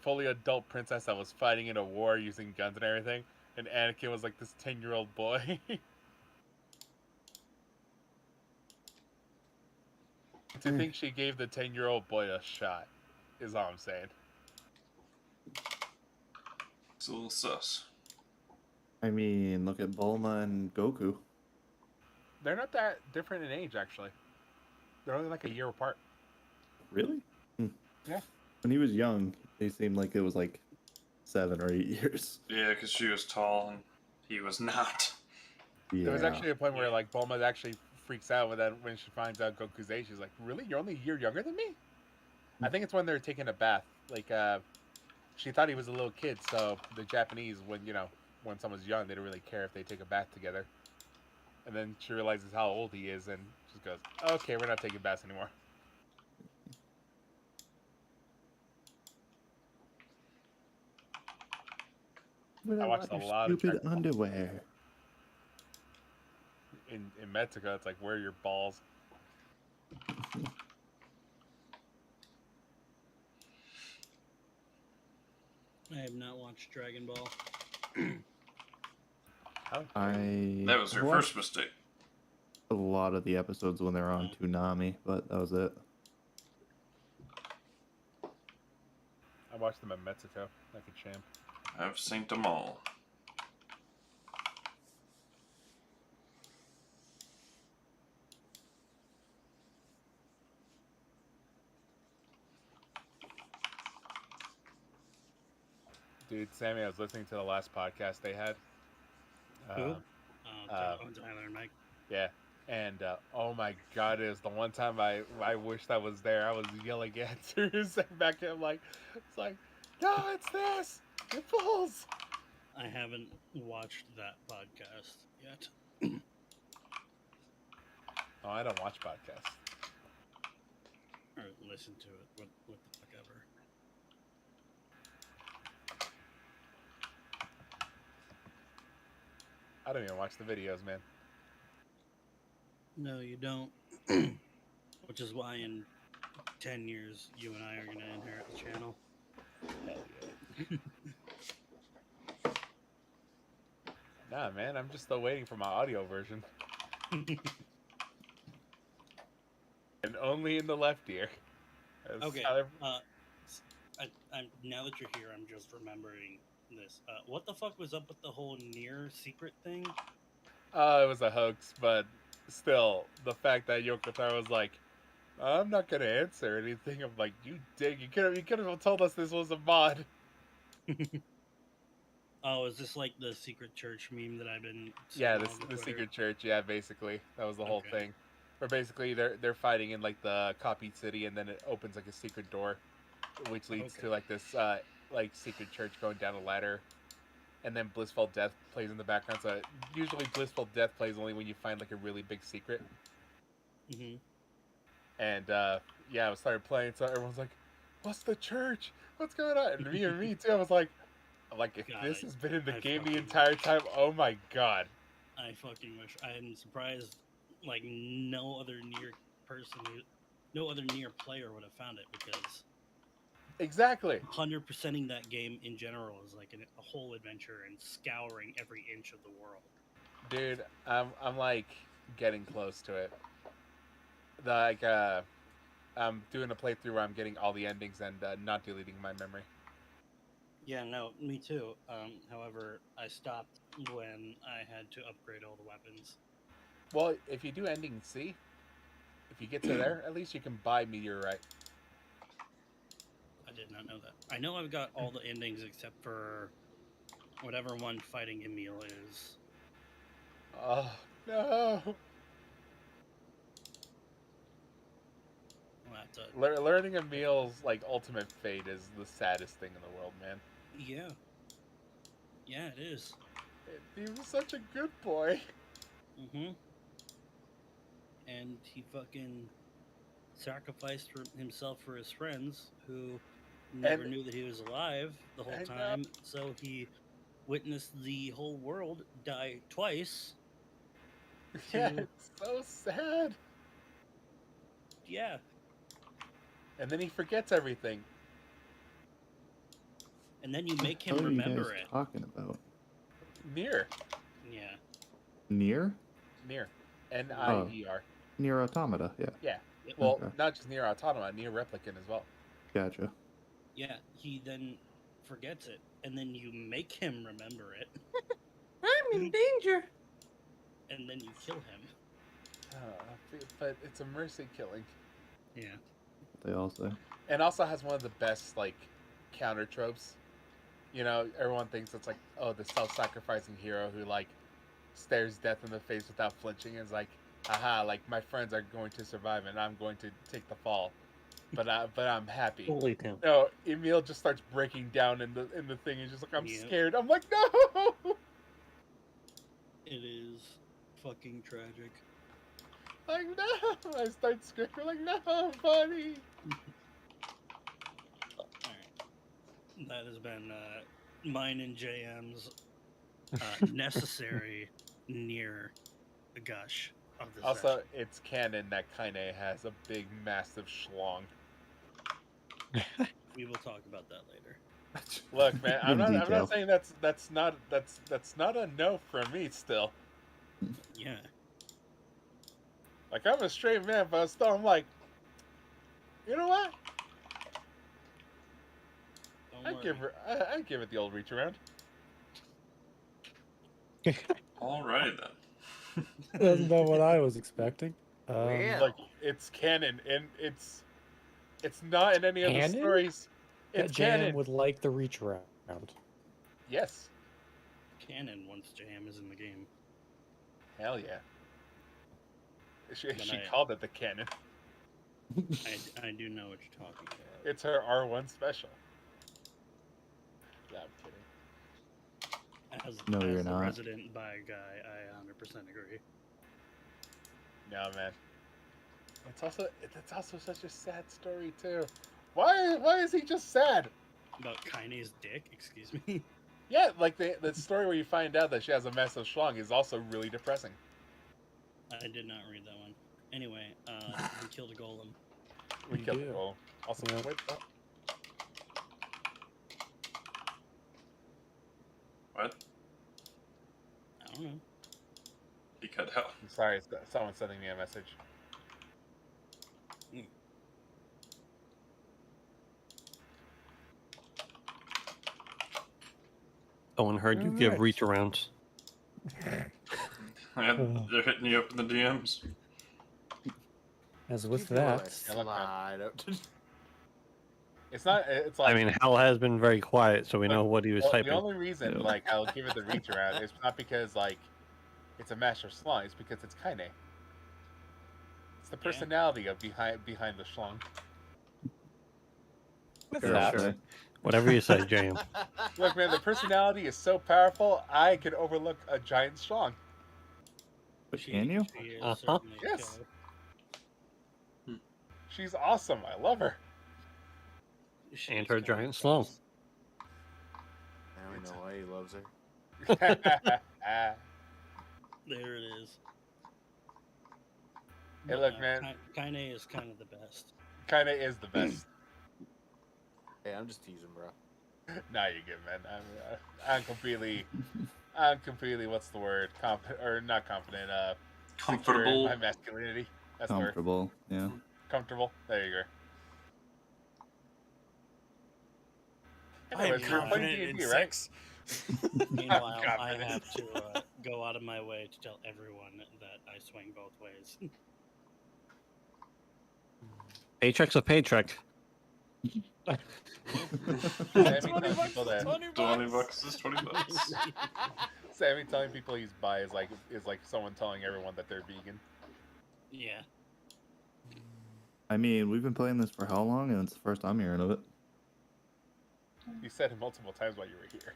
fully adult princess that was fighting in a war using guns and everything, and Anakin was like this 10-year-old boy. To think she gave the 10-year-old boy a shot is all I'm saying. It's a little sus. I mean, look at Bulma and Goku. They're not that different in age, actually. They're only like a year apart. Really? Yeah. When he was young, they seemed like it was like 7 or 8 years. Yeah, because she was tall and he was not. Yeah. There was actually a point where like Bulma actually freaks out when she finds out Goku's age. She's like, "Really? You're only a year younger than me?" I think it's when they're taking a bath. Like, she thought he was a little kid, so the Japanese, when someone's young, they don't really care if they take a bath together. And then she realizes how old he is, and just goes, "Okay, we're not taking baths anymore." I watched a lot of stupid Dragon Ball. underwear. In Mexico, it's like, "Where are your balls?" I have not watched Dragon Ball. That was her watched first mistake. a lot of the episodes when they're on Toonami, but that was it. I watched them in Mexico, like a champ. I've seen them all. Dude, Sammy, I was listening to the last podcast they had. Who? Uh, Tyler and Mike. Yeah, and oh my god, it was the one time I wished I was there. I was yelling at Teresa back at him like, it's like, no, it's this, it falls. I haven't watched that podcast yet. Oh, I don't watch podcasts. Or listen to it. What the fuck ever. I don't even watch the videos, man. No, you don't. Which is why in 10 years, you and I are going to inherit the channel. Hell yeah. Nah, man, I'm just still waiting for my audio version. And only in the left ear. That's Okay. how I'm now that you're here, I'm just remembering this. What the fuck was up with the whole Nayr secret thing? it was a hoax, but still, the fact that Quinnterra was like, I'm not gonna answer anything. I'm like, you dig. You could have told us this was a mod. Oh, is this like the secret church meme that I've been seeing Yeah, all the over Twitter? secret church. Yeah, basically, that was the whole Okay. thing. Where basically they're fighting in like the copied city, and then it opens like a secret door, which leads to like this like secret church going down a ladder, and then Blissful Death plays in the background. So usually Blissful Death plays only when you find like a really big secret. Mm-hmm. And yeah, I started playing, so everyone's like, "What's the church? What's going on?" And me too. I was like, if God, this has been in the I game the fucking- entire time, oh my god. I fucking wish. I'm surprised, like, no other near person, no other near player would have found it, because Exactly. 100%ing that game in general is like a whole adventure and scouring every inch of the world. Dude, I'm like getting close to it. I'm doing a playthrough where I'm getting all the endings and not deleting my memory. Yeah, no, me too. However, I stopped when I had to upgrade all the weapons. Well, if you do ending C, if you get to there, at least you can buy Meteorite. I did not know that. I know I've got all the endings except for whatever one fighting Emil is. Oh no! I'll have to. Learning Emil's like ultimate fate is the saddest thing in the world, man. Yeah. Yeah, it is. He was such a good boy. Mm-hmm. And he fucking sacrificed himself for his friends, who never knew that he was alive the whole I know. time. So he witnessed the whole world die twice. Yeah, it's so sad. Yeah. And then he forgets everything. And then you make him What are you guys remember it. talking about? Nayr. Yeah. Nayr? Nayr. Nayr. Nayr Automata, yeah. Yeah. Yep. Well, Okay. not just Nayr Automata, Nayr Replicant as well. Gotcha. Yeah, he then forgets it, and then you make him remember it, I'm in danger. and then you kill him. But it's a mercy killing. Yeah. They all say. And also has one of the best, like, counter tropes. You know, everyone thinks it's like, oh, the self-sacrificing hero who, like, stares death in the face without flinching and is like, aha, like, my friends are going to survive and I'm going to take the fall. But I'm happy. Holy damn. No, Emil just starts breaking down in the thing. He's just like, I'm Yep. scared. I'm like, no! It is fucking tragic. Like, no! I start screaming, like, no, buddy! Alright. That has been mine and JM's necessary near the gush of the Also, session. it's canon that Kaine has a big, massive schlong. We will talk about that later. Look, man, I'm In not detail. saying that's not a no from me still. Yeah. Like, I'm a straight man, but still, I'm like, you know what? Don't worry. I'd give it the old reach around. Alrighty then. That's not what I was expecting. Well. Like, it's canon, and it's not in any of the Canon? stories. That It's Jam canon. would like the reach around. Yes. Canon once Jam is in the game. Hell yeah. She Then called it the canon. I do know what you're talking about. It's her R1 special. No, I'm kidding. As, No, as you're the not. resident bi guy, I 100% agree. No, man. It's also such a sad story too. Why is he just sad? About Kaine's dick, excuse me. Yeah, like the story where you find out that she has a massive schlong is also really depressing. I did not read that one. Anyway, we killed a golem. We You killed do. the goal. Also, Yeah. wait, oh, What? I don't know. He cut out. I'm sorry, someone's sending me a message. Someone heard you give Alright. reach arounds. They're hitting you up in the DMs. As with You feel that, like slide up to- It's not. It's like. I mean, Hal has been very quiet, so we know what he was well, typing. the only reason, Yeah. like, I'll give it the reach around is not because like it's a master schlong. It's because it's Kaine. It's the Yeah. personality of behind the schlong. with Fair that, play. Whatever you say, JM. Look, man, the personality is so powerful. I could overlook a giant schlong. But can you? She is Uh-huh. certainly a Yes. killer. She's awesome. I love her. She And is her kinda giant gross. slung. Now we know why he loves her. There it is. Hey, look, man. Kine is kind of the best. Kind of is the best. Hey, I'm just teasing, bro. Nah, you're good, man. I'm completely, what's the word? Or not confident. Secure in Comfortable. my masculinity. That's the word. Comfortable, yeah. Comfortable. There you go. I am Anyways, we're playing confident in D&D, right? sex. Meanwhile, I confident. have to go out of my way to tell everyone that I swing both ways. Paycheck's a paycheck. Sammy telling people that 20 bucks is 20 bucks. Sammy telling people he's bi is like someone telling everyone that they're vegan. Yeah. I mean, we've been playing this for how long, and it's the first I'm hearing of it. You said it multiple times while you were here.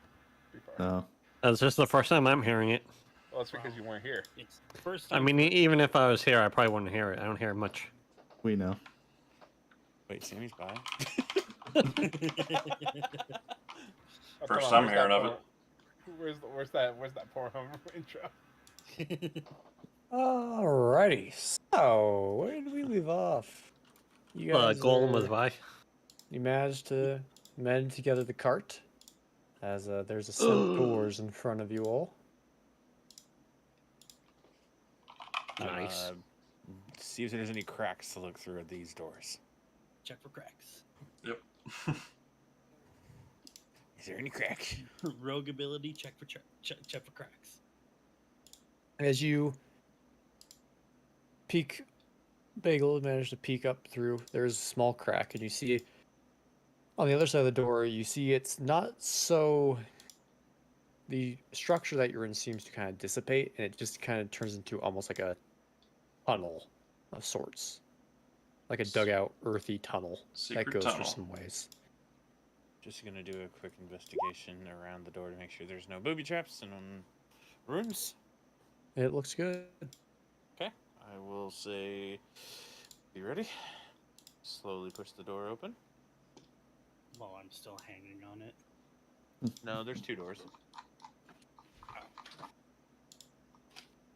Before. No. That's just the first time I'm hearing it. Well, it's because you weren't here. It's the first I time. mean, even if I was here, I probably wouldn't hear it. I don't hear it much. We know. Wait, Sammy's bi? First time hearing of it. Where's that Pornhub intro? Alrighty. So, where did we leave off? You guys Golem are- was by. You managed to mend together the cart, as there's a set of doors in front of you all. Nice. See if there's any cracks to look through at these doors. Check for cracks. Yep. Is there any crack? Rogue ability. Check for cracks. As you peek, Bagel managed to peek up through, there's a small crack, and you see on the other side of the door, you see it's not so. The structure that you're in seems to kind of dissipate, and it just kind of turns into almost like a tunnel of sorts. Like a dugout, earthy tunnel Secret that goes tunnel. for some ways. Just gonna do a quick investigation around the door to make sure there's no booby traps and runes. It looks good. Okay, I will say, be ready. Slowly push the door open. While I'm still hanging on it. No, there's two doors.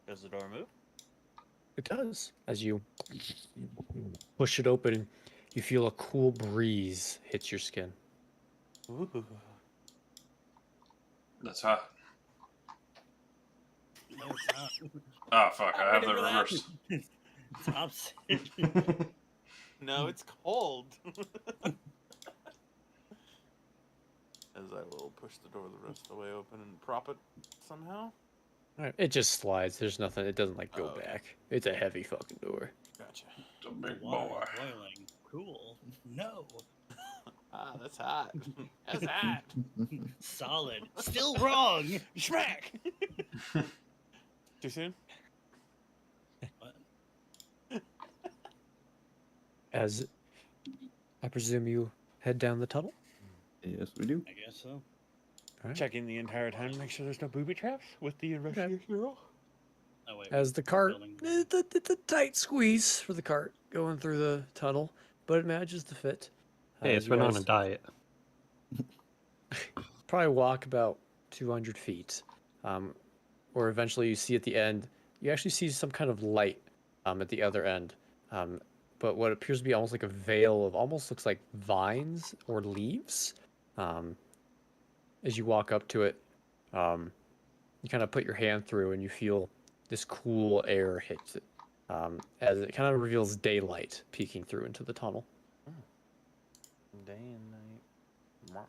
Does the door move? It does. As you push it open, you feel a cool breeze hit your skin. Ooh. That's hot. No, it's not. Ah, fuck. I have the reverse. It's opposite. No, it's cold. As I will push the door the rest of the way open and prop it somehow. Alright, it just slides. There's nothing. It doesn't like go Oh, okay. back. It's a heavy fucking door. Gotcha. The big Water boy. boiling. Cool. No. Ah, that's hot. That's hot. Solid. Still wrong. Schmack. Too soon? What? As I presume you head down the tunnel. Yes, we do. I guess so. Alright. Checking the entire time to make sure there's no booby traps with the investigation roll. Oh wait. As the cart, building- it's a tight squeeze for the cart going through the tunnel, but it manages to fit. Hey, As it's you been on a guys diet. probably walk about 200 feet, or eventually you see at the end, you actually see some kind of light at the other end, but what appears to be almost like a veil of almost looks like vines or leaves. As you walk up to it, you kind of put your hand through and you feel this cool air hit it, as it kind of reveals daylight peeking through into the tunnel. Day and night.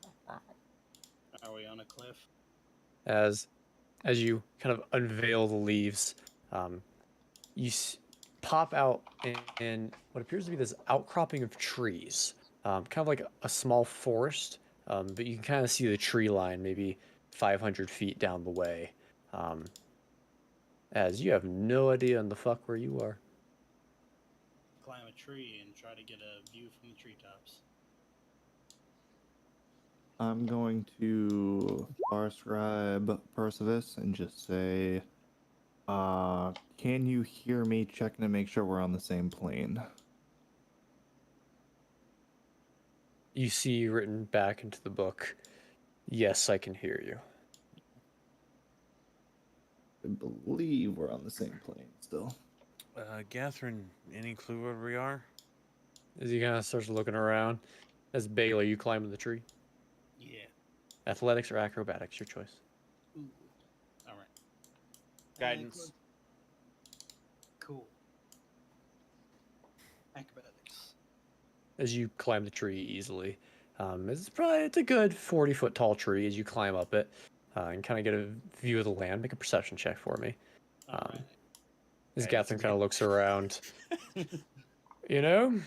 Are we on a cliff? As you kind of unveil the leaves, you pop out in what appears to be this outcropping of trees, kind of like a small forest, but you can kind of see the tree line maybe 500 feet down the way, as you have no idea in the fuck where you are. Climb a tree and try to get a view from the treetops. I'm going to Farscribe Percivis and just say, can you hear me? Checking to make sure we're on the same plane. You see written back into the book, "Yes, I can hear you." I believe we're on the same plane still. Catherine, any clue where we are? As he kind of starts looking around, as Baylor, you climbing the tree. Yeah. Athletics or acrobatics, your choice. Ooh. All right. Guidance. Cool. Acrobatics. As you climb the tree easily. It's a good 40-foot tall tree as you climb up it and kind of get a view of the land. Make a perception check for me. All right. As Guidance Catherine kind of again. looks around. You know,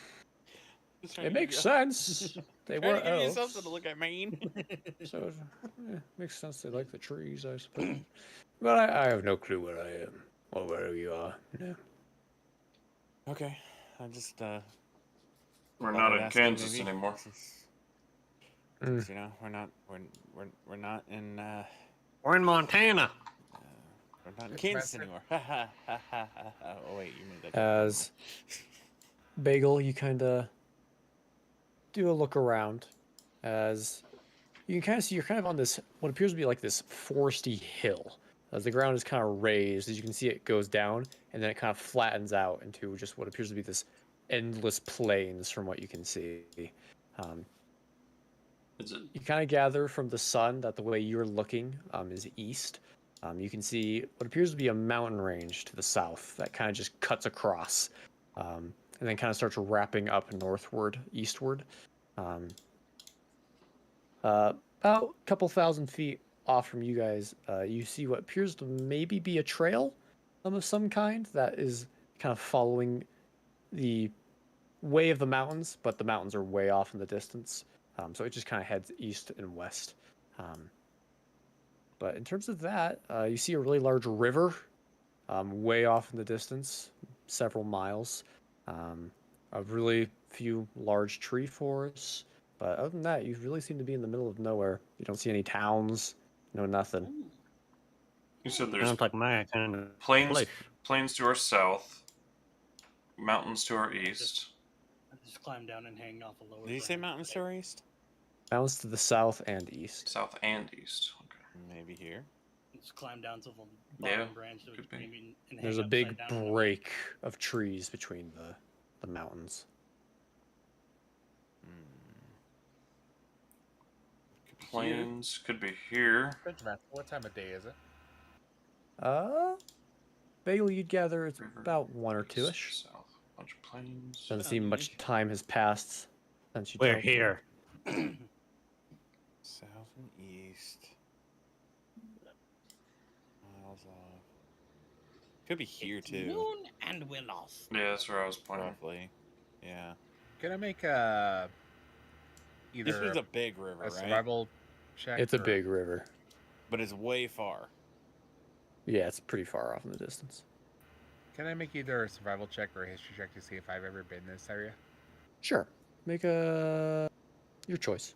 it makes sense. They were give you elves. something to look at, man. So it makes sense they like the trees, I suppose. But I have no clue where I am or where you are. You know. Okay, I just We're thought not I'd in ask you Kansas maybe, anymore. since, you know, we're not in We're in Montana. we're not in Good Kansas master. anymore. Ha ha ha ha ha. Oh wait, you made that. As Bagel, you kind of do a look around as you can kind of see you're kind of on this what appears to be like this foresty hill as the ground is kind of raised. As you can see, it goes down and then it kind of flattens out into just what appears to be this endless plains from what you can see. Is it? You kind of gather from the sun that the way you're looking is east. You can see what appears to be a mountain range to the south that kind of just cuts across and then kind of starts wrapping up northward, eastward. About a couple thousand feet off from you guys, you see what appears to maybe be a trail of some kind that is kind of following the way of the mountains, but the mountains are way off in the distance. So it just kind of heads east and west. But in terms of that, you see a really large river way off in the distance, several miles. A really few large tree forests. But other than that, you really seem to be in the middle of nowhere. You don't see any towns, no nothing. Ooh. You said there's Sounds like my kind of plains, place. plains to our south, mountains to our east. I just climb down and hang off a lower. Did you say branch. mountains to our east? Mountains to the south and east. South and east. Okay. Maybe here. Just climb down to the Yeah, bottom branch of could the be. tree and There's hang a big upside down. break of trees between the mountains. Could be here. Plains could be here. Benjamin, what time of day is it? Bailey, you'd gather it's River, about 1 or 2ish. east, south, bunch of plains. Doesn't seem much Noonish. time has passed since you We're teleported. here. South and east. Miles off. Could be here It's too. Noon and we're lost. Yeah, that's where I was pointing. Roughly. Yeah. Can I make a either This was a big river, a right? survival check? It's a or- big river. But it's way far. Yeah, it's pretty far off in the distance. Can I make either a survival check or a history check to see if I've ever been in this area? Sure. Make your choice.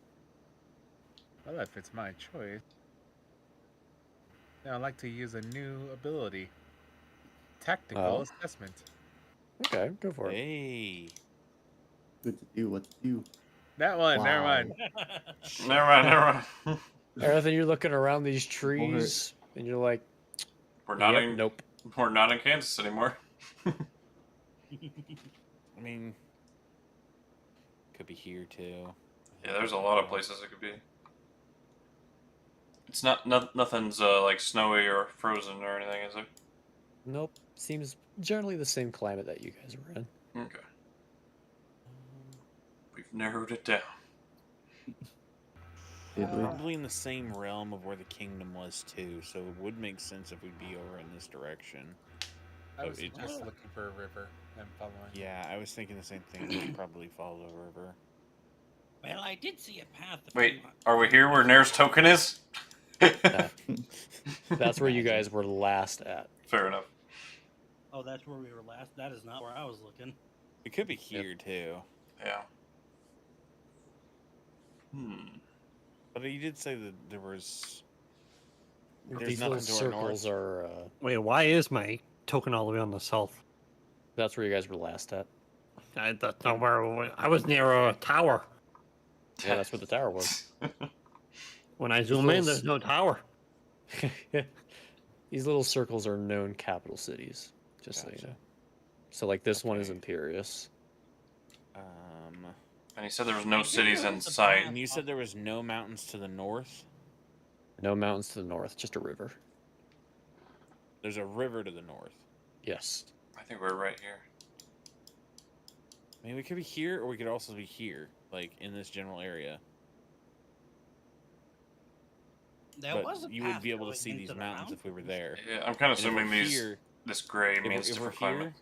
Well, if it's my choice, now I'd like to use a new ability, tactical Oh. assessment. Okay, go for it. Hey. Good to do. What to do? That one, never Wow. mind. Never mind, never mind. Arethyn, you're looking around these trees, and you're like, We're not yep, in. nope. We're not in Kansas anymore. I mean, could be here too. Yeah, there's a lot of places it could be. It's nothing's like snowy or frozen or anything, is it? Nope. Seems generally the same climate that you guys were in. Okay. We've narrowed it down. Did we? Probably in the same realm of where the kingdom was too, so it would make sense if we'd be over in this direction. I Oh, was it- just looking for a river and following. Yeah, I was thinking the same thing. We should probably follow the river. Well, I did see a path. Wait, are we here where Nair's token is? That's where you guys were last at. Fair enough. Oh, that's where we were last. That is not where I was looking. It could be here too. Yeah. But you did say that there was. There's These nothing little to our north. circles are. Wait, why is my token all the way on the south? That's where you guys were last at. That's not where I was near a tower. Yeah, that's where the tower was. When I zoom in, there's no tower. These little circles are known capital cities, just so you Gotcha. know. So like this one is Okay. Imperius. And he said there was no cities in Imperius is a sight. And you said there was no mountains to the north? No mountains to the north, just a river. There's a river to the north. Yes. I think we're right here. I mean, we could be here, or we could also be here, like, in this general area. There But was a you would path be able to going see these into the mountains if we were there. Yeah, I'm kind of And if we're assuming here, this gray if means we're different here, climate.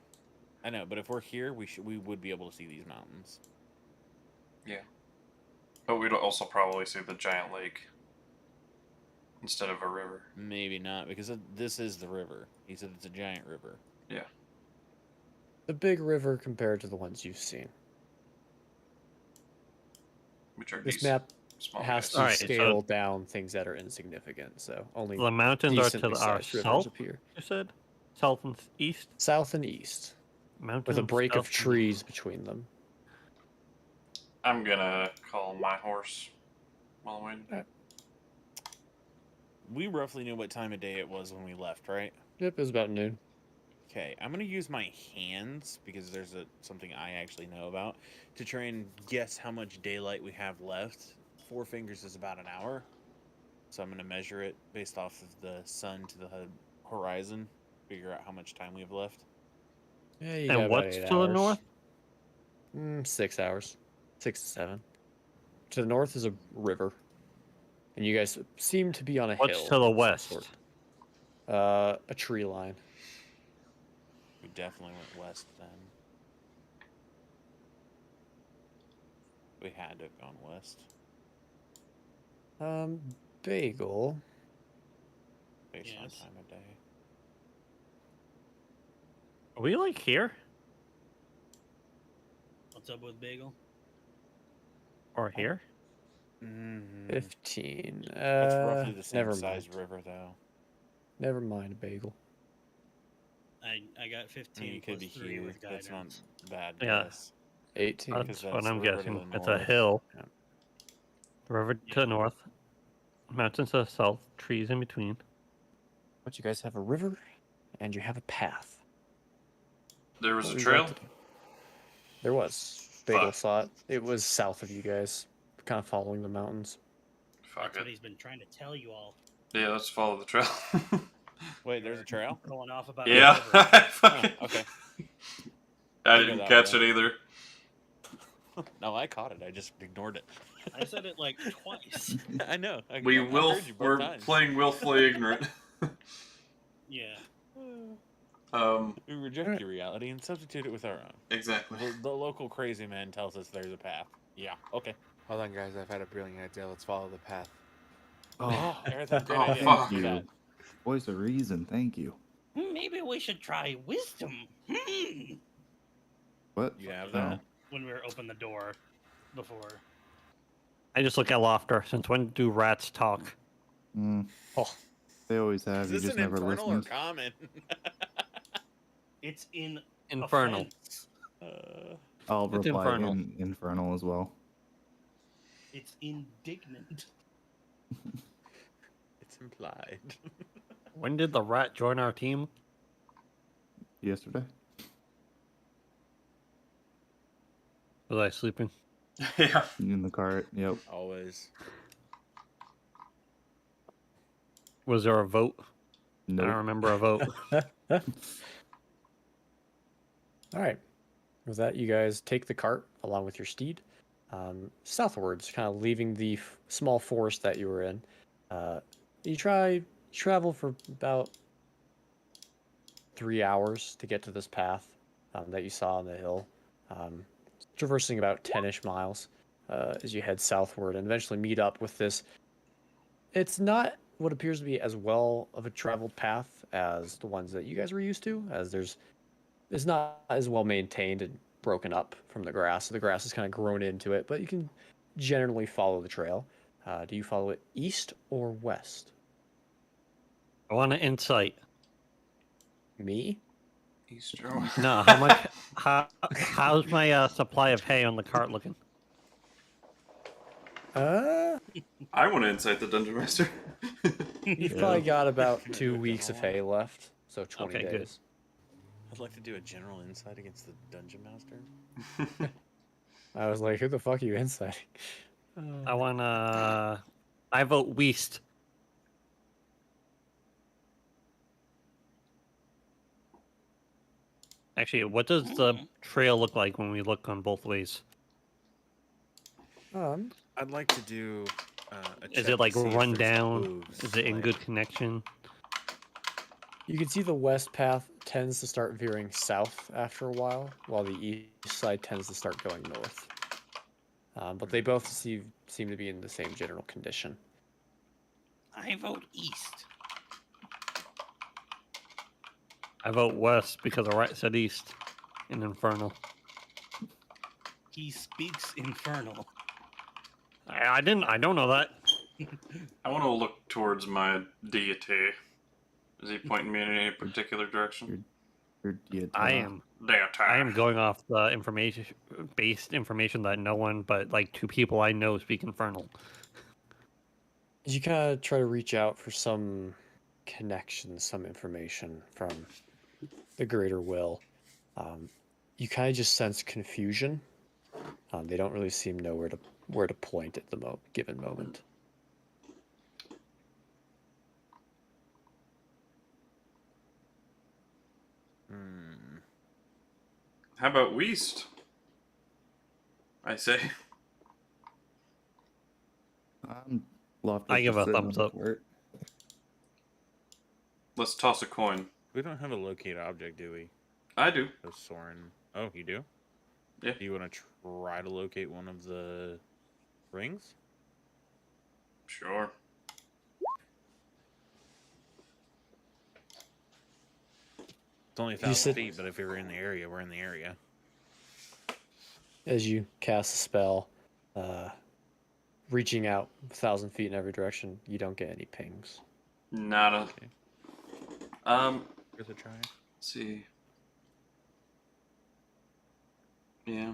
I know, but if we're here, we would be able to see these mountains. Yeah. But we'd also probably see the giant lake instead of a river. Maybe not, because this is the river. He said it's a giant river. Yeah. The big river compared to the ones you've seen. Which are This decent. map Small has guys. to Alright, so- scale down things that are insignificant, so only The mountains are to decently our sized rivers south, appear. you said? South and east? South and east, Mountains with a break of south and trees between them. I'm gonna call my horse while I'm waiting. We roughly knew what time of day it was when we left, right? Yep, it was about noon. Okay, I'm gonna use my hands because there's something I actually know about to try and guess how much daylight we have left. 4 fingers is about an hour, so I'm gonna measure it based off of the sun to the horizon, figure out how much time we have left. Yeah, you And got about what's 8 to the hours. north? 6 hours. 6 to 7. To the north is a river. And you guys seem to be on a hill. What's to the of some west? sort. A tree line. We definitely went west then. We had to have gone west Bagel. based on Yes. time of day. Are we like here? What's up with Bagel? Or here? 15. That's roughly the same never size mind. river, though. Never mind, Bagel. I got I 15 mean, you could plus be 3 here. with That's guidance. not bad. Yeah. Guess. 18. That's Because what that's I'm the river to guessing. the It's a north. hill. Yeah. River to the north. Mountains to the south. Trees in between. But you guys have a river, and you have a path. There was What a would you trail? like to do? There was. Bagel Fuck. saw it. It was south of you guys, kind of following the mountains. Fuck That's what it. he's been trying to tell you all. Yeah, let's follow the trail. Wait, there's a trail? Going off about yeah. the river. Fucking- Oh, okay. I I'll go didn't that catch way. it either. No, I caught it. I just ignored it. I said it like twice. I know. I We heard you both we're times. playing willfully ignorant. Yeah. We reject your reality and substitute it with our own. Exactly. The local crazy man tells us there's a path. Yeah. Okay. Hold on, guys. I've had a brilliant idea. Let's follow the path. Oh, Arethyn, great Oh, idea. fuck. Do you. that. Voice of reason. Thank you. Maybe we should try wisdom. What? You have Oh. that? When we were open the door before. I just look at Laufter. Since when do rats talk? Mm. Oh. They always have. Is You this just an never infernal or listened. common? It's in Infernal. offense. I'll It's reply infernal. in infernal as well. It's indignant. It's implied. When did the rat join our team? Yesterday. Was I sleeping? Yeah. In the cart. Yep. Always. Was there a vote? I Nope. don't remember a vote. All right. With that, you guys take the cart along with your steed southwards, kind of leaving the small forest that you were in. You travel for about 3 hours to get to this path that you saw on the hill, traversing about 10-ish miles as you head southward and eventually meet up with this. It's not what appears to be as well of a traveled path as the ones that you guys were used to, as it's not as well maintained and broken up from the grass. So the grass has kind of grown into it, but you can generally follow the trail. Do you follow it east or west? I want an insight. Me? Easter. No, how's my supply of hay on the cart looking? I want to incite the dungeon master. You've Yeah. probably got about Can I 2 do a weeks of general hay left, so 20 Okay, good. days. I'd like to do a general insight against the dungeon master. I was like, who the fuck are you inciting? I wanna. I vote Weast. Actually, what does the trail look like when we look on both ways? I'd like to do a check Is it like to see if run there's down? hooves, Is it in like- good connection? You can see the west path tends to start veering south after a while the east side tends to start going north. But they both seem to be in the same general condition. I vote east. I vote west because I right said east in Infernal. He speaks infernal. I didn't. I don't know that. I want to look towards my deity. Is he pointing me in any particular direction? Your deity. I am. Deity. I am going off the based information that no one but like 2 people I know speak Infernal. As you kind of try to reach out for some connection, some information from the greater will, you kind of just sense confusion. They don't really seem to know where to point at the given moment. How about Weast? I say. Laufter's I give just a sitting thumbs on the up. court. Let's toss a coin. We don't have a locate object, do we? I do. So Soren. Oh, you do? Yeah. Do you want to try to locate one of the rings? Sure. It's only You 1,000 said- feet, but if we were in the area, we're in the area. As you cast a spell, reaching out 1,000 feet in every direction, you don't get any pings. Nada. Okay. Here's a try. Let's see. Yeah.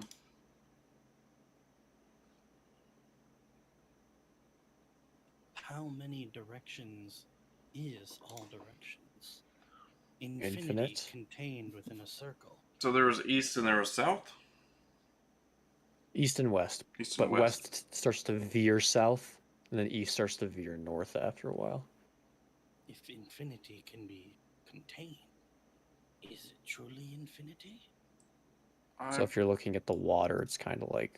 How many directions is all directions? Infinity Infinite. contained within a circle. So there was east and there was south? East and west, East but and west. west starts to veer south, and then east starts to veer north after a while. If infinity can be contained, is it truly infinity? So if you're looking at the water, it's kind of like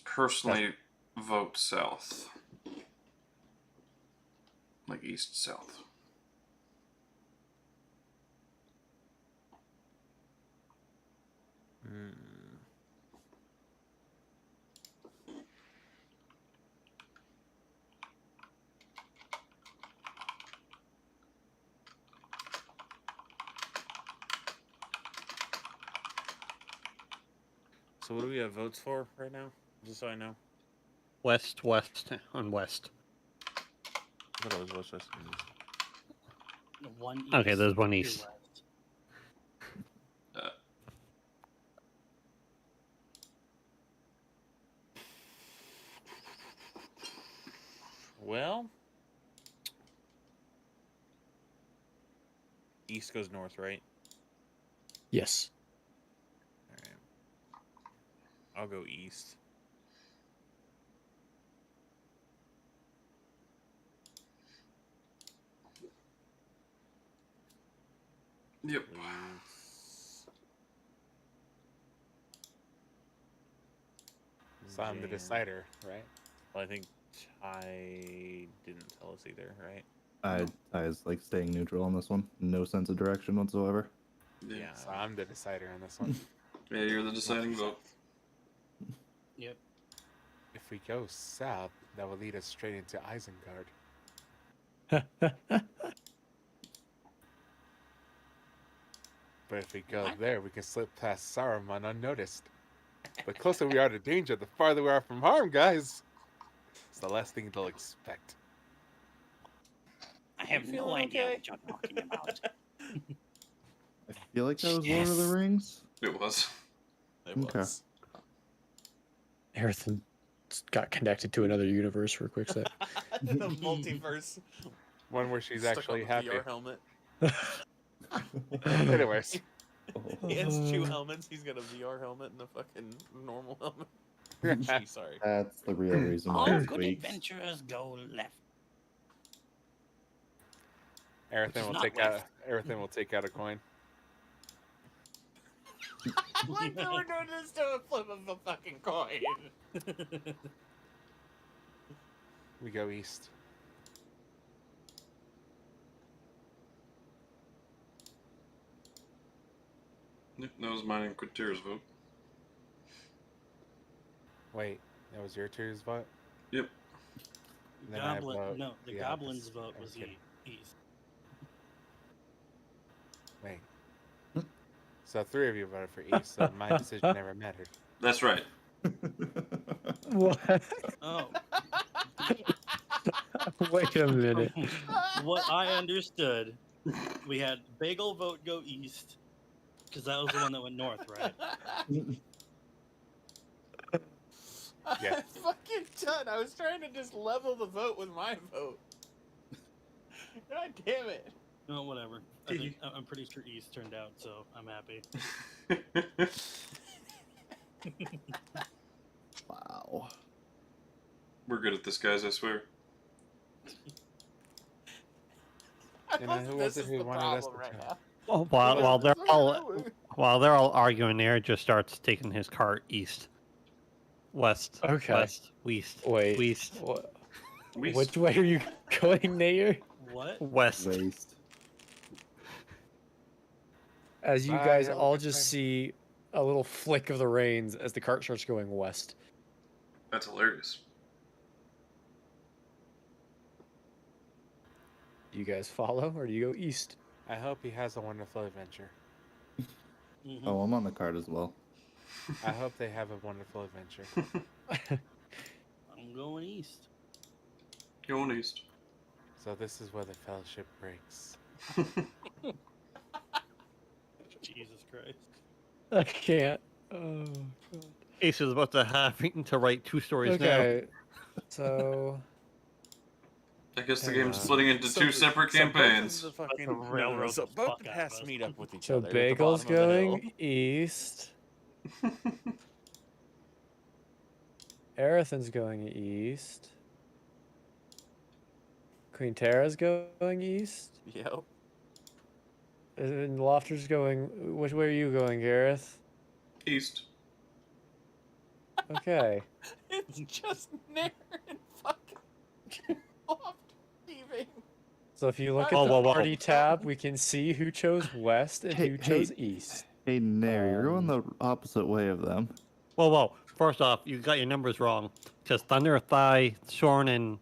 personally vote south. Like east south. So what do we have votes for right now? Just so I know. West on west. I thought it was west, west, and east. One Okay, east, there's one two east. west. Well, east goes north, right? yes. All right. I'll go east. Yep. Please. So I'm the Jan- decider, right? Well, I think Ty didn't tell us either, right? I was like staying neutral on this one. No sense of direction whatsoever. Yeah. So I'm the decider on this one. Yeah, you're the deciding vote. Yep. If we go south, that will lead us straight into Isengard. But if we go there, we can slip past Saruman unnoticed. The closer we are to danger, the farther we are from harm, guys. It's the last thing they'll expect. I have no idea what you're talking about. I feel like that was Lord of the Rings. It was. It Okay. was. Arethyn got connected to another universe for a quick sec. the multiverse. One where she's stuck actually on the happy. VR helmet. Anyways, He has two helmets. He's got a VR helmet and a fucking normal helmet. Gee, sorry. That's the real reason why All it's good weak. adventurers go left. Arethyn will not take west. will take out a coin. Like they were doing this to a flip of a fucking coin. We go east. Yep, that was mine and Quinnterra's vote. Wait, that was your two's vote? Yep. Then I Goblin, vote no, the the goblin's opposite. vote was Okay. east. Wait. So 3 of you voted for east, so my decision never mattered. That's right. What? Oh, Wait a minute. what I understood, we had Bagel vote go east, because that was the one that went north, right? Yeah. I'm fucking done. I was trying to just level the vote with my vote. God damn it. No, whatever. I'm pretty sure east turned out, so I'm happy. Wow. We're good at this, guys, I swear. And who was it who wanted us to right try? now. Well, while they're all arguing, Nayr just starts taking his cart east, west, Okay. west, west, Wait. west, What? We Which way are you going, Nayr? What? west. Waste. As you Bye, guys have a all good just time. see a little flick of the reins as the cart starts going west. That's hilarious. Do you guys follow or do you go east? I hope he has a wonderful adventure. Mhm. Oh, I'm on the card as well. I hope they have a wonderful adventure. I'm going east. Going east. So this is where the fellowship breaks. Jesus Christ. I can't. Oh, God. Ace is about to have to write 2 stories Okay. So, I guess the Hang game's on. splitting into So 2 the- separate so both of campaigns. the fucking railroad so the both fuck the out of paths us. meet up with each so other. at the Bagel's bottom of the hill. going east. Arethyn's going east. Quinnterra's going east. Yep. And Laufter's going. Which way are you going, Gareth? East. Okay. It's just Nayr and fucking Laufter leaving. So if you look at Whoa, the whoa, whoa. party tab, we can see who chose west and who chose east. Hey, Nayr, you're going the opposite way of them. Whoa. First off, you got your numbers wrong. Because Thunder, Thigh, Shorn, and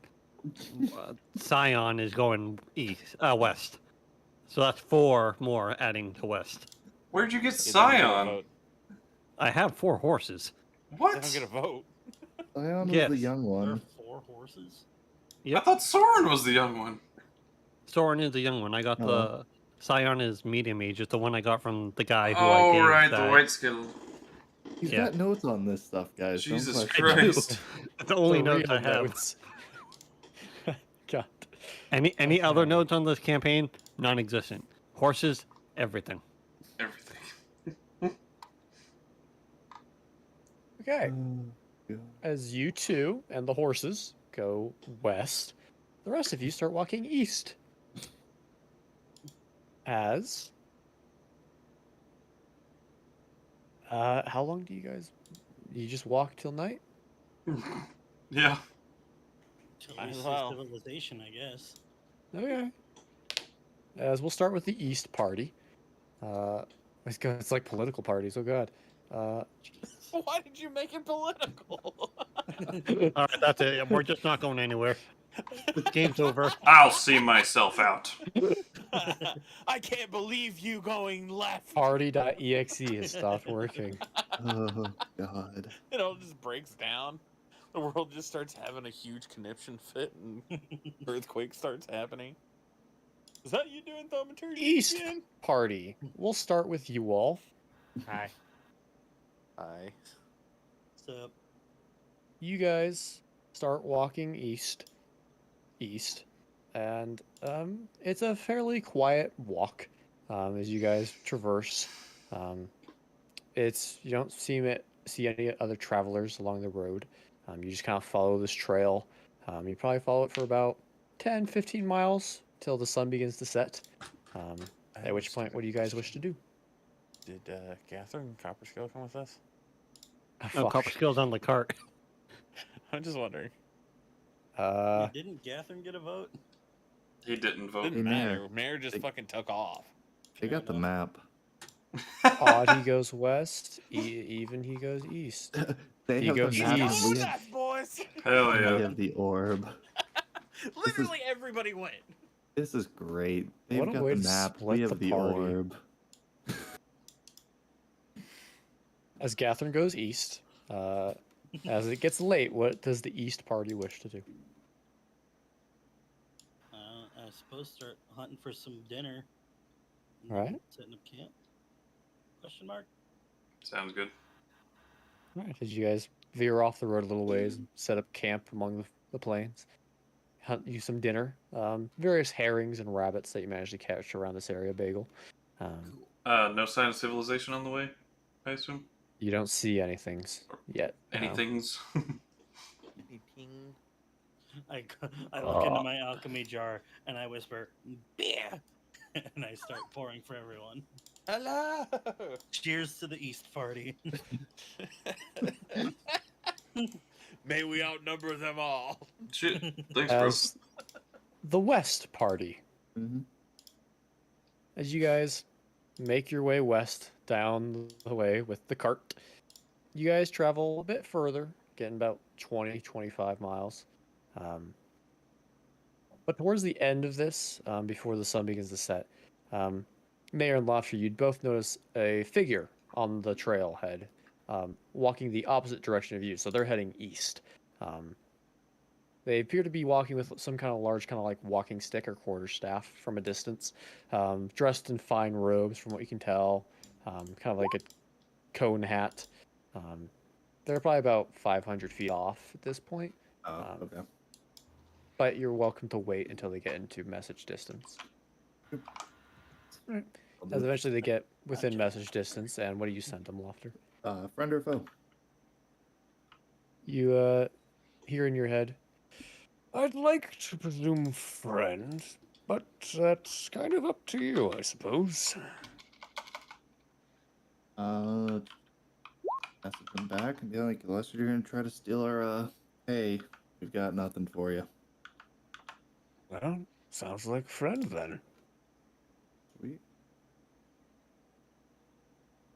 Scion is going west. So that's 4 more adding to west. Where'd you get They don't get a Scion? vote. I have 4 horses. They What? don't get a vote. Scion was Yes. the young There are one. 4 horses? I thought Soren was the young one. Soren is the young one. I got the Scion is medium age. It's the one I got from the guy who I Oh, gave right, that. the white skill. He's Yeah. got notes on this stuff, guys. Don't Jesus question I do. Christ. It's the only The notes real I have. notes. God. Any other Okay. notes on this campaign? Non-existent. Horses, everything. Everything. Okay. God. As you two and the horses go west, the rest of you start walking east. As how long do you guys? You just walk till night? Yeah. Till Might we as see well. civilization, I guess. Okay. As we'll start with the east party. It's like political parties. Oh God. Why did you make it political? All right, that's it. We're just not going anywhere. Game's over. I'll see myself out. I can't believe you going left. Party.exe has stopped working. Oh, God. It all just breaks down. The world just starts having a huge conniption fit and earthquake starts happening. Is that you doing thaumaturgy East again? party. We'll start with you all. Hi. Hi. So, You guys start walking east. east, and it's a fairly quiet walk as you guys traverse. You don't see any other travelers along the road. You just kind of follow this trail. You probably follow it for about 10, 15 miles till the sun begins to set. At which point, what do you guys wish to do? Did Catherine and Copperskill come with us? No, Copperskill's on the cart. I'm just wondering. Wait, didn't Catherine get a vote? He didn't vote. Didn't Hey, matter. Nayr. Mayor just fucking took off. They got the map. Odd he goes west, even he goes east. They He have the goes map. east. And we have, boys. Hell and we yeah. have the orb. Literally everybody went. This is great. They've What a got way the to map. split We the have the party. orb. As Catherine goes east, as it gets late, what does the east party wish to do? I suppose start hunting for some dinner. and Alright. Setting up camp? Question mark. Sounds good. All right, as you guys veer off the road a little ways and set up camp among the plains, hunt you some dinner, various herrings and rabbits that you managed to catch around this area, Bagel. No sign of civilization on the way, I assume? You don't see anything yet. no. Anythings? I look into my alchemy jar and I whisper, "Beer," and I start pouring for everyone. Hello. Cheers to the East party. May we outnumber them all. Shit. Thanks, bro. As the west party, Mhm. as you guys make your way west down the way with the cart, you guys travel a bit further, getting about 20, 25 miles. But towards the end of this, before the sun begins to set, Nayr and Laufter, you'd both notice a figure on the trailhead, walking the opposite direction of you. So they're heading east. They appear to be walking with some kind of large, kind of like walking stick or quarterstaff from a distance, dressed in fine robes, from what you can tell, kind of like a cone hat. They're probably about 500 feet off at this point, Oh, okay. but you're welcome to wait until they get into message distance. Right. I'll As do it. eventually they get within message distance, and what do you send them, Laufter? Friend or foe? You hear in your head, I'd like to presume friend, but that's kind of up to you, I suppose. Message them back and be like, unless you're gonna try to steal our hay, we've got nothing for you. Well, sounds like friend then. Sweet.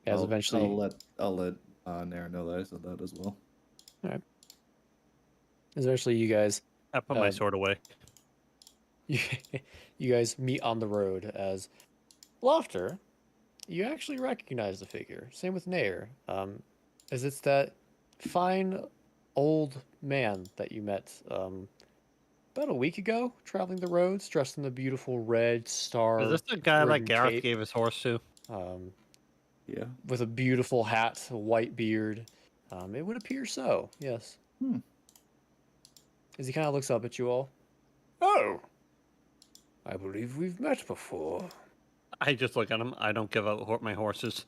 As eventually, I'll let Nayr know that I said that as well. eventually you guys I put my sword away. you guys meet on the road as Laufter. You actually recognize the figure. Same with Nayr. As it's that fine old man that you met about a week ago, traveling the roads, dressed in the beautiful red star. Is this the guy that ribbon Gareth cape, gave his horse to? Yeah. with a beautiful hat, a white beard? It would appear so, yes. As he kind of looks up at you all. Oh, I believe we've met before. I just look at him. I don't give out my horses.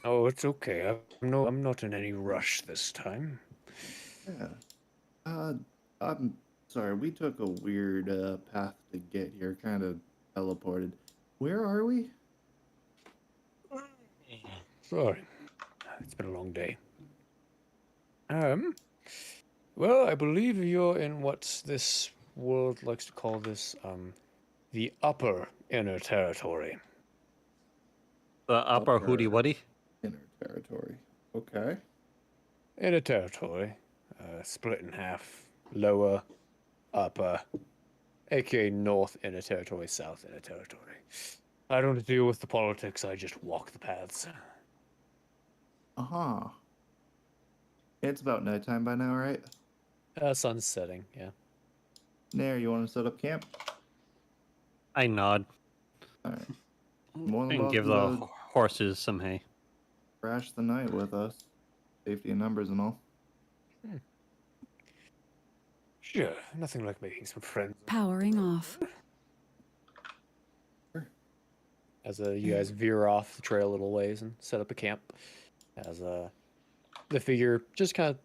Oh, it's okay. I'm not in any rush this time. Yeah. I'm sorry. We took a weird path to get here. Kind of teleported. Where are we? Sorry. It's been a long day. Well, I believe you're in what this world likes to call this, the upper inner territory. The upper hooty wuddy. Inner territory. Okay. Inner territory, split in half, lower, upper, aka north inner territory, south inner territory. I don't deal with the politics, I just walk the paths. Uh-huh. It's about nighttime by now, right? Sun's setting, yeah. Nayr, you want to set up camp? I nod Alright. More than and give welcome the to horses some hay. crash the night with us. Safety in numbers and all. Sure, nothing like making some friends. Powering off. As you guys veer off the trail a little ways and set up a camp, as the figure just kind of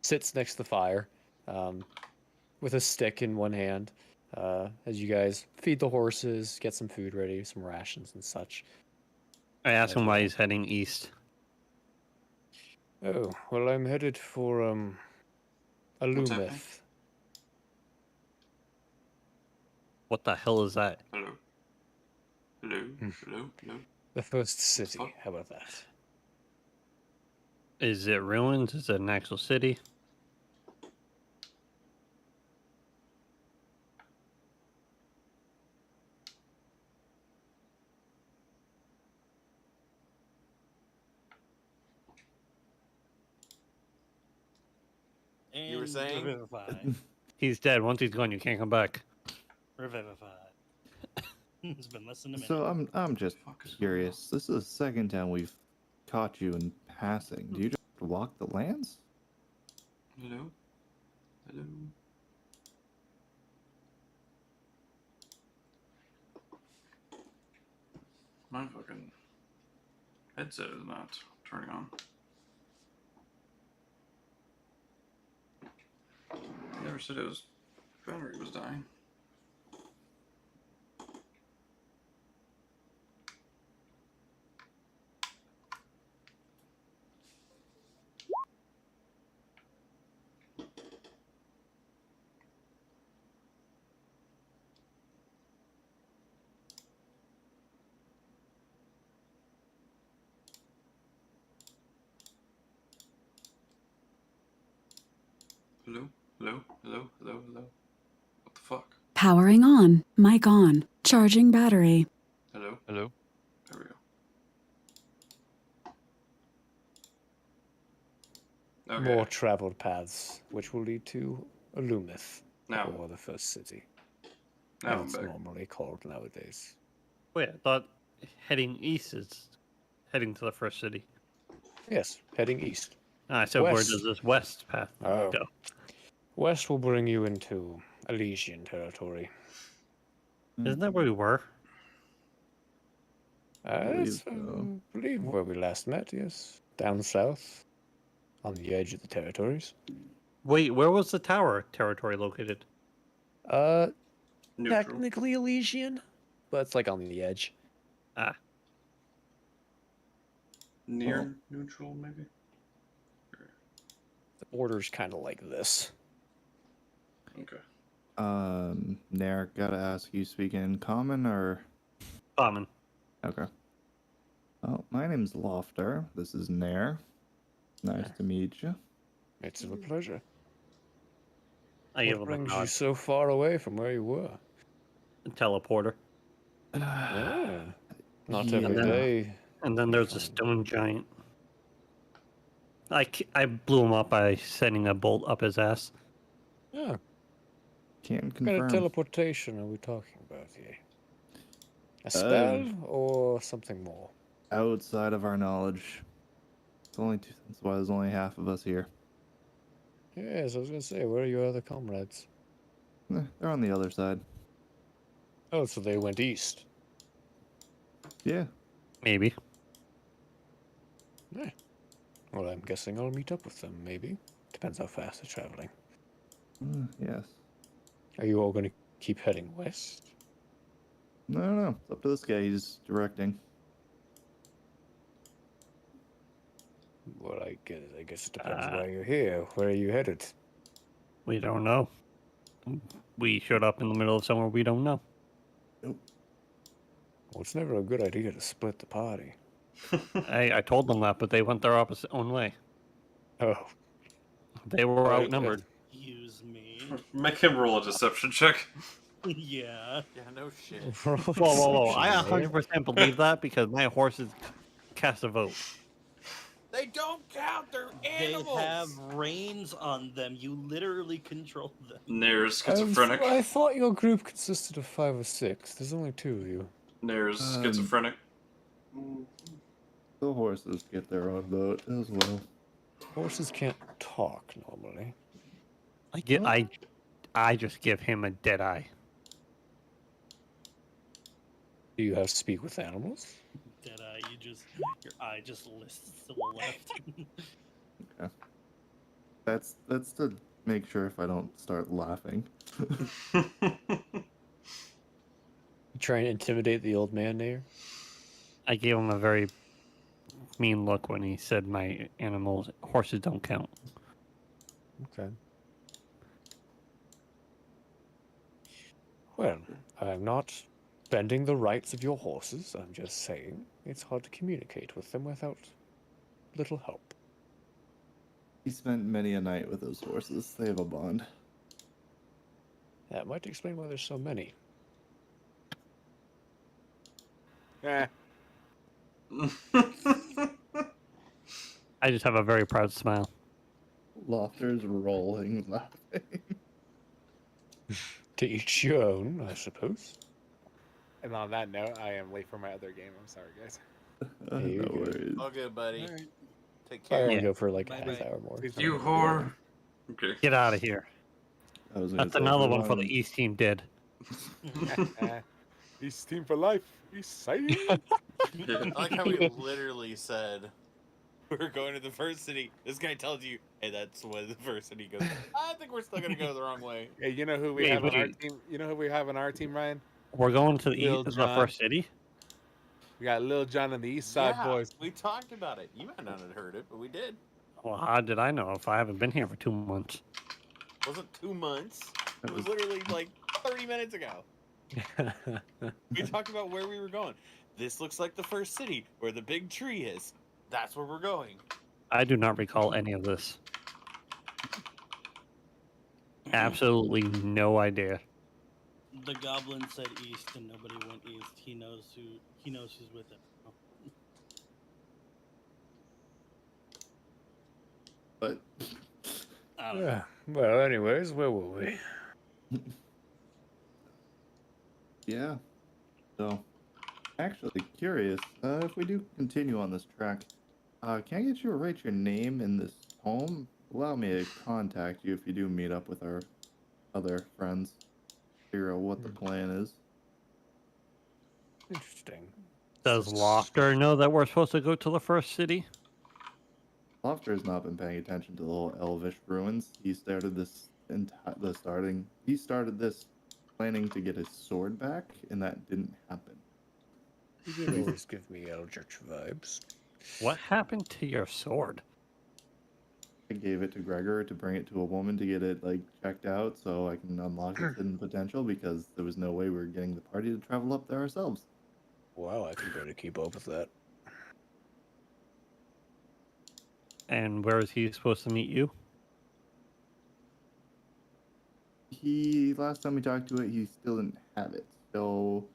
sits next to the fire, with a stick in one hand, as you guys feed the horses, get some food ready, some rations and such. I ask him why he's heading east. Oh, well, I'm headed for What's happening? Alumith. What the hell is that? Hello. Hello. Hello. Hello. The first city. fuck? How about that? Is it ruins? Is it an actual city? And You were saying? Revivified. He's dead. Once he's gone, you can't come back. Revivified. It's been less than a minute. So I'm just Fuck is going curious. This is the second time we've caught you in passing. Do you just walk the lands? Hello. Hello. My fucking headset is not turning on. Never said it was battery was dying. Hello? Hello? Hello? Hello? Hello? What the fuck? Powering on. Mic on. Charging battery. Hello? Hello? There we go. Okay. More traveled paths, which will lead to Alumith, Now, or the first city, now as I'm it's back. normally called nowadays. Wait, I thought heading east is heading to the first city. Yes, heading east. Ah, so where West. does this west path Oh. go? West will bring you into Elysian territory. Isn't that where we were? That's, so. I believe where we last met, yes. Down south, on the edge of the territories. Wait, where was the tower territory located? Neutral. Technically Elysian, but it's like on the edge. Ah, Near neutral, maybe? The border's kind of like this. Okay. Nayr, gotta ask, you speak in common or? common. Okay. Oh, my name's Laufter. This is Nayr. Nice to meet you. It's a pleasure. I give What him a brings you nod. so far away from where you were? Teleporter. Ah, not Yeah. every day. And then you there's a find- stone giant. I blew him up by sending a bolt up his ass. Yeah, Can't what kind of confirm. teleportation are we talking about here? A spell or something more? Outside of our knowledge. It's only two, that's why there's only half of us here. Yes, I was gonna say, where are your other comrades? They're on the other side. Oh, so they went east. Yeah. Maybe. Yeah. Well, I'm guessing I'll meet up with them, maybe. Depends how fast they're traveling. Yes. Are you all gonna keep heading west? No. It's up to this guy. He's directing. Well, I guess it depends why you're here. Where are you headed? We don't know. We showed up in the middle of somewhere we don't know. Well, it's never a good idea to split the party. I told them that, but they went their opposite own way. Oh, They were Oh, outnumbered. Use me. Make him roll a deception check. Yeah. Yeah, no shit. Whoa. I 100% believe that because my horses cast a vote. They don't count. They're animals. They have reins on them. You literally control them. Nayr's schizophrenic. I thought your group consisted of 5 or 6. There's only 2 of you. Nayr's Um, schizophrenic. The horses get their own vote as well. Horses can't talk normally. I just give him a dead eye. Do you have speak with animals? Dead eye, your eye just lists to the left. Okay. That's to make sure if I don't start laughing. You try and intimidate the old man, Nayr? I gave him a very mean look when he said my horses don't count. Okay. Well, I'm not bending the rights of your horses. I'm just saying it's hard to communicate with them without little help. He spent many a night with those horses. They have a bond. That might explain why there's so many. Eh. I just have a very proud smile. Laufter's rolling laughing. To each your own, I suppose. And on that note, I am late for my other game. I'm sorry, guys. You're No good. worries. All good, buddy. All right. Take I care. only Yeah. go for like a Bye-bye. half hour more. You whore. Okay. Get out of here. I was gonna That's say, another one for the everyone- East team did. He's team for life. He's saying. I like how we literally said we're going to the first city. This guy tells you, "Hey, that's what the first city goes." I think we're still gonna go the wrong way. Hey, you know who we Wait, have on our wait. team? You know who we have on our team, Ryan? We're going to the Lil east, the John. first city. We got Lil John and the East Side Yeah, Boys. we talked about it. You might not have heard it, but we did. Well, how did I know if I haven't been here for 2 months? It wasn't 2 months. That It was was- literally like 30 minutes ago. We talked about where we were going. This looks like the first city where the big tree is. That's where we're going. I do not recall any of this. Absolutely no idea. The goblin said east, and nobody went east. He knows who's with it. But I don't know. Yeah. Well, anyways, where were we? yeah. So, actually, curious. If we do continue on this track, can I get you to write your name in this poem? Allow me to contact you if you do meet up with our other friends. Figure out what the plan is. Interesting. Does Laufter know that we're supposed to go to the first city? Laufter has not been paying attention to the whole elvish ruins. He started this He started this planning to get his sword back, and that didn't happen. You did always give me Eldritch vibes. What happened to your sword? I gave it to Gregor to bring it to a woman to get it checked out, so I can unlock its hidden potential. Because there was no way we were getting the party to travel up there ourselves. Wow, I can barely keep up with that. And where is he supposed to meet you? Last time we talked to it, he still didn't have it. So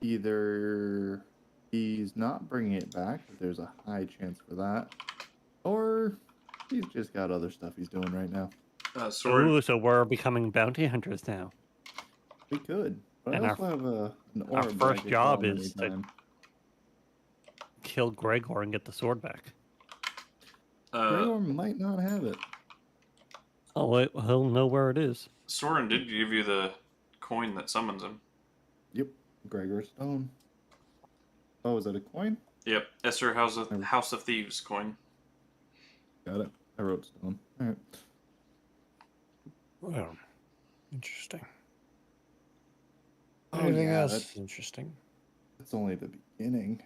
either he's not bringing it back, but there's a high chance for that, or he's just got other stuff he's doing right now. Sword. Ooh, so we're becoming bounty hunters now. We could, but And I our also have an our orb first I could job call is to- anytime. Kill Gregor and get the sword back. Gregor might not have it. Oh, wait, he'll know where it is. Soren did give you the coin that summons him. Yep, Gregor Stone. Oh, is that a coin? Yep, Esser House of Thieves coin. Got it. I wrote stone. All right. Well, interesting. Oh, Anything yeah, else that's- interesting? That's only the beginning.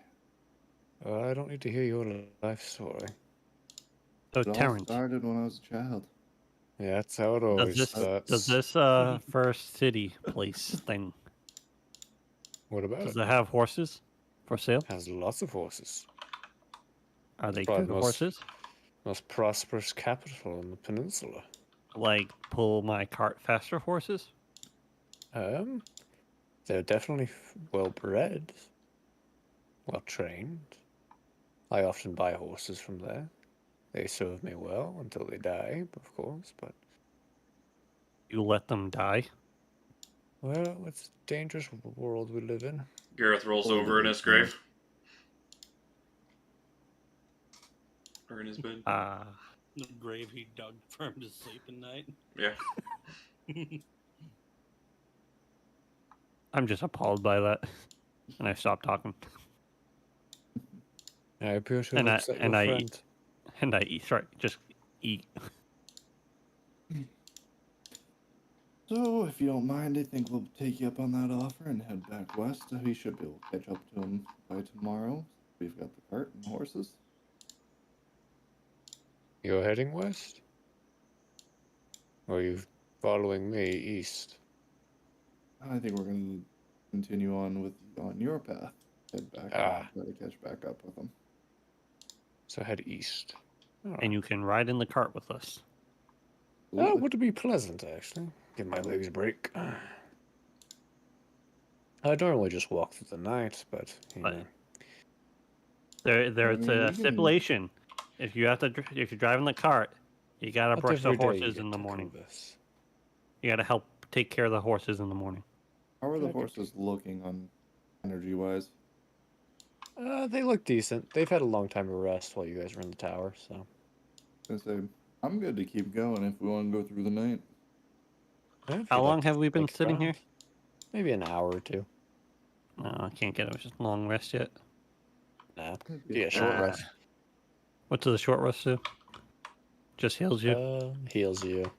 I don't need to hear your life story. So, It all Terrence, started when I was a child. Yeah, that's how it does always this, starts. does this first city place thing, What about does it? it have horses for sale? Has lots of horses. Are they Probably good most- horses? Most prosperous capital in the peninsula. Like pull my cart faster horses? They're definitely well bred, well trained. I often buy horses from there. They serve me well until they die, of course, but You let them die? well, it's a dangerous world we live in. Gareth rolls over in his grave. Or in his bed. The grave he dug for him to sleep at night. Yeah. I'm just appalled by that, and I stopped talking. I appear to And have I- upset and your I- friend. And I eat. Sorry, just eat. So, if you don't mind, I think we'll take you up on that offer and head back west. We should be able to catch up to him by tomorrow. We've got the cart and horses. You're heading west? Or are you following me east? I think we're going to continue on your path. Head back and try to catch back up with him. So head east. And you can ride in the cart with us. Oh, would it be pleasant, actually? Give my legs a break. I normally just walk through the night, but, you But- know. There's I mean, a we can- stipulation. If you're driving the cart, you gotta Not brush the every day you horses get in the to morning. Clovis. You gotta help take care of the horses in the morning. How are the Okay. horses looking on energy-wise? They look decent. They've had a long time of rest while you guys were in the tower, so. I was gonna say, I'm good to keep going if we want to go through the night. Yeah, if How you'd long like to have we been stick sitting here? around. Maybe an hour or two. No, I can't get a long rest yet. Nah. That'd Be a short Ah. rest. What does the short rest do? Just heals you. Heals you.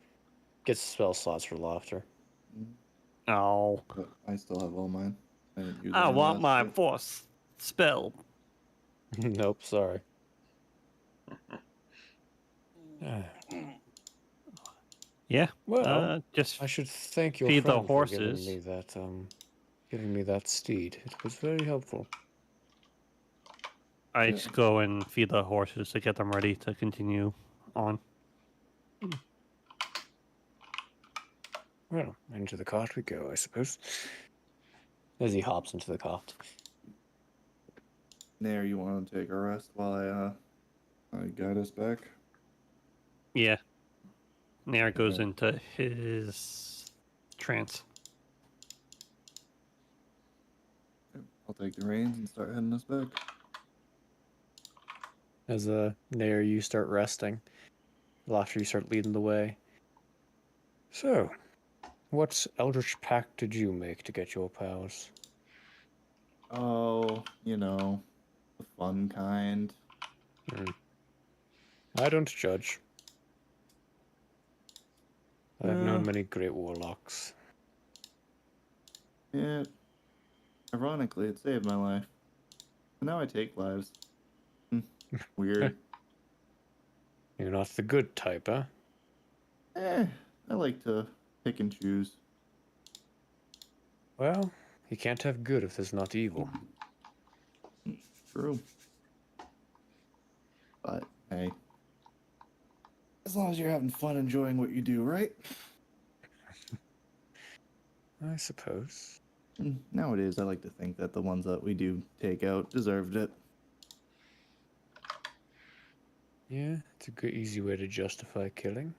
Gets spell slots for Laufter. Oh, But I still have all mine. I didn't use I any want last my night. force spell. Nope, sorry. Yeah. Well, Just I should thank your feed the friend for horses. giving me that steed. It was very helpful. I just go and feed the horses to get them ready to continue on. Well, into the cart we go, I suppose. As he hops into the cart. Nayr, you want to take a rest while I guide us back? Yeah. Nayr goes Okay. into his trance. I'll take the reins and start heading us back. As Nayr, you start resting. Laufter, you start leading the way. So, what eldritch pact did you make to get your powers? Oh, the fun kind. I don't judge. I've known many great warlocks. Yeah. Ironically, it saved my life. And now I take lives. Weird. You're not the good type, huh? I like to pick and choose. Well, you can't have good if there's not evil. True. But, hey. As long as you're having fun enjoying what you do, right? I suppose. Nowadays, I like to think that the ones that we do take out deserved it. Yeah, it's a good, easy way to justify killing.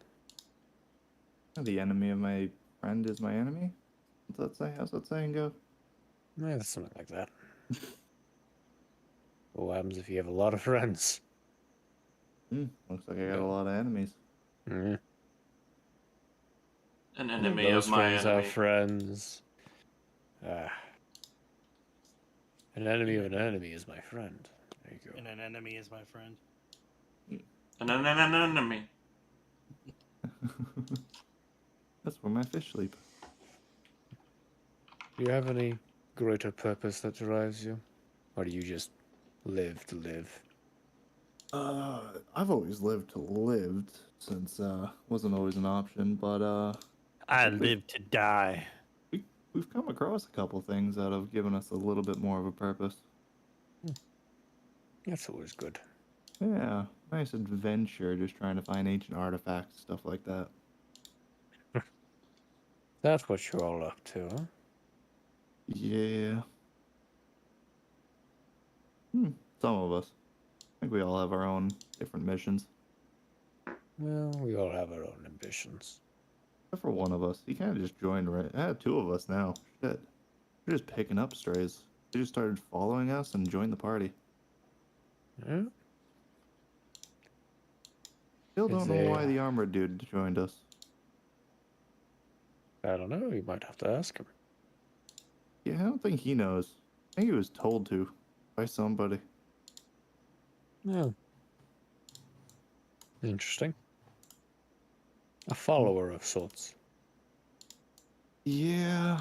The enemy of my friend is my enemy? What's that say? How's that saying go? Yeah, something like that. What happens if you have a lot of friends? Looks like I got a lot of enemies. Mm. An enemy Those of my friends enemy. have friends. An enemy of an enemy is my friend. There you go. And an enemy is my friend. An enemy. That's where my fish sleep. Do you have any greater purpose that drives you? Or do you just live to live? I've always lived to lived since wasn't always an option, but I live to die. we've come across a couple things that have given us a little bit more of a purpose. That's always good. Yeah, nice adventure, just trying to find ancient artifacts, stuff like that. That's what you're all up to, huh? Yeah. Some of us. I think we all have our own different missions. Well, we all have our own ambitions. Except for one of us. He kind of just joined right. I have two of us now. Shit. We're just picking up strays. They just started following us and joined the party. Yeah? Still Is don't know there- why the armored dude joined us. I don't know, you might have to ask him. Yeah, I don't think he knows. I think he was told to by somebody. Oh. Interesting. A follower of sorts. Yeah.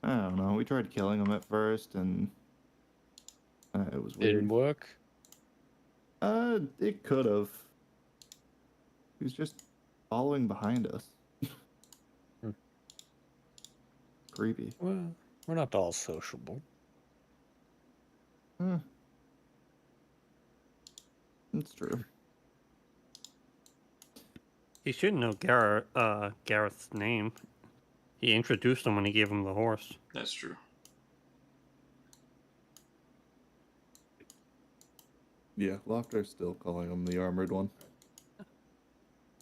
I don't know. We tried killing him at first, and it was weird. Didn't work. It could have. He was just following behind us. Hmm. Creepy. Well, we're not all sociable. It's true. He should know Gareth's name. He introduced him when he gave him the horse. That's true. Yeah, Laufter's still calling him the armored one.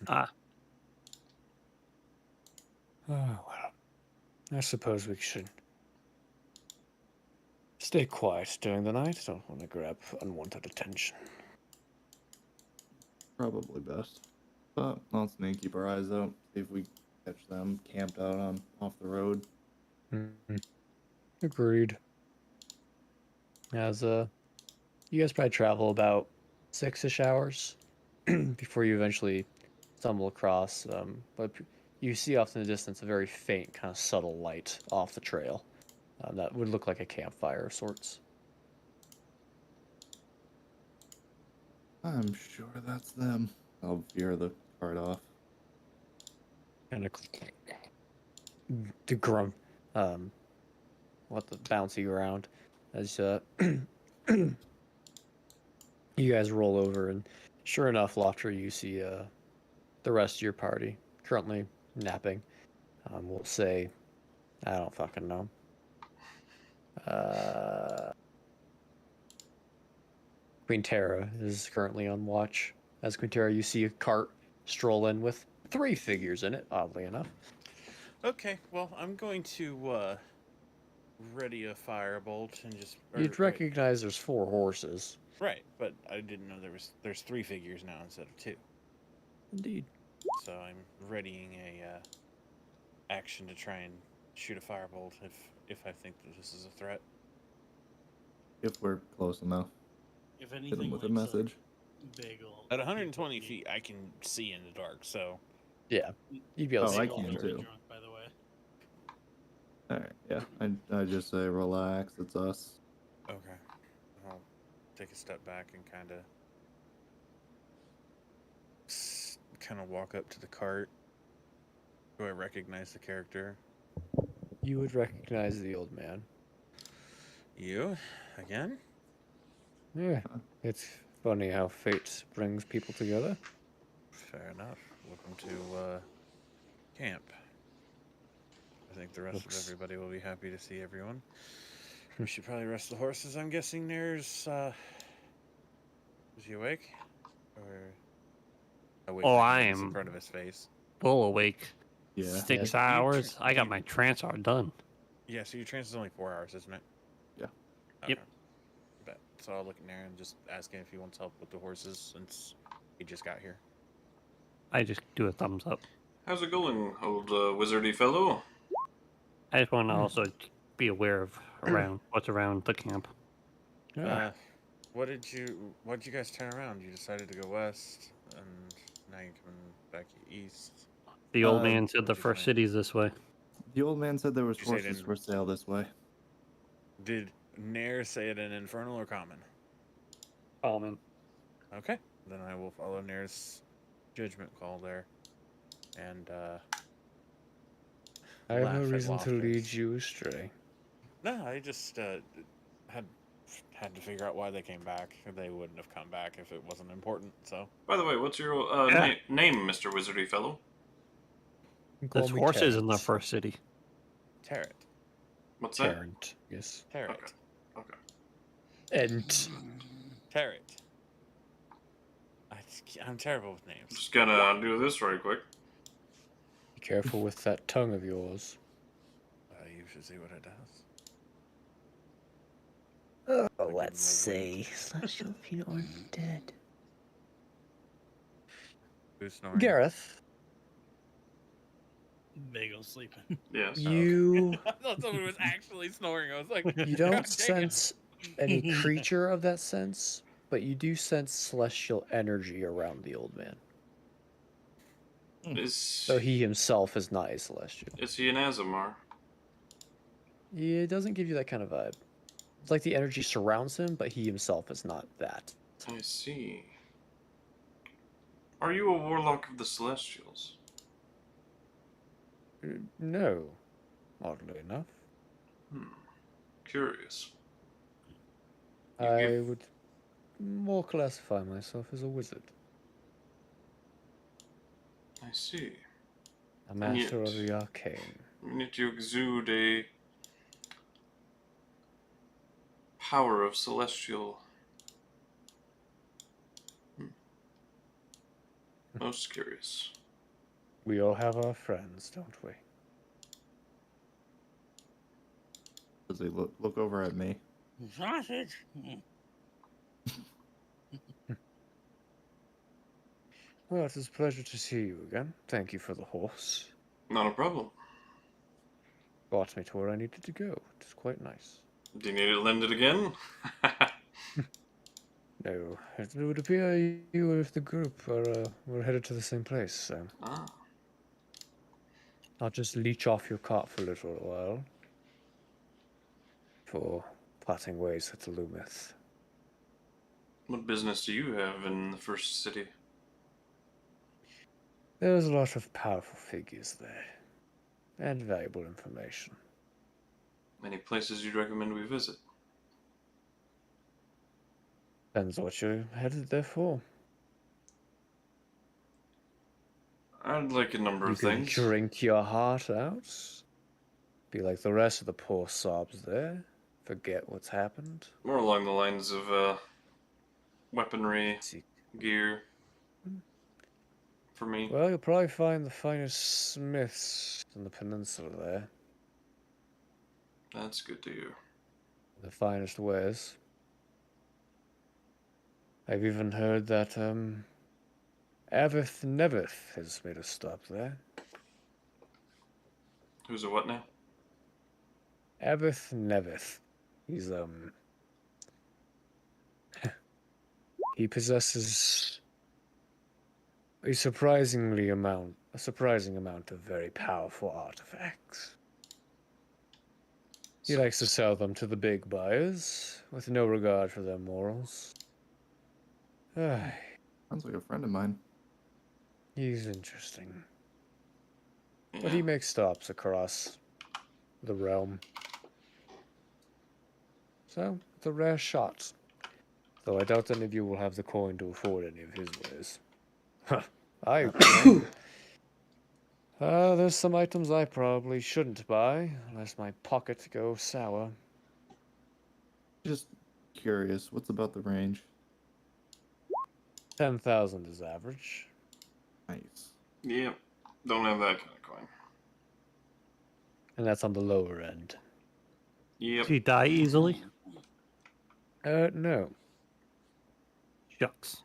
Ah, Oh, well. I suppose we should stay quiet during the night. Don't want to grab unwanted attention. Probably best. But let's keep our eyes out. See if we catch them camped out on off the road. Agreed. As you guys probably travel about 6-ish hours before you eventually stumble across. But you see off in the distance a very faint, kind of subtle light off the trail. That would look like a campfire of sorts. I'm sure that's them. I'll veer the cart off. And the grum, what the bouncy around as you guys roll over, and sure enough, Laufter, you see the rest of your party currently napping. We'll say, I don't fucking know. Quinnterra is currently on watch. As Quinnterra, you see a cart stroll in with 3 figures in it, oddly enough. Okay, well, I'm going to ready a firebolt and just. You'd recognize there's 4 horses. Right, but I didn't know there's 3 figures now instead of 2. Indeed. So I'm readying a action to try and shoot a firebolt if I think that this is a threat. If we're close enough. If Hit anything, him with a lights up message. big ol' At 120 feet, I can see in the dark, so. Yeah, you'd be able to Oh, see I all can of it. too. drunk, by the way. Alright, yeah. I just say relax, it's us. Okay. I'll take a step back and kind of walk up to the cart. Do I recognize the character? You would recognize the old man. You? Again? Yeah, it's funny how fate brings people together. Fair enough. Welcome to camp. I think the rest of everybody will be happy to see everyone. We should probably rest the horses. I'm guessing Nayr's is he awake? Or I in am front of his face. full awake. Yeah. 6 Yeah. hours. I got my trance hour done. Yeah, so your trance is only 4 hours, isn't it? Yeah. Yep. Bet. So I'll look at Nayr and just ask him if he wants help with the horses since he just got here. I just do a thumbs up. How's it going, old wizardy fellow? I just want to also be aware of what's around the camp. Yeah. Why'd you guys turn around? You decided to go west, and now you're coming back east. The old man said the what'd you first find? city's this way. The old man said there was Did you say it horses in- for sale this way. Did Nayr say it in Infernal or Common? Common. Okay, then I will follow Nayr's judgment call there, and I have laugh no at reason to Laufter. lead you astray. No, I just had to figure out why they came back. They wouldn't have come back if it wasn't important. So By the way, what's your Yeah. name, Mr. Wizardy fellow? You can call There's me horses in the Terrence. first city. Tarot. What's that? Terrent, yes. Tarot. Okay. Okay. And Tarot. I'm terrible with names. Just gonna do this right quick. be careful with that tongue of yours. You should see what it does. Oh, let's see. Celestial feet are dead. Who's snoring? Gareth, Bagel sleeping. Yes. You I thought someone was actually snoring. I was like, you "God don't dang it." sense any creature of that sense, but you do sense celestial energy around the old man. Is Though he himself is not a celestial. he an Azamar? Yeah, it doesn't give you that kind of vibe. It's like the energy surrounds him, but he himself is not that. I see. Are you a warlock of the Celestials? No, oddly enough. Curious. You I give- would more classify myself as a wizard. I see. A master of yet- the arcane. And yet you exude a power of celestial. Most curious. We all have our friends, don't we? Does he look over at me? Sausage. Well, it is a pleasure to see you again. Thank you for the horse. Not a problem. Brought me to where I needed to go. It is quite nice. Do you need it lended again? No, it would appear you with the group were headed to the same place, so Ah. I'll just leech off your cart for a little while. For parting ways with the Lumith. What business do you have in the first city? There's a lot of powerful figures there, and valuable information. Any places you'd recommend we visit? Depends what you're headed there for. I'd like a number You of can things. drink your heart out. Be like the rest of the poor sobs there. Forget what's happened. More along the lines of weaponry, See. gear. For me. Well, you'll probably find the finest smiths in the peninsula there. That's good to hear. The finest wares. I've even heard that, Aberrant has made a stop there. Who's a what now? Aberrant. He's, he possesses a surprising amount of very powerful artifacts. He likes to sell them to the big buyers, with no regard for their morals. Sounds like a friend of mine. He's interesting. Yeah. But he makes stops across the realm. So, it's a rare shot. Though I doubt any of you will have the coin to afford any of his wares. There's some items I probably shouldn't buy, unless my pocket goes sour. Just curious, what's about the range? 10,000 is average. Nice. Yep. Don't have that kind of coin. And that's on the lower end. Yep. Does he die easily? No. Shucks.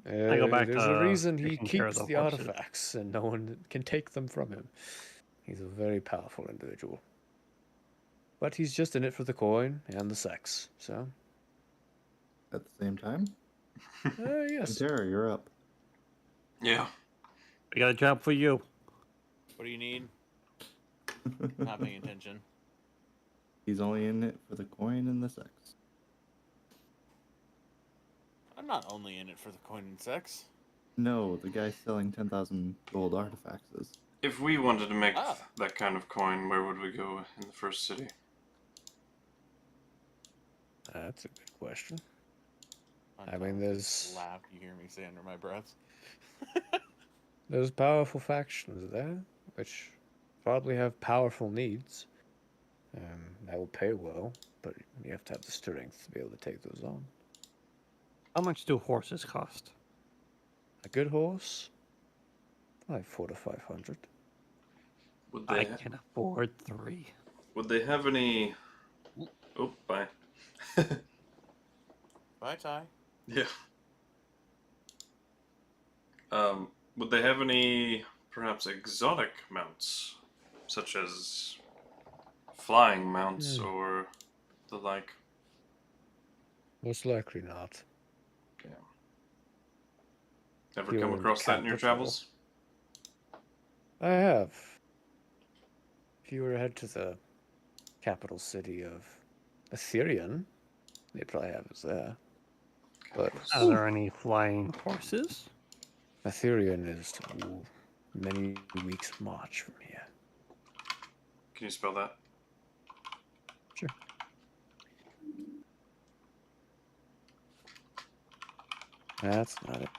I go back There's to a reason he taking care of keeps the the horses. artifacts, and no one can take them from him. He's a very powerful individual. But he's just in it for the coin and the sex, so... At the same time? Yes. Quinnterra, you're up. Yeah. I got a job for you. What do you need? Not paying attention. He's only in it for the coin and the sex. I'm not only in it for the coin and sex. No, the guy selling 10,000 gold artifacts is. If we wanted to make Ah. that kind of coin, where would we go in the first city? That's a good question. I I mean, there's laugh. You hear me say under my breath. there's powerful factions there, which probably have powerful needs. That will pay well, but you have to have the strength to be able to take those on. How much do horses cost? A good horse, like 400 to 500. Would I they? can afford 3. Would they have any? Oh, bye. Bye, Ty. Yeah. Would they have any perhaps exotic mounts, such as flying mounts or the like. Most likely not. Ever If come you're in the across that in your capital. travels? I have. If you were to head to the capital city of Ethereum, they probably have us there. But Are there any flying horses? Ethereum is many weeks' march from here. Can you spell that? Sure. That's not it.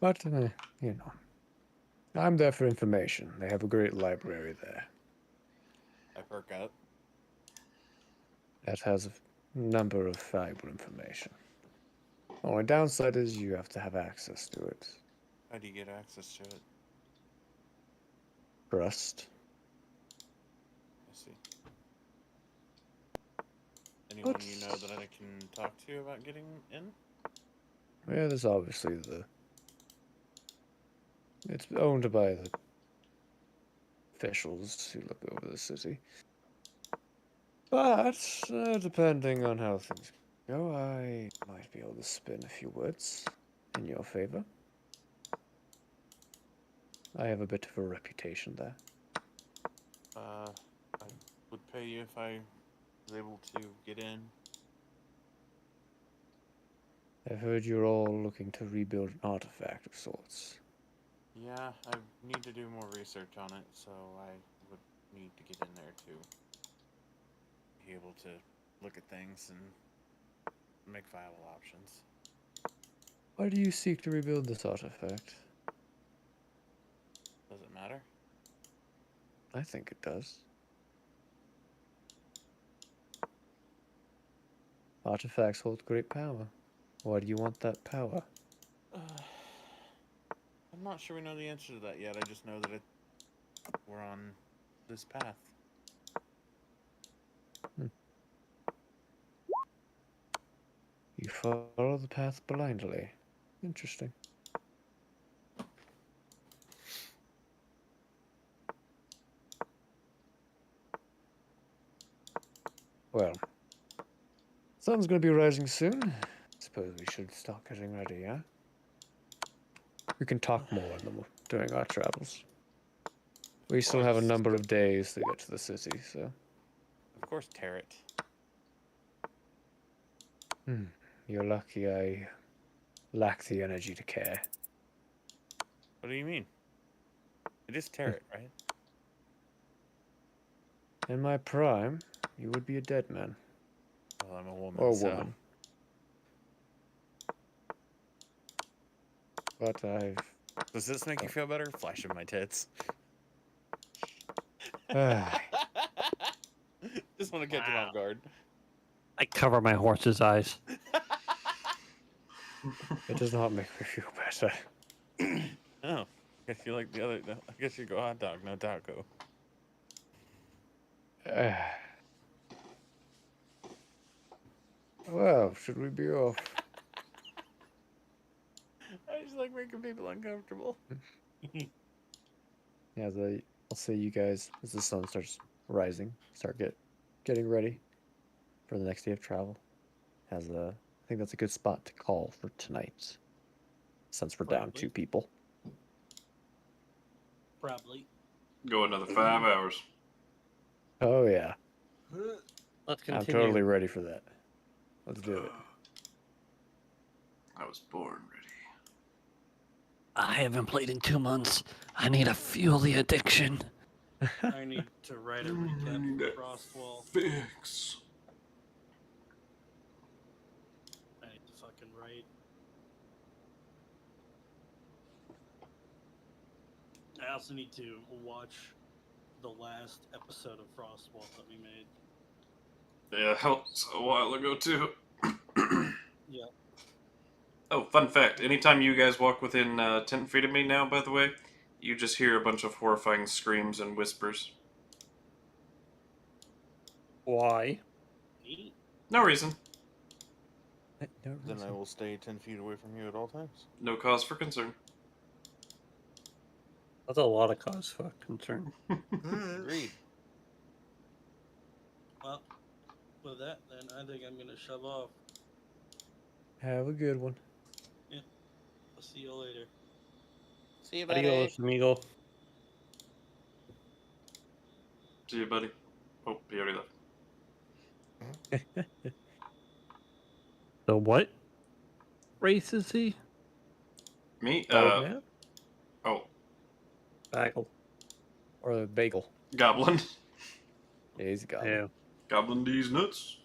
But, you know, I'm there for information. They have a great library there. I perk up. That has a number of valuable information. Only downside is you have to have access to it. How do you get access to it? Trust. I see. Anyone you know that I can talk to about getting in? Yeah, there's obviously it's owned by the officials who look over the city. But, depending on how things go, I might be able to spin a few words in your favor. I have a bit of a reputation there. I would pay you if I was able to get in. I've heard you're all looking to rebuild an artifact of sorts. Yeah, I need to do more research on it, so I would need to get in there to be able to look at things and make viable options. Why do you seek to rebuild this artifact? Does it matter? I think it does. Artifacts hold great power. Why do you want that power? I'm not sure we know the answer to that yet. I just know that we're on this path. You follow the path blindly. Interesting. Well, sun's gonna be rising soon. Suppose we should start getting ready, yeah? We can talk more during our travels. We still have a number of days to get to the city, so. Of course, Tarot. You're lucky I lack the energy to care. What do you mean? It is Tarot, right? In my prime, you would be a dead man. Well, I'm a woman, Or a so... woman. But I've... Does this make you feel better? Flash of my tits. Just want to catch him off guard. I cover my horse's eyes. It does not make me feel better. Oh, I guess you like the other... I guess you go hot dog, no taco. Well, should we be off? I just like making people uncomfortable. Yeah, I'll say you guys, as the sun starts rising, start getting ready for the next day of travel. I think that's a good spot to call for tonight, since we're down 2 people. Probably. Go another 5 hours. Oh yeah, Let's I'm continue. totally ready for that. Let's do it. I was born ready. I haven't played in 2 months. I need to fuel the addiction. I need to write a recap for Frostwall. Fix. I need to fucking write. I also need to watch the last episode of Frostwall that we made. Yeah, helped a while ago too. Yeah. Oh, fun fact. Anytime you guys walk within 10 feet of me now, by the way, you just hear a bunch of horrifying screams and whispers. Why? Neat. No reason. No Then I reason. will stay 10 feet away from you at all times. No cause for concern. That's a lot of cause for concern. Agreed. Well, with that, then I think I'm gonna shove off. Have a good one. I'll see you later. See you, buddy. Adios, amigo. See you, buddy. Oh, he already left. So what race is he? Me? Dog man Oh, Bagel. or the bagel? goblin. Yeah, he's a goblin. Yeah. Goblin D's nuts.